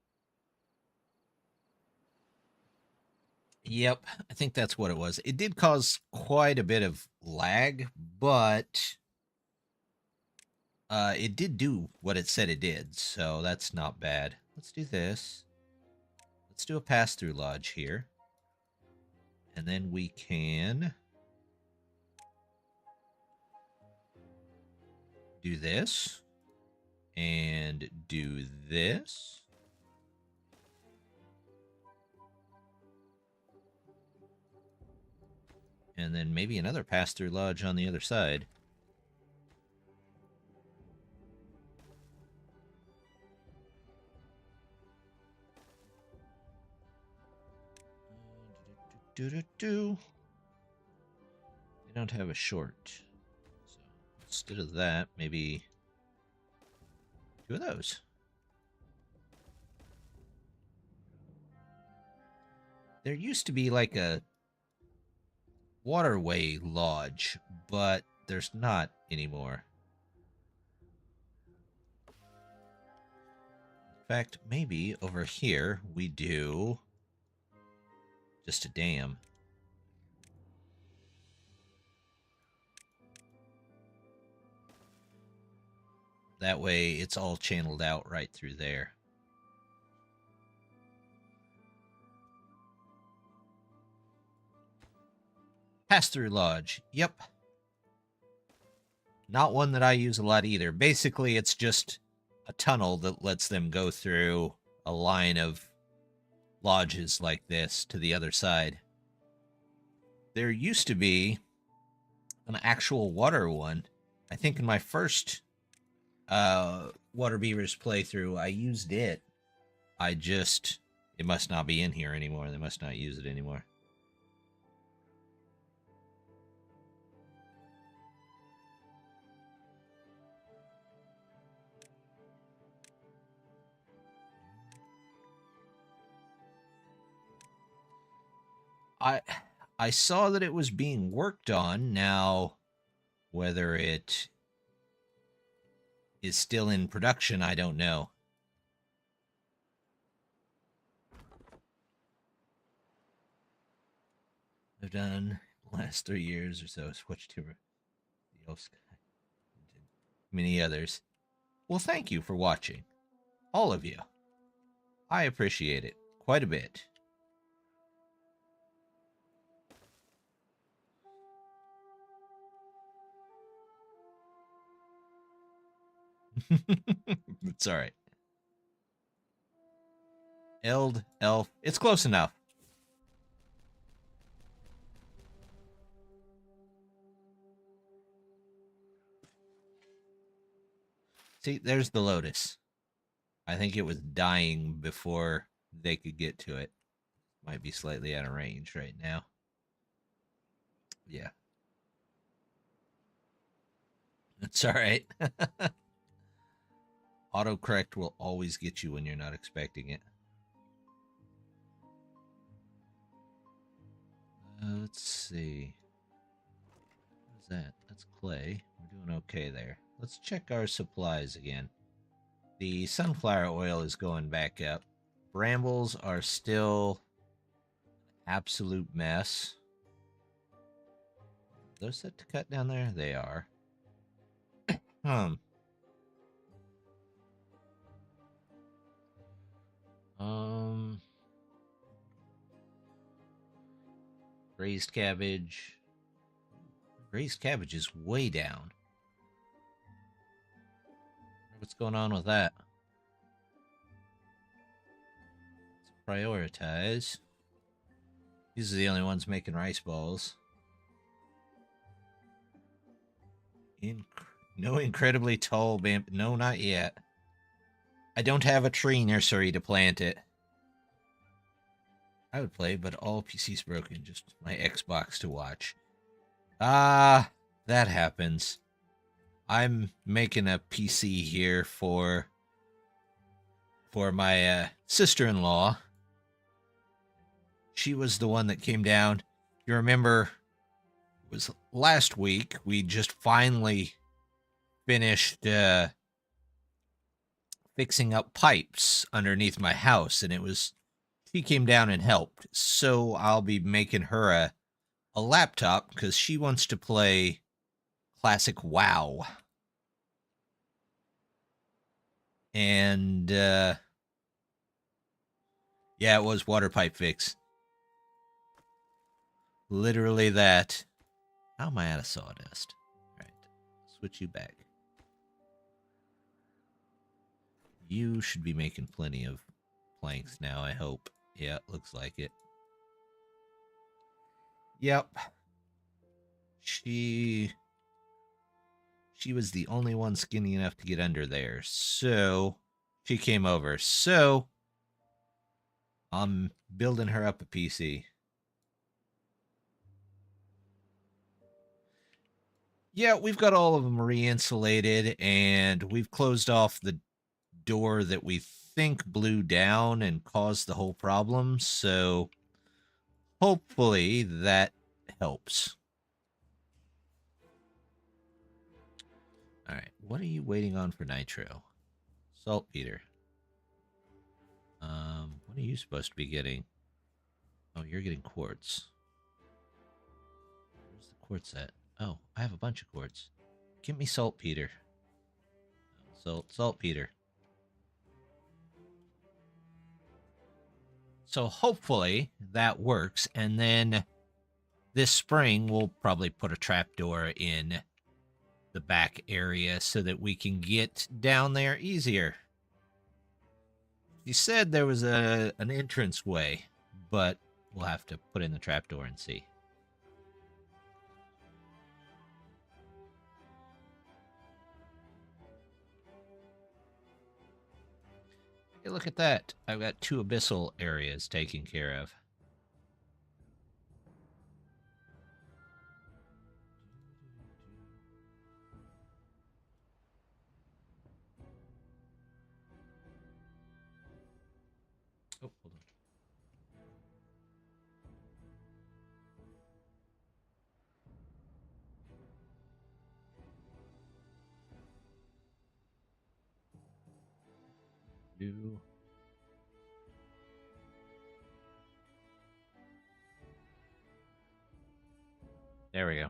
Yep, I think that's what it was. It did cause quite a bit of lag, but it did do what it said it did, so that's not bad. Let's do this. Let's do a pass-through lodge here. And then we can do this. And do this. And then maybe another pass-through lodge on the other side. They don't have a short. So instead of that, maybe 2 of those. There used to be like a waterway lodge, but there's not anymore. In fact, maybe over here we do just a dam. That way it's all channeled out right through there. Pass-through lodge. Yep. Not one that I use a lot either. Basically, it's just a tunnel that lets them go through a line of lodges like this to the other side. There used to be an actual water one. I think in my first Waterbeavers playthrough, I used it. It must not be in here anymore. They must not use it anymore. I saw that it was being worked on. Now, whether it is still in production, I don't know. I've done the last 3 years or so, switched to the Elf Sky, many others. Well, thank you for watching. All of you. I appreciate it quite a bit. It's all right. Elf. It's close enough. See, there's the lotus. I think it was dying before they could get to it. Might be slightly out of range right now. Yeah. That's all right. Autocorrect will always get you when you're not expecting it. Let's see. What's that? That's clay. We're doing okay there. Let's check our supplies again. The sunflower oil is going back up. Brambles are still absolute mess. Those set to cut down there? They are. Raised cabbage. Raised cabbage is way down. What's going on with that? Let's prioritize. These are the only ones making rice balls. No incredibly tall bamboo. No, not yet. I don't have a tree nursery to plant it. I would play, but all PC's broken. Just my Xbox to watch. Ah, that happens. I'm making a PC here for my sister-in-law. She was the one that came down. You remember, it was last week, we just finally finished fixing up pipes underneath my house, and she came down and helped. So I'll be making her a laptop because she wants to play classic WoW. And yeah, it was water pipe fix. Literally that. How am I out of sawdust? All right, switch you back. You should be making plenty of planks now, I hope. Yeah, looks like it. Yep. She was the only one skinny enough to get under there. So she came over. So I'm building her up a PC. Yeah, we've got all of them re-insulated, and we've closed off the door that we think blew down and caused the whole problem. So hopefully that helps. All right, what are you waiting on for nitro? Saltpeter. What are you supposed to be getting? Oh, you're getting quartz. Where's the quartz at? Oh, I have a bunch of quartz. Give me saltpeter. Saltpeter. So hopefully that works, and then this spring we'll probably put a trapdoor in the back area so that we can get down there easier. You said there was an entrance way, but we'll have to put in the trapdoor and see. Hey, look at that. I've got 2 abyssal areas taken care of. Oh, hold on. There we go.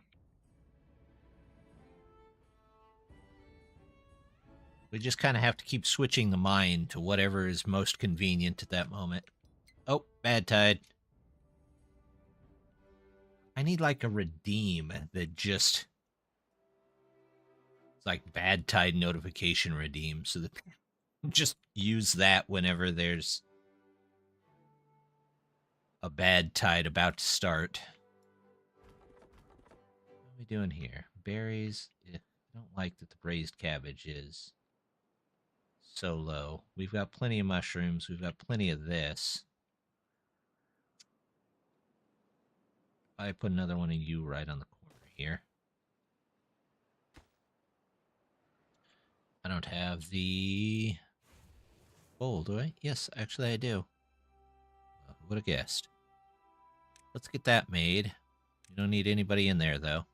We just kind of have to keep switching the mind to whatever is most convenient at that moment. Oh, bad tide. I need like a redeem that just... It's like bad tide notification redeem, so that just use that whenever there's a bad tide about to start. What are we doing here? Berries. I don't like that the braised cabbage is so low. We've got plenty of mushrooms. We've got plenty of this. I put another one of you right on the corner here. I don't have the bowl, do I? Yes, actually I do. Who would have guessed? Let's get that made. You don't need anybody in there, though.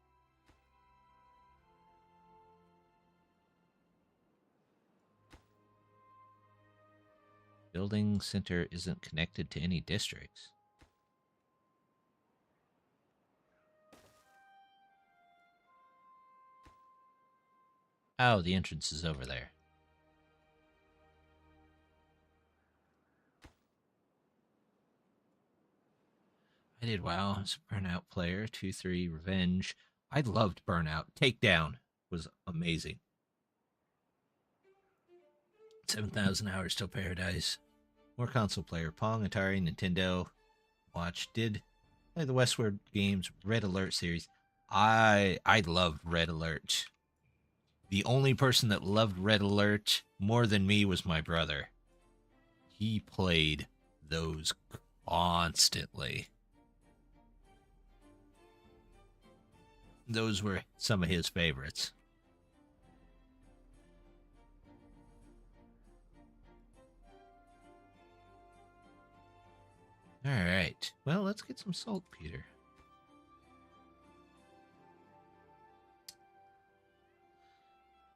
Building center isn't connected to any districts. Oh, the entrance is over there. I did well. I was a Burnout player. 2-3 Revenge. I loved Burnout. Takedown was amazing. 7,000 hours till paradise. More console player. Pong, Atari, Nintendo. Watch. Did play the Westward Games Red Alert series. I loved Red Alert. The only person that loved Red Alert more than me was my brother. He played those constantly. Those were some of his favorites. All right. Well, let's get some saltpeter.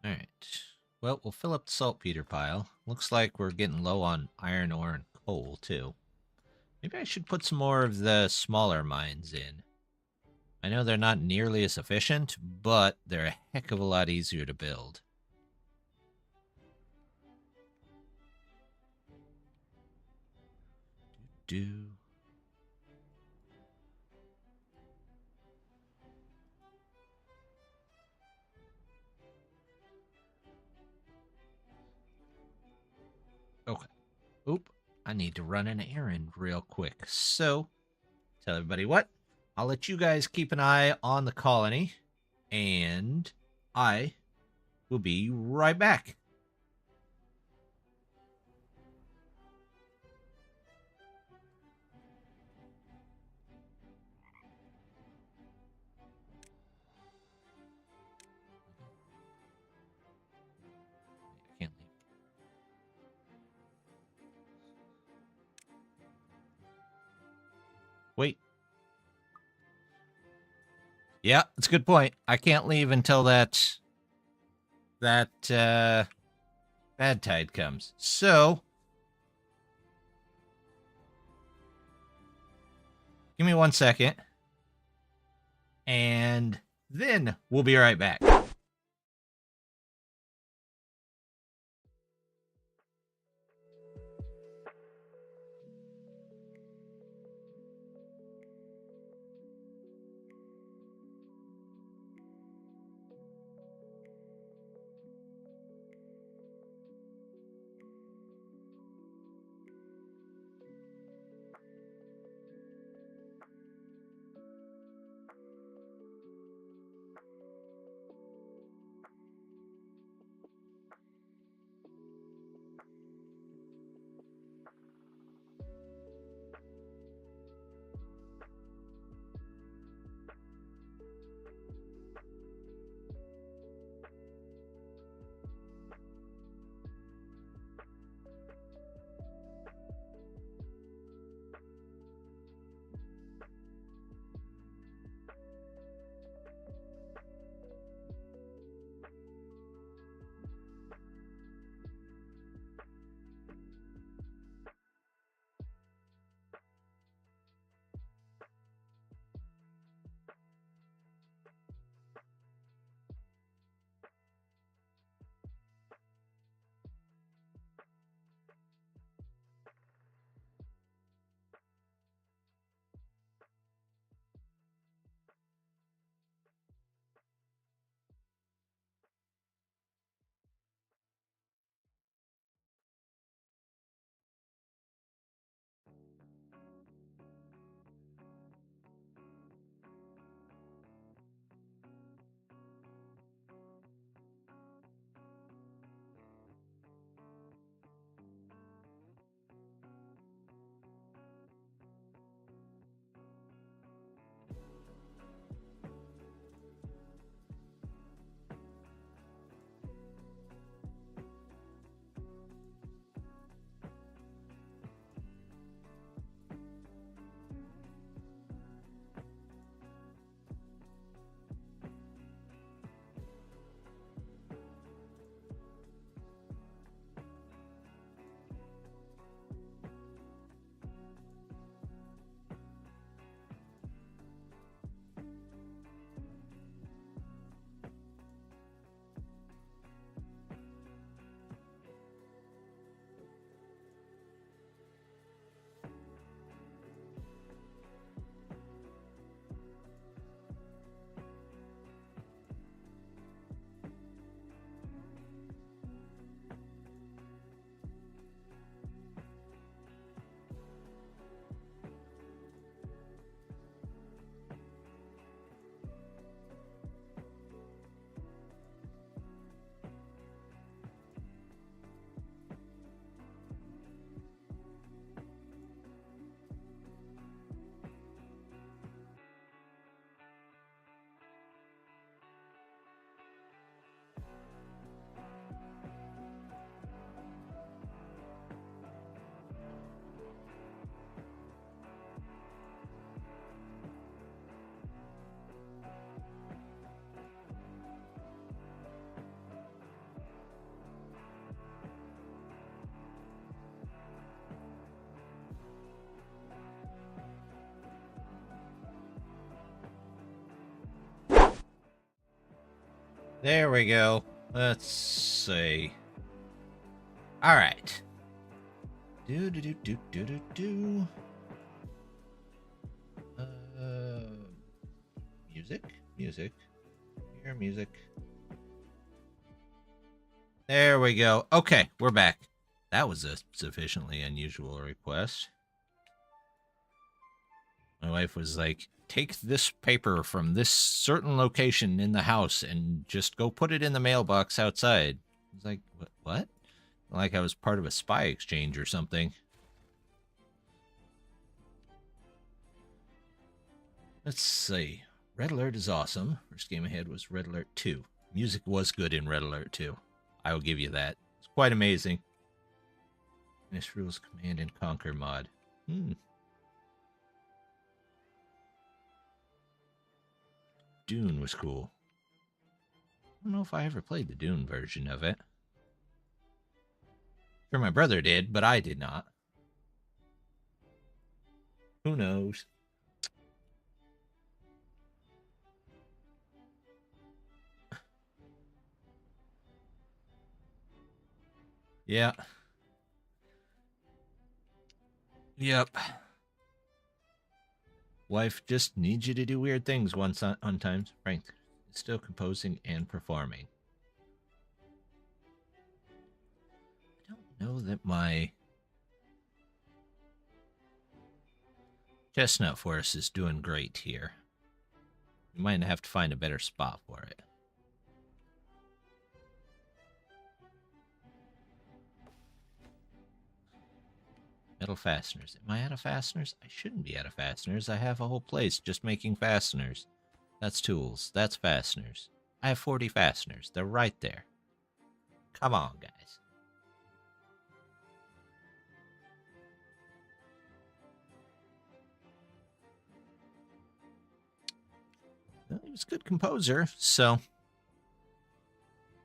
All right. Well, we'll fill up the saltpeter pile. Looks like we're getting low on iron ore and coal, too. Maybe I should put some more of the smaller mines in. I know they're not nearly as efficient, but they're a heck of a lot easier to build. Okay. Oop. I need to run an errand real quick. So, tell everybody what? I'll let you guys keep an eye on the colony, and I will be right back. I can't leave. Wait. Yeah, that's a good point. I can't leave until that bad tide comes. So, give me 1 second, and then we'll be right back. There we go. Let's see. All right. Do do do do do do do. Music. Hear music. There we go. Okay, we're back. That was a sufficiently unusual request. My wife was like, take this paper from this certain location in the house and just go put it in the mailbox outside. I was like, what? Like I was part of a spy exchange or something. Let's see. Red Alert is awesome. First game ahead was Red Alert 2. Music was good in Red Alert 2. I will give you that. It's quite amazing. This rules Command and Conquer mod. Dune was cool. I don't know if I ever played the Dune version of it. Sure, my brother did, but I did not. Who knows? Yeah. Yep. Wife just needs you to do weird things on times. Frank is still composing and performing. I don't know that my chestnut forest is doing great here. We might have to find a better spot for it. Metal fasteners. Am I out of fasteners? I shouldn't be out of fasteners. I have a whole place just making fasteners. That's tools. That's fasteners. I have 40 fasteners. They're right there. Come on, guys. Well, he was a good composer, so...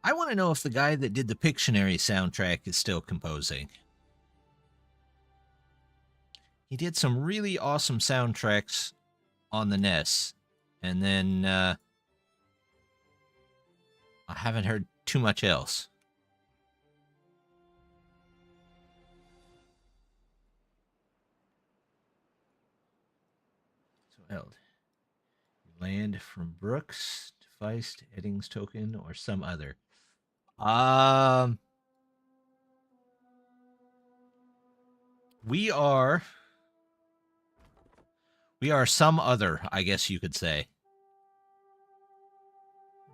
I want to know if the guy that did the Pictionary soundtrack is still composing. He did some really awesome soundtracks on the NES. And then I haven't heard too much else. So Eld. Land from Brooks, Feist, Eddings token, or some other. We are some other, I guess you could say.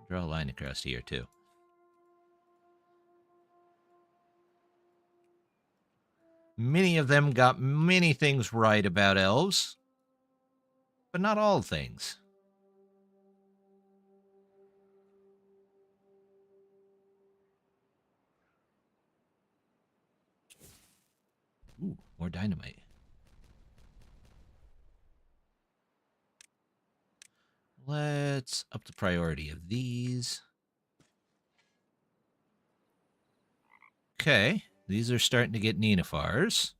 Draw a line across here, too. Many of them got many things right about elves, but not all things. Ooh, more dynamite. Let's up the priority of these. Okay, these are starting to get Nenafars.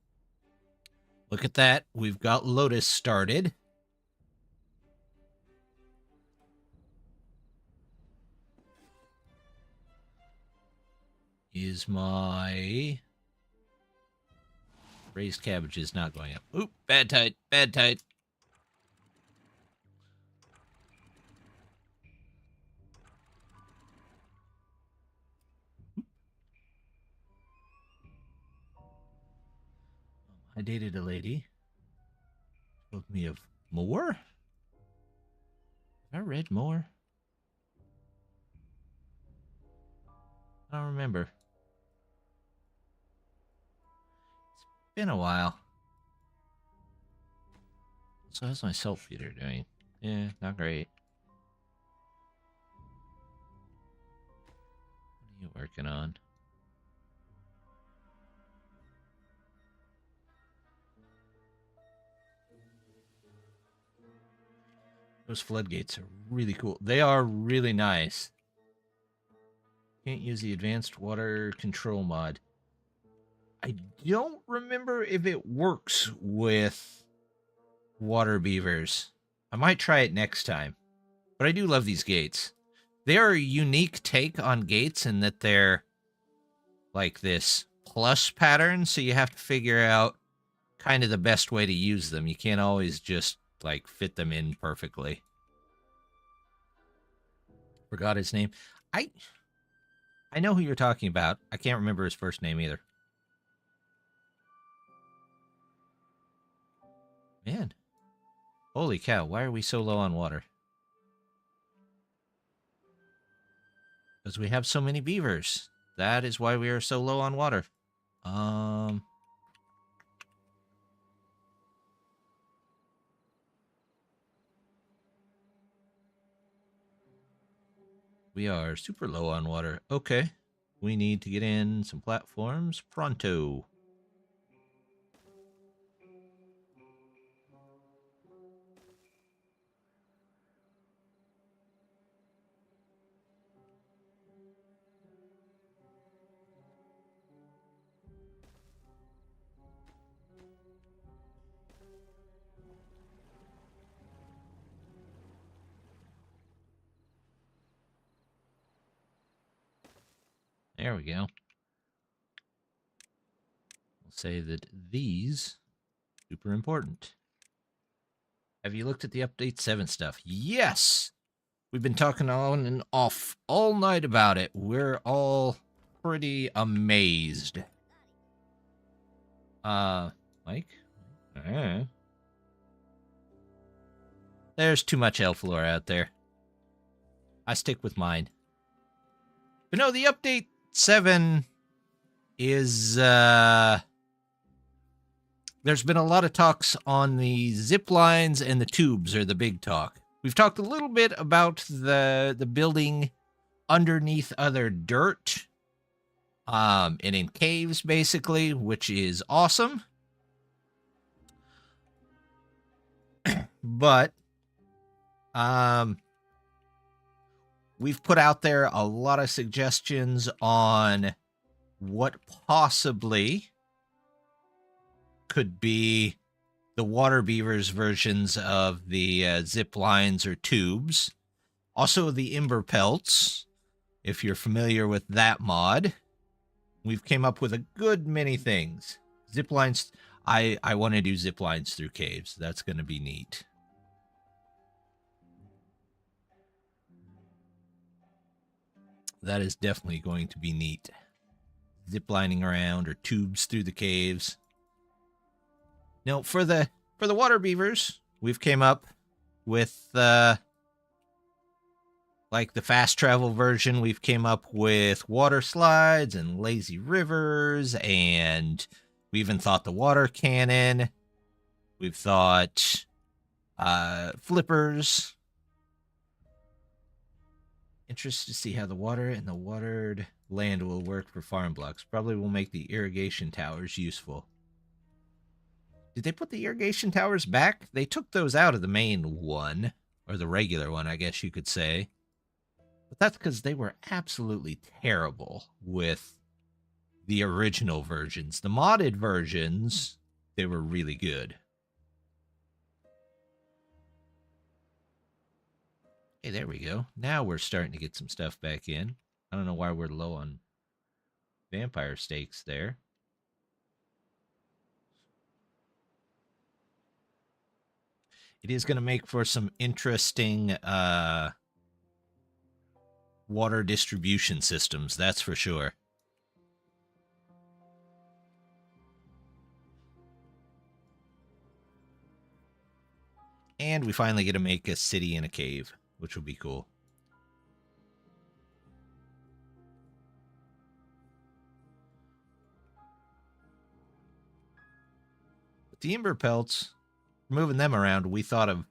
Look at that. We've got Lotus started. Is my raised cabbages not going up? Oop, bad tide, bad tide. I dated a lady. Told me of more? Have I read more? I don't remember. It's been a while. So how's my self feeder doing? Yeah, not great. What are you working on? Those floodgates are really cool. They are really nice. Can't use the advanced water control mod. I don't remember if it works with Waterbeavers. I might try it next time. But I do love these gates. They're a unique take on gates in that they're like this plus pattern, so you have to figure out kind of the best way to use them. You can't always just like fit them in perfectly. Forgot his name. I know who you're talking about. I can't remember his first name either. Man. Holy cow, why are we so low on water? Because we have so many beavers. That is why we are so low on water. We are super low on water. Okay. We need to get in some platforms pronto. There we go. We'll say that these super important. Have you looked at the update 7 stuff? Yes! We've been talking on and off all night about it. We're all pretty amazed. Mike? There's too much elf lore out there. I stick with mine. But no, the update 7 is, there's been a lot of talks on the zip lines and the tubes are the big talk. We've talked a little bit about the building underneath other dirt, and in caves, basically, which is awesome. But, we've put out there a lot of suggestions on what possibly could be the Waterbeavers versions of the zip lines or tubes. Also the Ember Pelts, if you're familiar with that mod. We've came up with a good many things. Zip lines, I want to do zip lines through caves. That's going to be neat. That is definitely going to be neat. Ziplining around or tubes through the caves. Now, for the Waterbeavers, we've came up with like the fast travel version. We've came up with water slides and lazy rivers, and we even thought the water cannon. We've thought flippers. Interested to see how the water and the watered land will work for farm blocks. Probably will make the irrigation towers useful. Did they put the irrigation towers back? They took those out of the main one, or the regular one, I guess you could say. But that's because they were absolutely terrible with the original versions. The modded versions, they were really good. Hey, there we go. Now we're starting to get some stuff back in. I don't know why we're low on vampire steaks there. It is going to make for some interesting water distribution systems, that's for sure. And we finally get to make a city in a cave, which will be cool. With the Ember Pelts, moving them around, we thought of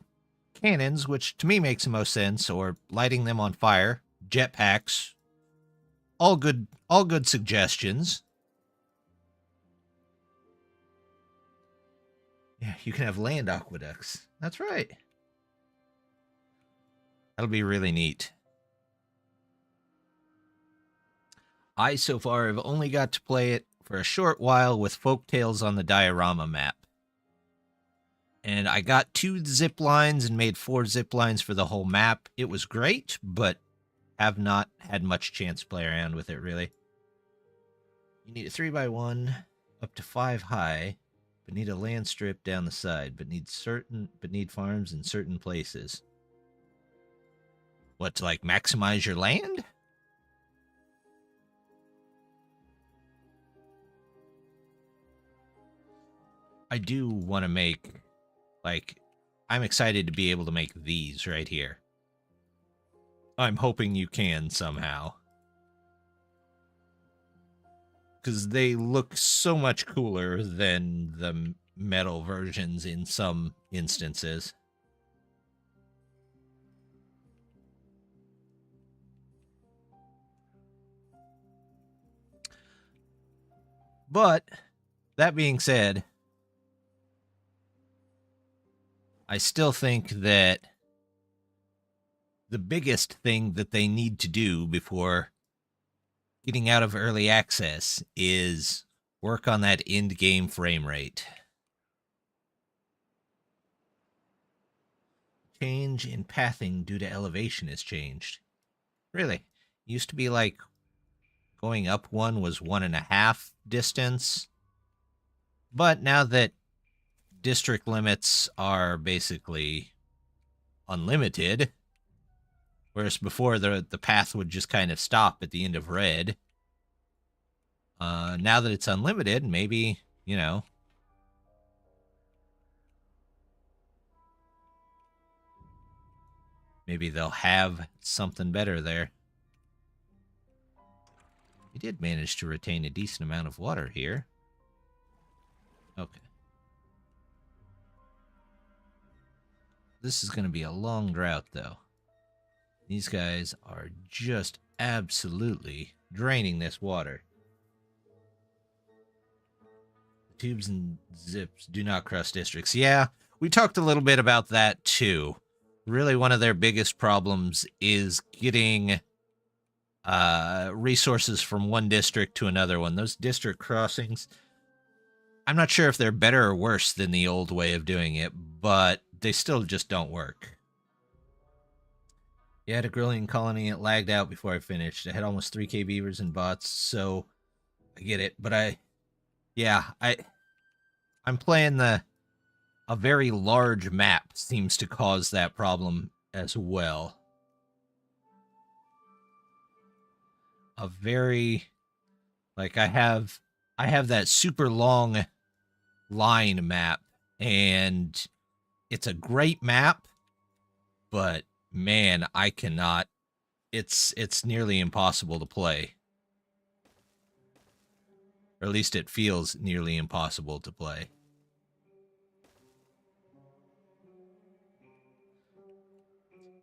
cannons, which to me makes the most sense, or lighting them on fire, jetpacks. All good suggestions. Yeah, you can have land aqueducts. That's right. That'll be really neat. I, so far, have only got to play it for a short while with Folktales on the diorama map. And I got 2 zip lines and made 4 zip lines for the whole map. It was great, but have not had much chance to play around with it, really. You need a 3x1 up to 5 high, but need a land strip down the side, but need farms in certain places. What, to like maximize your land? I do want to make, like, I'm excited to be able to make these right here. I'm hoping you can somehow. Because they look so much cooler than the metal versions in some instances. But, that being said, I still think that the biggest thing that they need to do before getting out of early access is work on that end-game frame rate. Change in pathing due to elevation has changed. Really? It used to be like going up one was 1.5 distance. But now that district limits are basically unlimited, whereas before the path would just kind of stop at the end of red. Now that it's unlimited, maybe, you know, maybe they'll have something better there. We did manage to retain a decent amount of water here. Okay. This is going to be a long drought, though. These guys are just absolutely draining this water. The tubes and zips do not cross districts. Yeah, we talked a little bit about that, too. Really, one of their biggest problems is getting resources from one district to another one. Those district crossings, I'm not sure if they're better or worse than the old way of doing it, but they still just don't work. Yeah, I had a grilling colony. It lagged out before I finished. I had almost 3k beavers and bots, so I get it. But I'm playing a very large map seems to cause that problem as well. A very, like, I have that super long line map, and it's a great map, but man, I cannot. It's nearly impossible to play. Or at least it feels nearly impossible to play.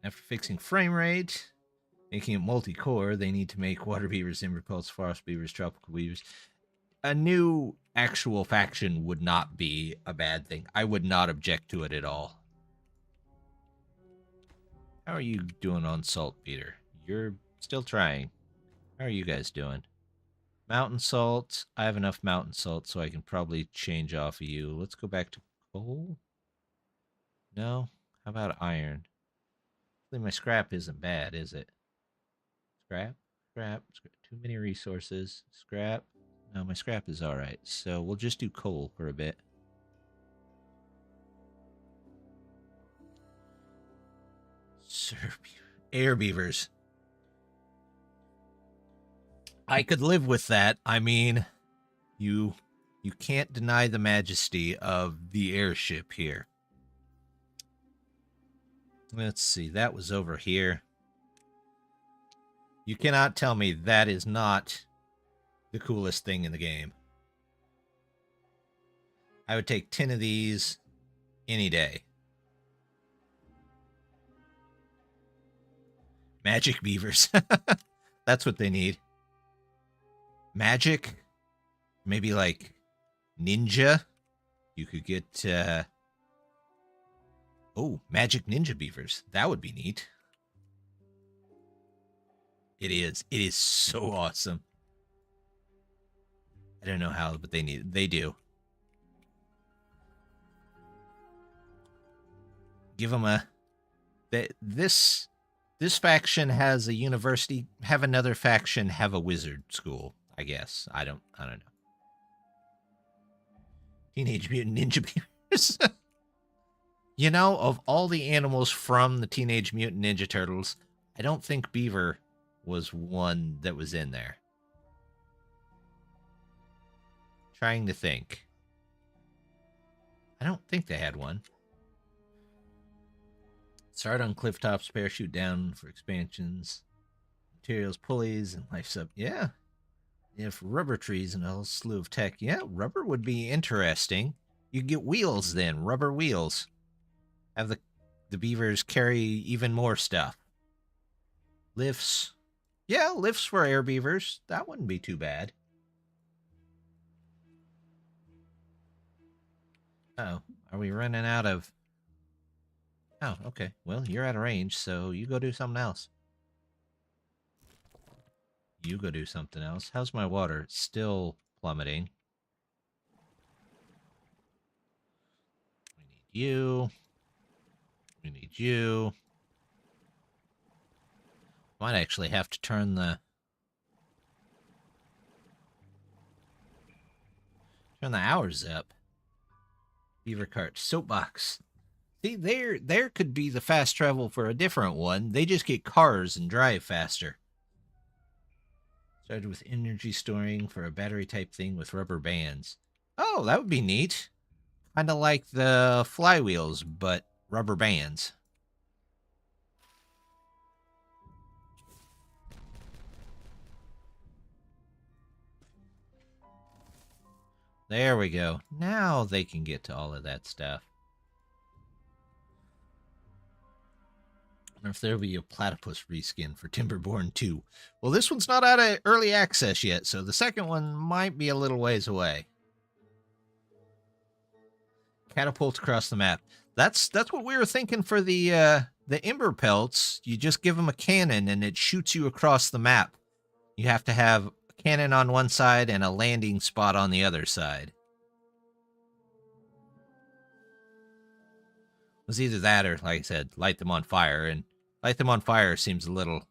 After fixing frame rate, making it multi-core, they need to make water beavers, timber pelts, forest beavers, tropical beavers. A new actual faction would not be a bad thing. I would not object to it at all. How are you doing on saltpeter? You're still trying. How are you guys doing? Mountain salt. I have enough mountain salt, so I can probably change off of you. Let's go back to coal. No? How about iron? My scrap isn't bad, is it? Scrap? Scrap. Too many resources. Scrap. No, my scrap is alright. So we'll just do coal for a bit. Air beavers. I could live with that. I mean, you can't deny the majesty of the airship here. Let's see, that was over here. You cannot tell me that is not the coolest thing in the game. I would take 10 of these any day. Magic beavers. That's what they need. Magic? Maybe like ninja? You could get... Oh, magic ninja beavers. That would be neat. It is. It is so awesome. I don't know how, but they need it. They do. Give them a... This This faction has a university, have another faction have a wizard school, I guess. I don't know. Teenage Mutant Ninja Beavers. You know, of all the animals from the Teenage Mutant Ninja Turtles, I don't think Beaver was one that was in there. Trying to think. I don't think they had one. Start on cliff tops, parachute down for expansions, materials, pulleys, and life's up. Yeah. If rubber trees and a whole slew of tech. Yeah, rubber would be interesting. You get wheels then, rubber wheels. Have the beavers carry even more stuff. Lifts. Yeah, lifts for air beavers. That wouldn't be too bad. Oh, are we running out of... Oh, okay. Well, you're out of range, so you go do something else. You go do something else. How's my water? It's still plummeting. We need you. We need you. Might actually have to turn the hours up. Beaver cart, soapbox. See, there could be the fast travel for a different one. They just get cars and drive faster. Started with energy storing for a battery type thing with rubber bands. Oh, that would be neat. Kind of like the flywheels, but rubber bands. There we go. Now they can get to all of that stuff. I wonder if there'll be a platypus reskin for Timberborn 2. Well, this one's not out of early access yet, so the second one might be a little ways away. Catapult across the map. That's what we were thinking for the Ember Pelts. You just give them a cannon and it shoots you across the map. You have to have a cannon on one side and a landing spot on the other side. It was either that or, like I said, light them on fire. And light them on fire seems a little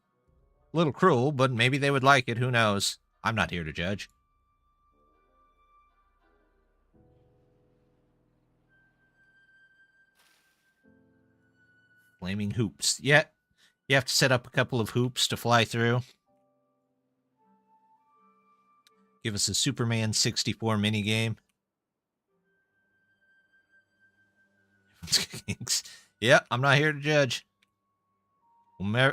cruel, but maybe they would like it. Who knows? I'm not here to judge. Flaming hoops. Yeah, you have to set up a couple of hoops to fly through. Give us a Superman 64 minigame. Yeah, I'm not here to judge.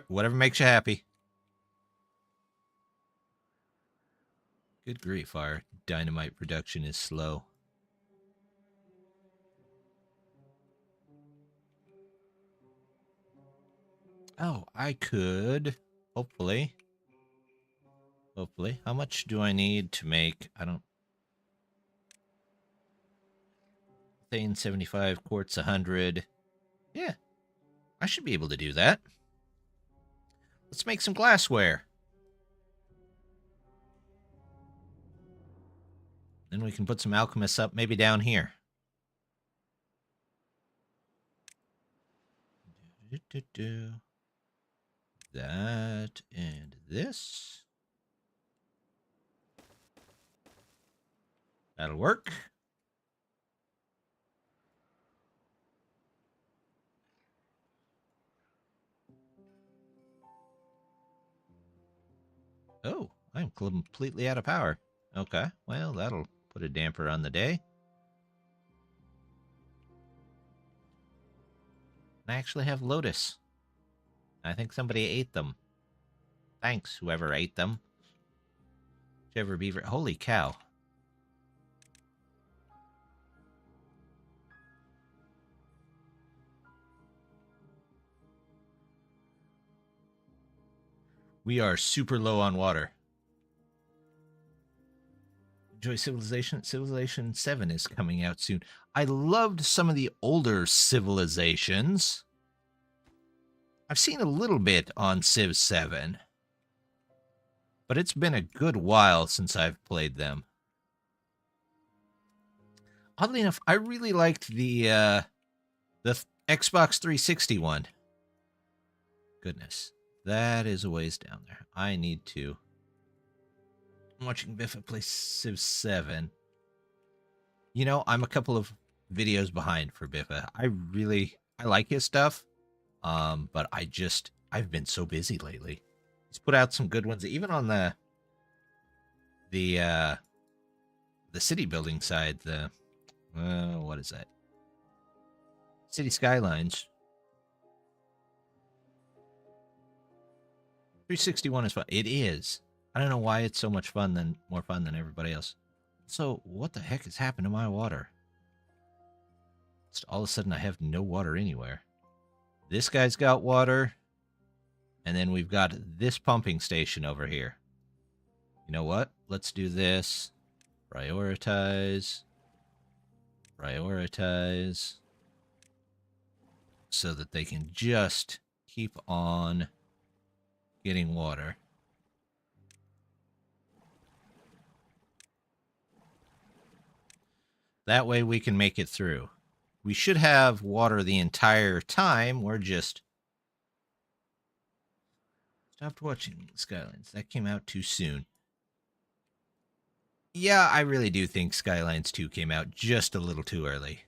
Whatever makes you happy. Good grief, our dynamite production is slow. Oh, I could, hopefully. How much do I need to make? I don't... Thane 75, quartz 100. Yeah, I should be able to do that. Let's make some glassware. Then we can put some alchemists up, maybe down here. That and this. That'll work. Oh, I'm completely out of power. Okay, well, that'll put a damper on the day. I actually have lotus. I think somebody ate them. Thanks, whoever ate them. Whichever beaver... Holy cow. We are super low on water. Enjoy Civilization. Civilization 7 is coming out soon. I loved some of the older Civilizations. I've seen a little bit on Civ 7. But it's been a good while since I've played them. Oddly enough, I really liked the Xbox 360 one. Goodness. That is a ways down there. I need to. I'm watching Biffa play Civ 7. You know, I'm a couple of videos behind for Biffa. I like his stuff. But I've been so busy lately. He's put out some good ones, even on the city building side. What is that? City Skylines. 361 is fun. It is. I don't know why it's so much fun more fun than everybody else. So what the heck has happened to my water? Just all of a sudden I have no water anywhere. This guy's got water. And then we've got this pumping station over here. You know what? Let's do this. Prioritize. Prioritize. So that they can just keep on getting water. That way we can make it through. We should have water the entire time. We're just... Stopped watching Skylines. That came out too soon. Yeah, I really do think Skylines 2 came out just a little too early.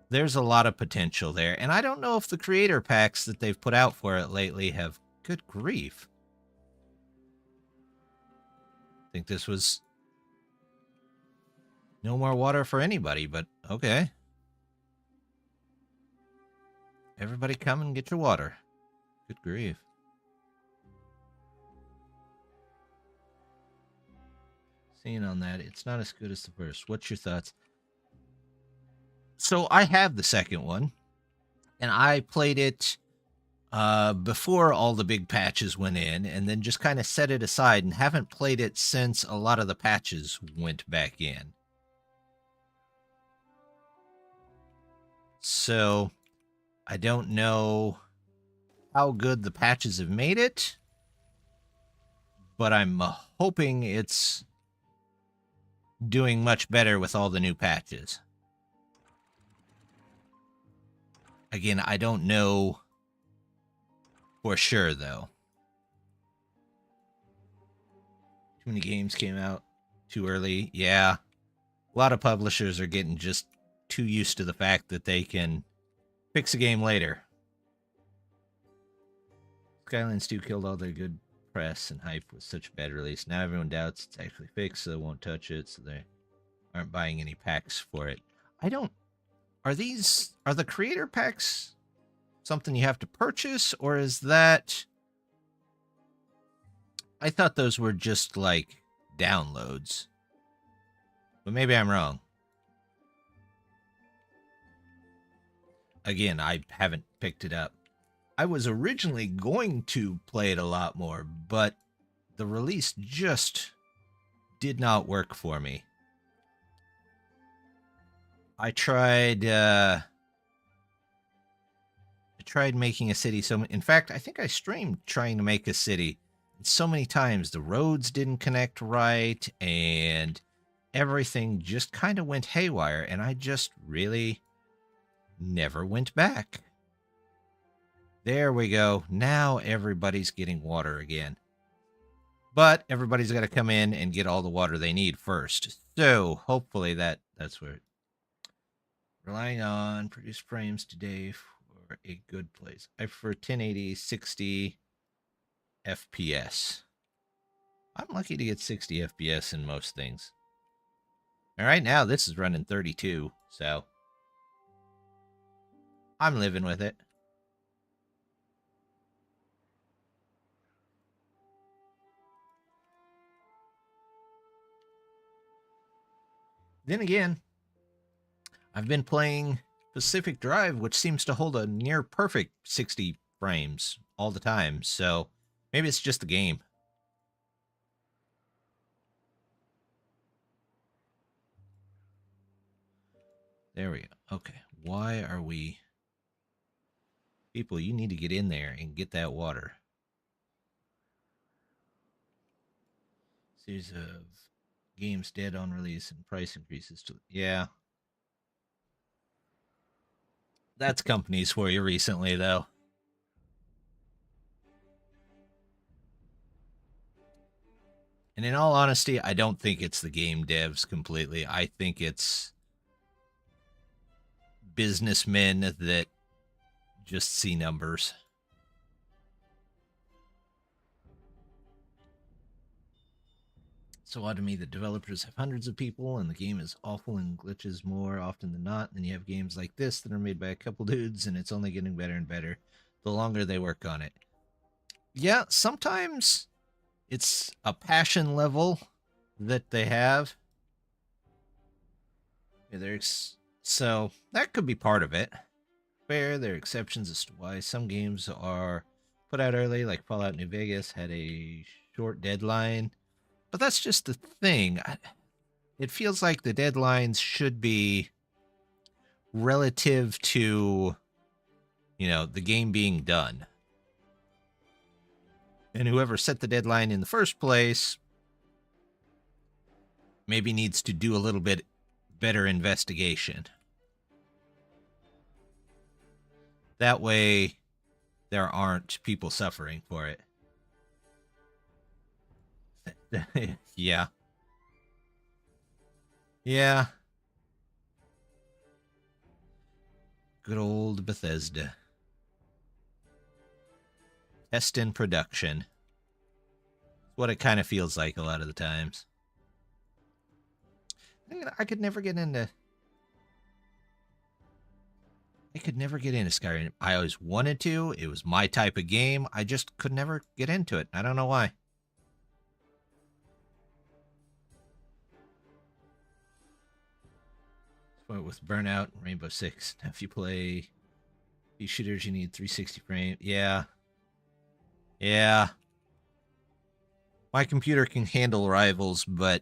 There's a lot of potential there, and I don't know if the creator packs that they've put out for it lately have... Good grief. I think this was... No more water for anybody, but okay. Everybody come and get your water. Good grief. Seeing on that, it's not as good as the first. What's your thoughts? So I have the second one, and I played it before all the big patches went in, and then just kind of set it aside and haven't played it since a lot of the patches went back in. So I don't know how good the patches have made it, but I'm hoping it's doing much better with all the new patches. Again, I don't know for sure, though. Too many games came out too early. Yeah. A lot of publishers are getting just too used to the fact that they can fix a game later. Skylines 2 killed all their good press and hype with such a bad release. Now everyone doubts it's actually fixed, so they won't touch it, so they aren't buying any packs for it. Are the creator packs something you have to purchase, or is that... I thought those were just like downloads. But maybe I'm wrong. Again, I haven't picked it up. I was originally going to play it a lot more, but the release just did not work for me. I tried making a city in fact, I think I streamed trying to make a city. So many times the roads didn't connect right, and everything just kind of went haywire, and I just really never went back. There we go. Now everybody's getting water again. But everybody's got to come in and get all the water they need first. So hopefully that's where... Relying on produced frames today for a good place. I prefer 1080, 60 FPS. I'm lucky to get 60 FPS in most things. All right, now this is running 32, so I'm living with it. Then again, I've been playing Pacific Drive, which seems to hold a near perfect 60 frames all the time, so maybe it's just the game. There we go. Okay, why are we... People, you need to get in there and get that water. Series of games dead on release and price increases to... Yeah. That's companies for you recently, though. And in all honesty, I don't think it's the game devs completely. I think it's businessmen that just see numbers. So odd to me that developers have hundreds of people and the game is awful and glitches more often than not. And then you have games like this that are made by a couple dudes and it's only getting better and better the longer they work on it. Yeah, sometimes it's a passion level that they have. So that could be part of it. Fair, there are exceptions as to why some games are put out early, like Fallout New Vegas had a short deadline. But that's just the thing. It feels like the deadlines should be relative to, the game being done. And whoever set the deadline in the first place maybe needs to do a little bit better investigation. That way, there aren't people suffering for it. Yeah. Yeah. Good old Bethesda. Test in production. What it kind of feels like a lot of the times. I could never get into Skyrim. I always wanted to. It was my type of game. I just could never get into it. I don't know why. With Burnout and Rainbow Six. If you play these shooters, you need 360 frame. Yeah. Yeah. My computer can handle Rivals, but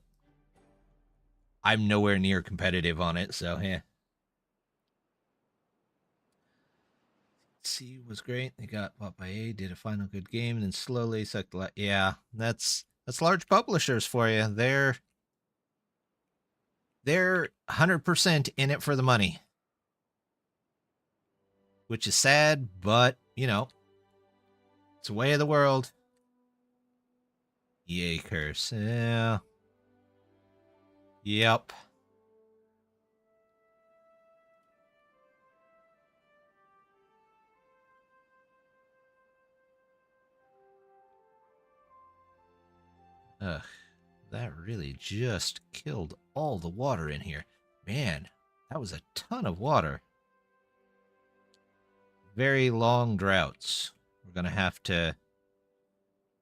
I'm nowhere near competitive on it, so yeah. C was great. They got bought by A, did a final good game, and then slowly sucked a lot. Yeah, that's large publishers for you. They're 100% in it for the money. Which is sad, but, it's a way of the world. EA curse. Yeah. Yep. Ugh. That really just killed all the water in here. Man, that was a ton of water. Very long droughts. We're going to have to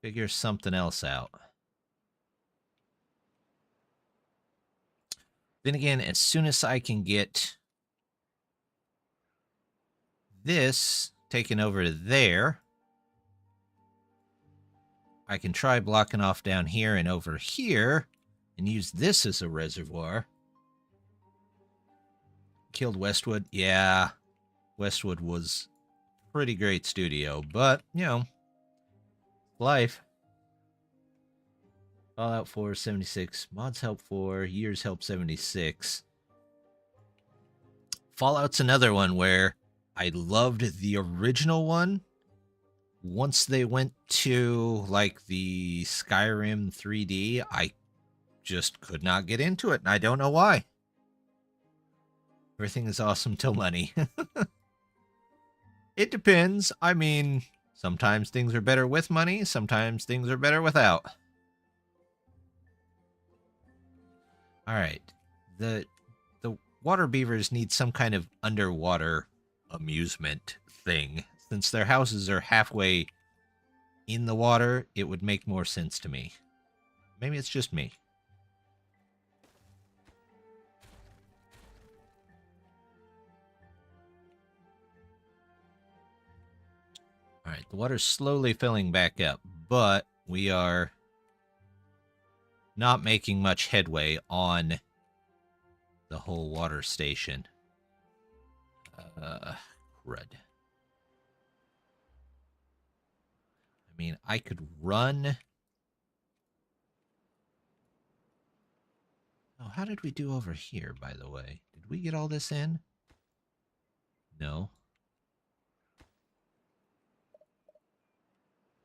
figure something else out. Then again, as soon as I can get this taken over to there, I can try blocking off down here and over here and use this as a reservoir. Killed Westwood. Yeah, Westwood was pretty great studio, but, life. Fallout 4, 76. Mods help 4. Years help 76. Fallout's another one where I loved the original one. Once they went to, the Skyrim 3D, I just could not get into it, and I don't know why. Everything is awesome till money. It depends. I mean, sometimes things are better with money, sometimes things are better without. Alright. The Waterbeavers need some kind of underwater amusement thing. Since their houses are halfway in the water, it would make more sense to me. Maybe it's just me. Alright, the water's slowly filling back up, but we are not making much headway on the whole water station. Crud. I mean, I could run. Oh, how did we do over here, by the way? Did we get all this in? No.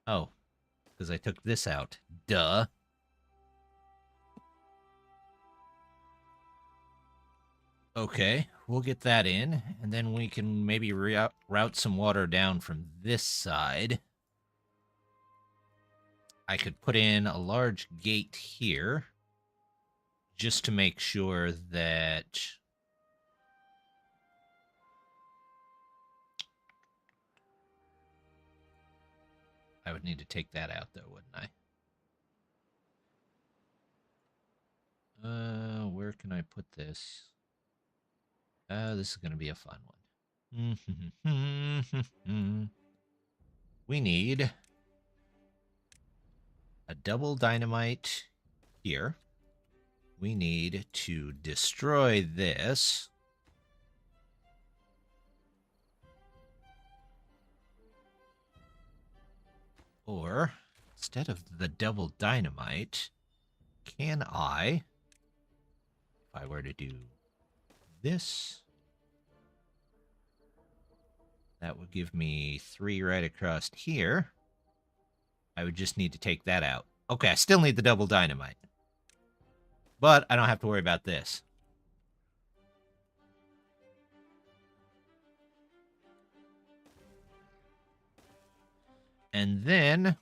Oh, because I took this out. Duh. Okay, we'll get that in, and then we can maybe route some water down from this side. I could put in a large gate here, just to make sure that... I would need to take that out, though, wouldn't I? Where can I put this? This is going to be a fun one. We need a double dynamite here. We need to destroy this. Or, instead of the double dynamite, can I, if I were to do this, that would give me 3 right across here. I would just need to take that out. Okay, I still need the double dynamite. But I don't have to worry about this. And then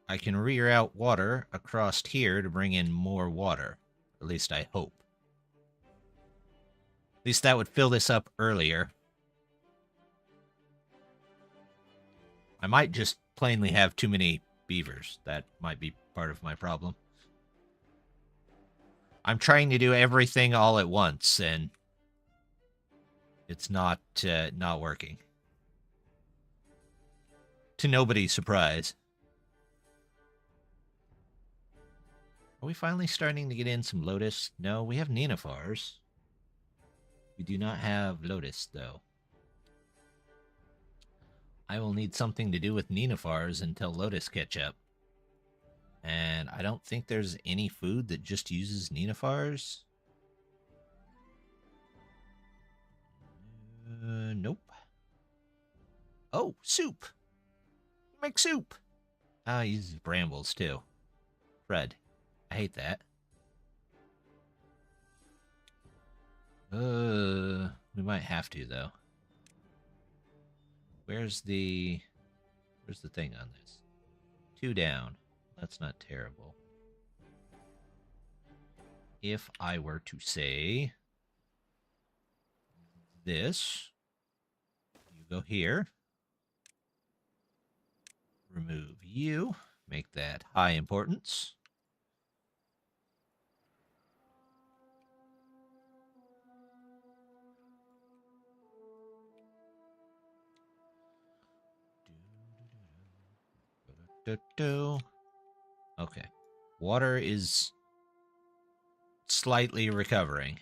I can reroute water across here to bring in more water. At least I hope. At least that would fill this up earlier. I might just plainly have too many beavers. That might be part of my problem. I'm trying to do everything all at once, and it's not working. To nobody's surprise. Are we finally starting to get in some lotus? No, we have nenuphars. We do not have lotus, though. I will need something to do with nenuphars until lotus catch up. And I don't think there's any food that just uses nenuphars. Nope. Oh, soup. Make soup. Ah, he uses brambles, too. Fred. I hate that. We might have to, though. Where's the thing on this? 2 down. That's not terrible. If I were to say this, you go here. Remove you. Make that high importance. Okay. Water is slightly recovering.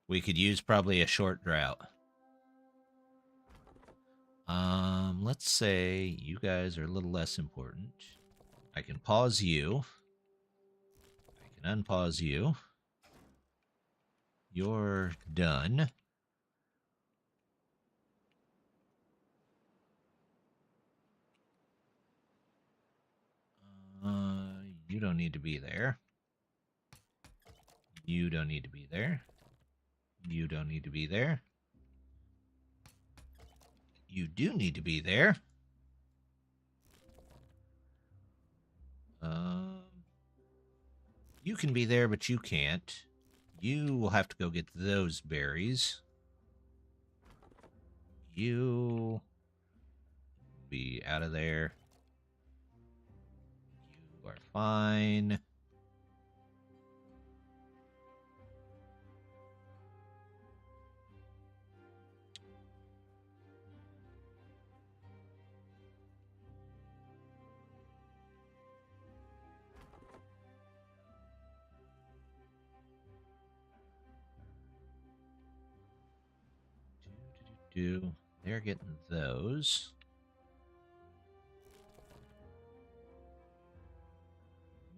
We could use probably a short drought. Let's say you guys are a little less important. I can pause you. I can unpause you. You're done. You don't need to be there. You don't need to be there. You don't need to be there. You do need to be there. You can be there, but you can't. You will have to go get those berries. You be out of there. You are fine. They're getting those.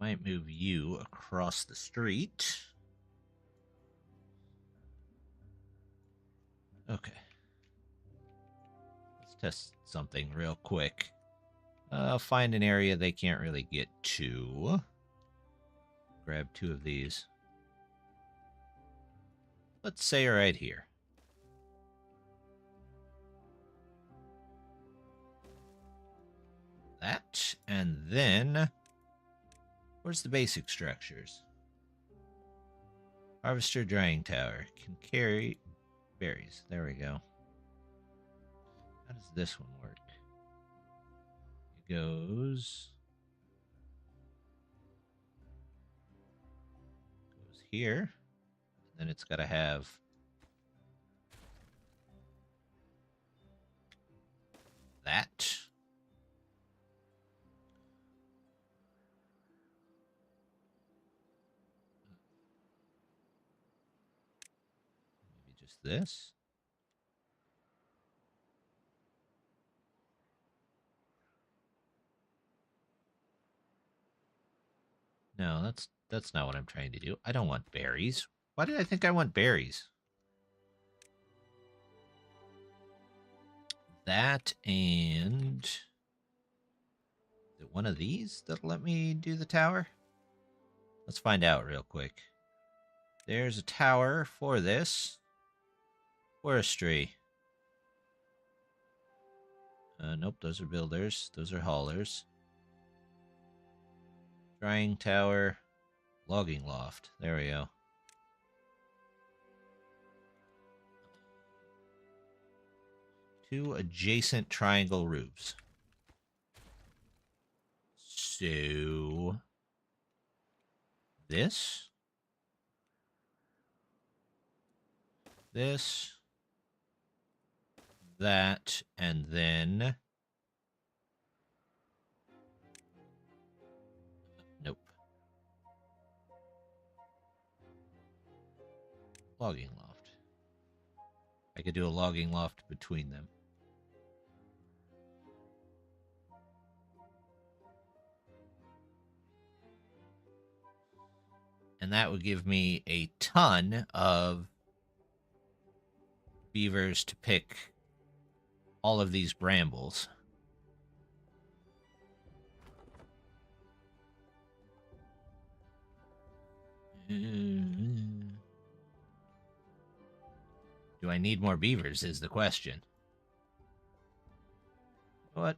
Might move you across the street. Okay. Let's test something real quick. Find an area they can't really get to. Grab 2 of these. Let's say right here. That, and then where's the basic structures? Harvester drying tower can carry berries. There we go. How does this one work? It goes here, and then it's got to have that. Maybe just this. No, that's not what I'm trying to do. I don't want berries. Why did I think I want berries? That and... Is it one of these that'll let me do the tower? Let's find out real quick. There's a tower for this. Forestry. Nope, those are builders. Those are haulers. Drying tower. Logging loft. There we go. Two adjacent triangle roofs. So... This. This. That. And then... Nope. Logging loft. I could do a logging loft between them. And that would give me a ton of beavers to pick all of these brambles. Do I need more beavers is the question. What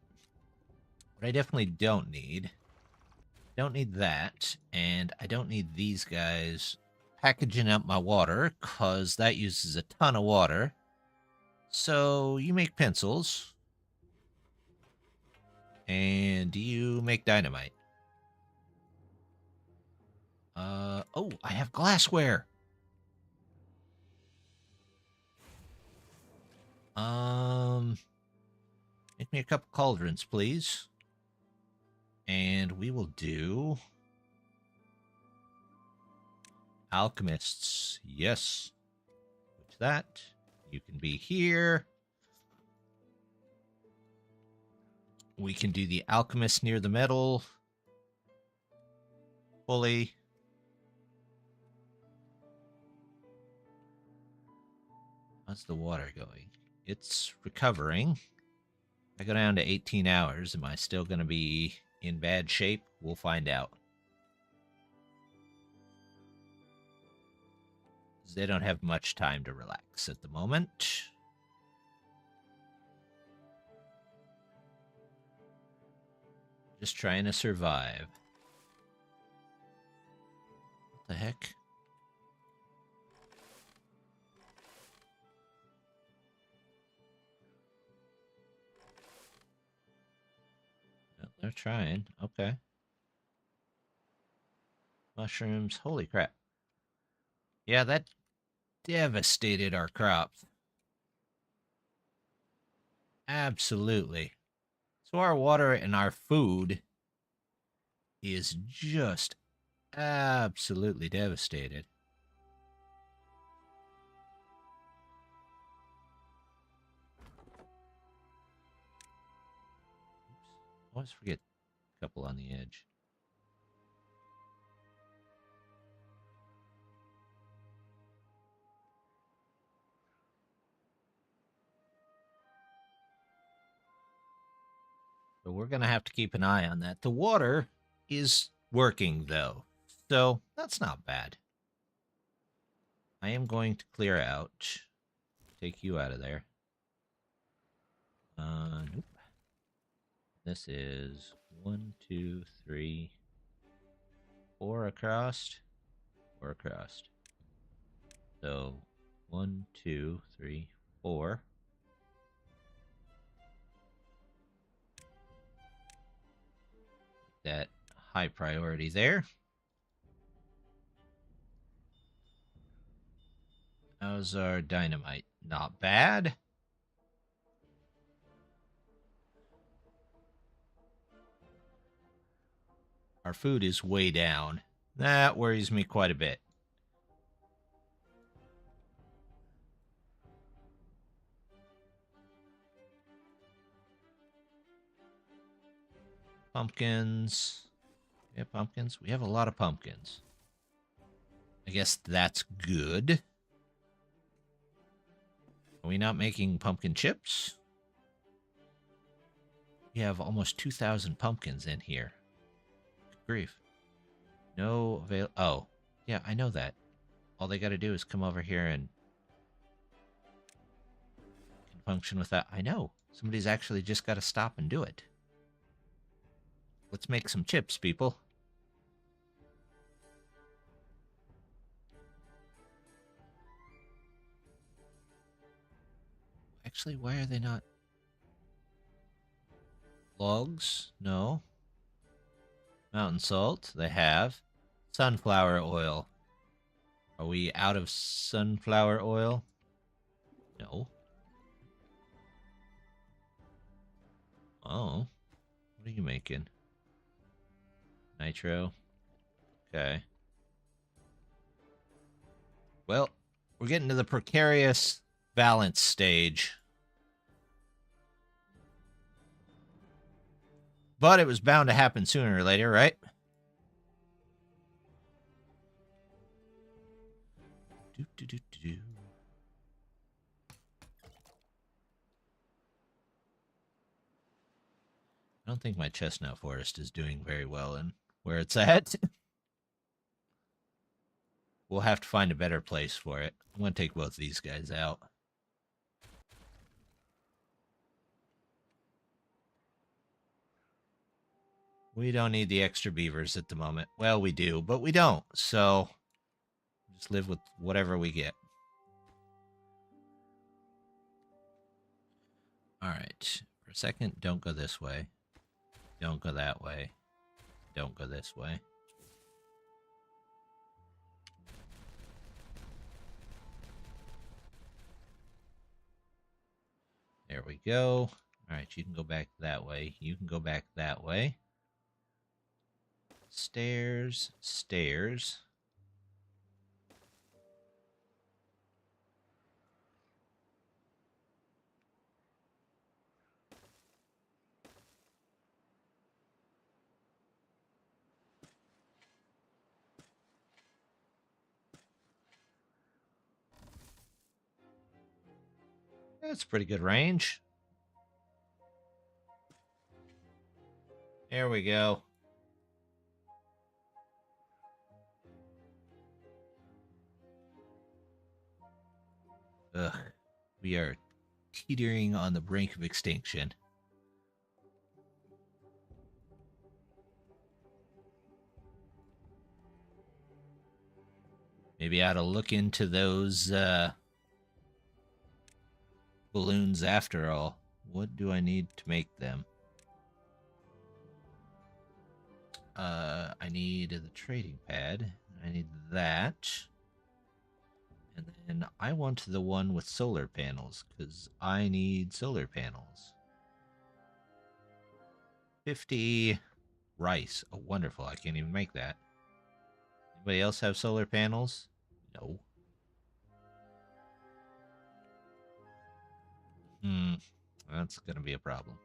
I definitely don't need that, and I don't need these guys packaging up my water, because that uses a ton of water. So you make pencils, and you make dynamite. Oh, I have glassware. Make me a couple cauldrons, please. And we will do... Alchemists. Yes. Which that. You can be here. We can do the alchemist near the metal. Fully. How's the water going? It's recovering. I go down to 18 hours. Am I still going to be in bad shape? We'll find out. They don't have much time to relax at the moment. Just trying to survive. What the heck? They're trying. Okay. Mushrooms. Holy crap. Yeah, that devastated our crops. Absolutely. So our water and our food is just absolutely devastated. Oops. I always forget a couple on the edge. So we're going to have to keep an eye on that. The water is working, though, so that's not bad. I I am going to clear out. Take you out of there. Nope. This is 1, 2, 3, 4 across. 4 across. So 1, 2, 3, 4. That high priority there. How's our dynamite? Not bad. Our food is way down. That worries me quite a bit. Pumpkins. Yeah, pumpkins. We have a lot of pumpkins. I guess that's good. Are we not making pumpkin chips? We have almost 2,000 pumpkins in here. Good grief. No avail... Oh, yeah, I know that. All they got to do is come over here and can function with that. I know. Somebody's actually just got to stop and do it. Let's make some chips, people. Actually, why are they not? Logs? No. Mountain salt? They have. Sunflower oil. Are we out of sunflower oil? No. Oh. What are you making? Nitro? Okay. Well, we're getting to the precarious balance stage. But it was bound to happen sooner or later, right? I don't think my chestnut forest is doing very well in where it's at. We'll have to find a better place for it. I'm going to take both these guys out. We don't need the extra beavers at the moment. Well, we do, but we don't. So, just live with whatever we get. Alright. For a second, don't go this way. Don't go that way. Don't go this way. There we go. Alright, you can go back that way. You can go back that way. Stairs, stairs. That's pretty good range. There we go. Ugh. We are teetering on the brink of extinction. Maybe I ought to look into those balloons after all. What do I need to make them? I need the trading pad. I need that. And then I want the one with solar panels, because I need solar panels. 50 rice. Oh, wonderful. I can't even make that. Anybody else have solar panels? No. That's going to be a problem.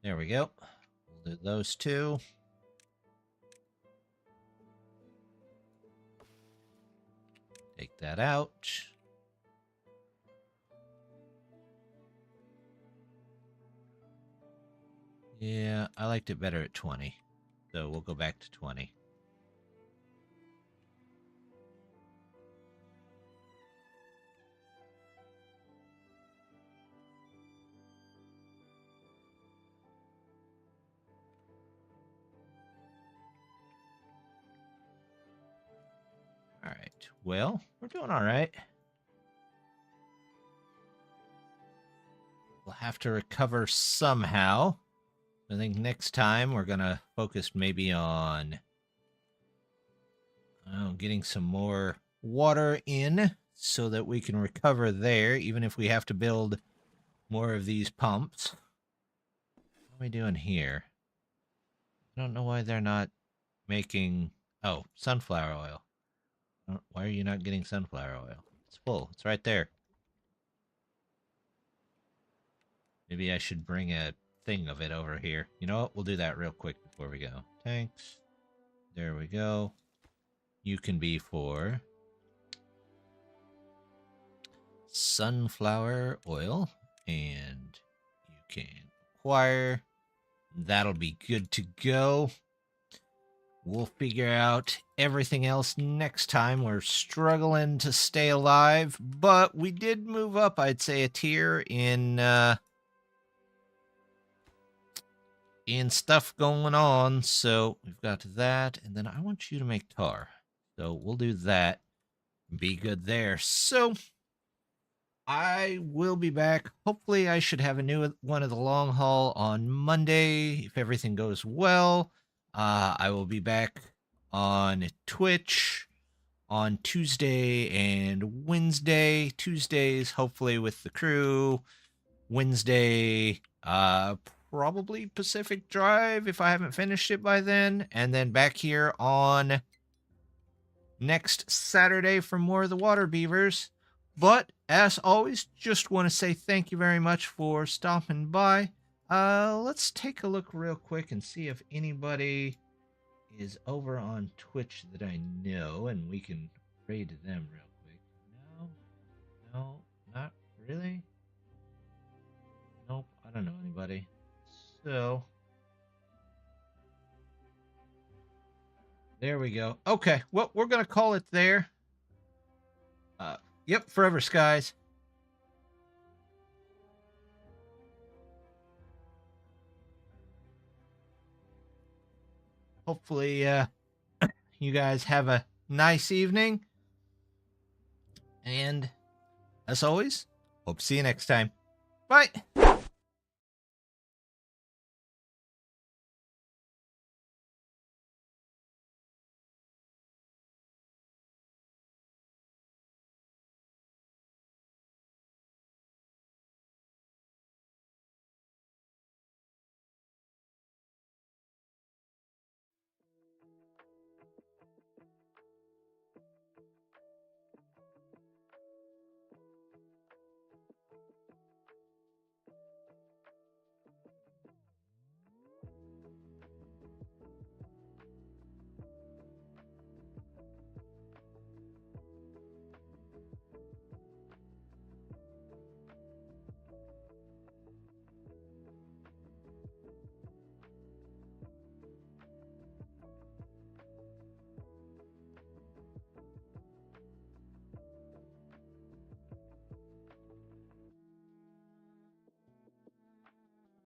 There we go. We'll do those two. Take that out. Yeah, I liked it better at 20. So we'll go back to 20. All right. Well, we're doing all right. We'll have to recover somehow. I think next time we're going to focus maybe on getting some more water in so that we can recover there, even if we have to build more of these pumps. What are we doing here? I don't know why they're not making... Oh, sunflower oil. Why are you not getting sunflower oil? It's full. It's right there. Maybe I should bring a thing of it over here. You know what? We'll do that real quick before we go. Tanks. There we go. You can be for sunflower oil. And you can acquire. That'll be good to go. We'll figure out everything else next time. We're struggling to stay alive, but we did move up, I'd say, a tier in stuff going on. So we've got that, and then I want you to make tar. So we'll do that. Be good there. So I will be back. Hopefully I should have a new one of the long haul on Monday, if everything goes well. I will be back on Twitch on Tuesday and Wednesday. Tuesdays, hopefully with the crew. Wednesday, probably Pacific Drive if I haven't finished it by then. And then back here on next Saturday for more of the Waterbeavers. But as always, just want to say thank you very much for stopping by. Let's take a look real quick and see if anybody is over on Twitch that I know, and we can raid them real quick. No, not really. Nope, I don't know anybody. So, there we go. Okay, well, we're going to call it there. Yep, Forever Skies. Hopefully, you guys have a nice evening. And, as always, hope to see you next time. Bye!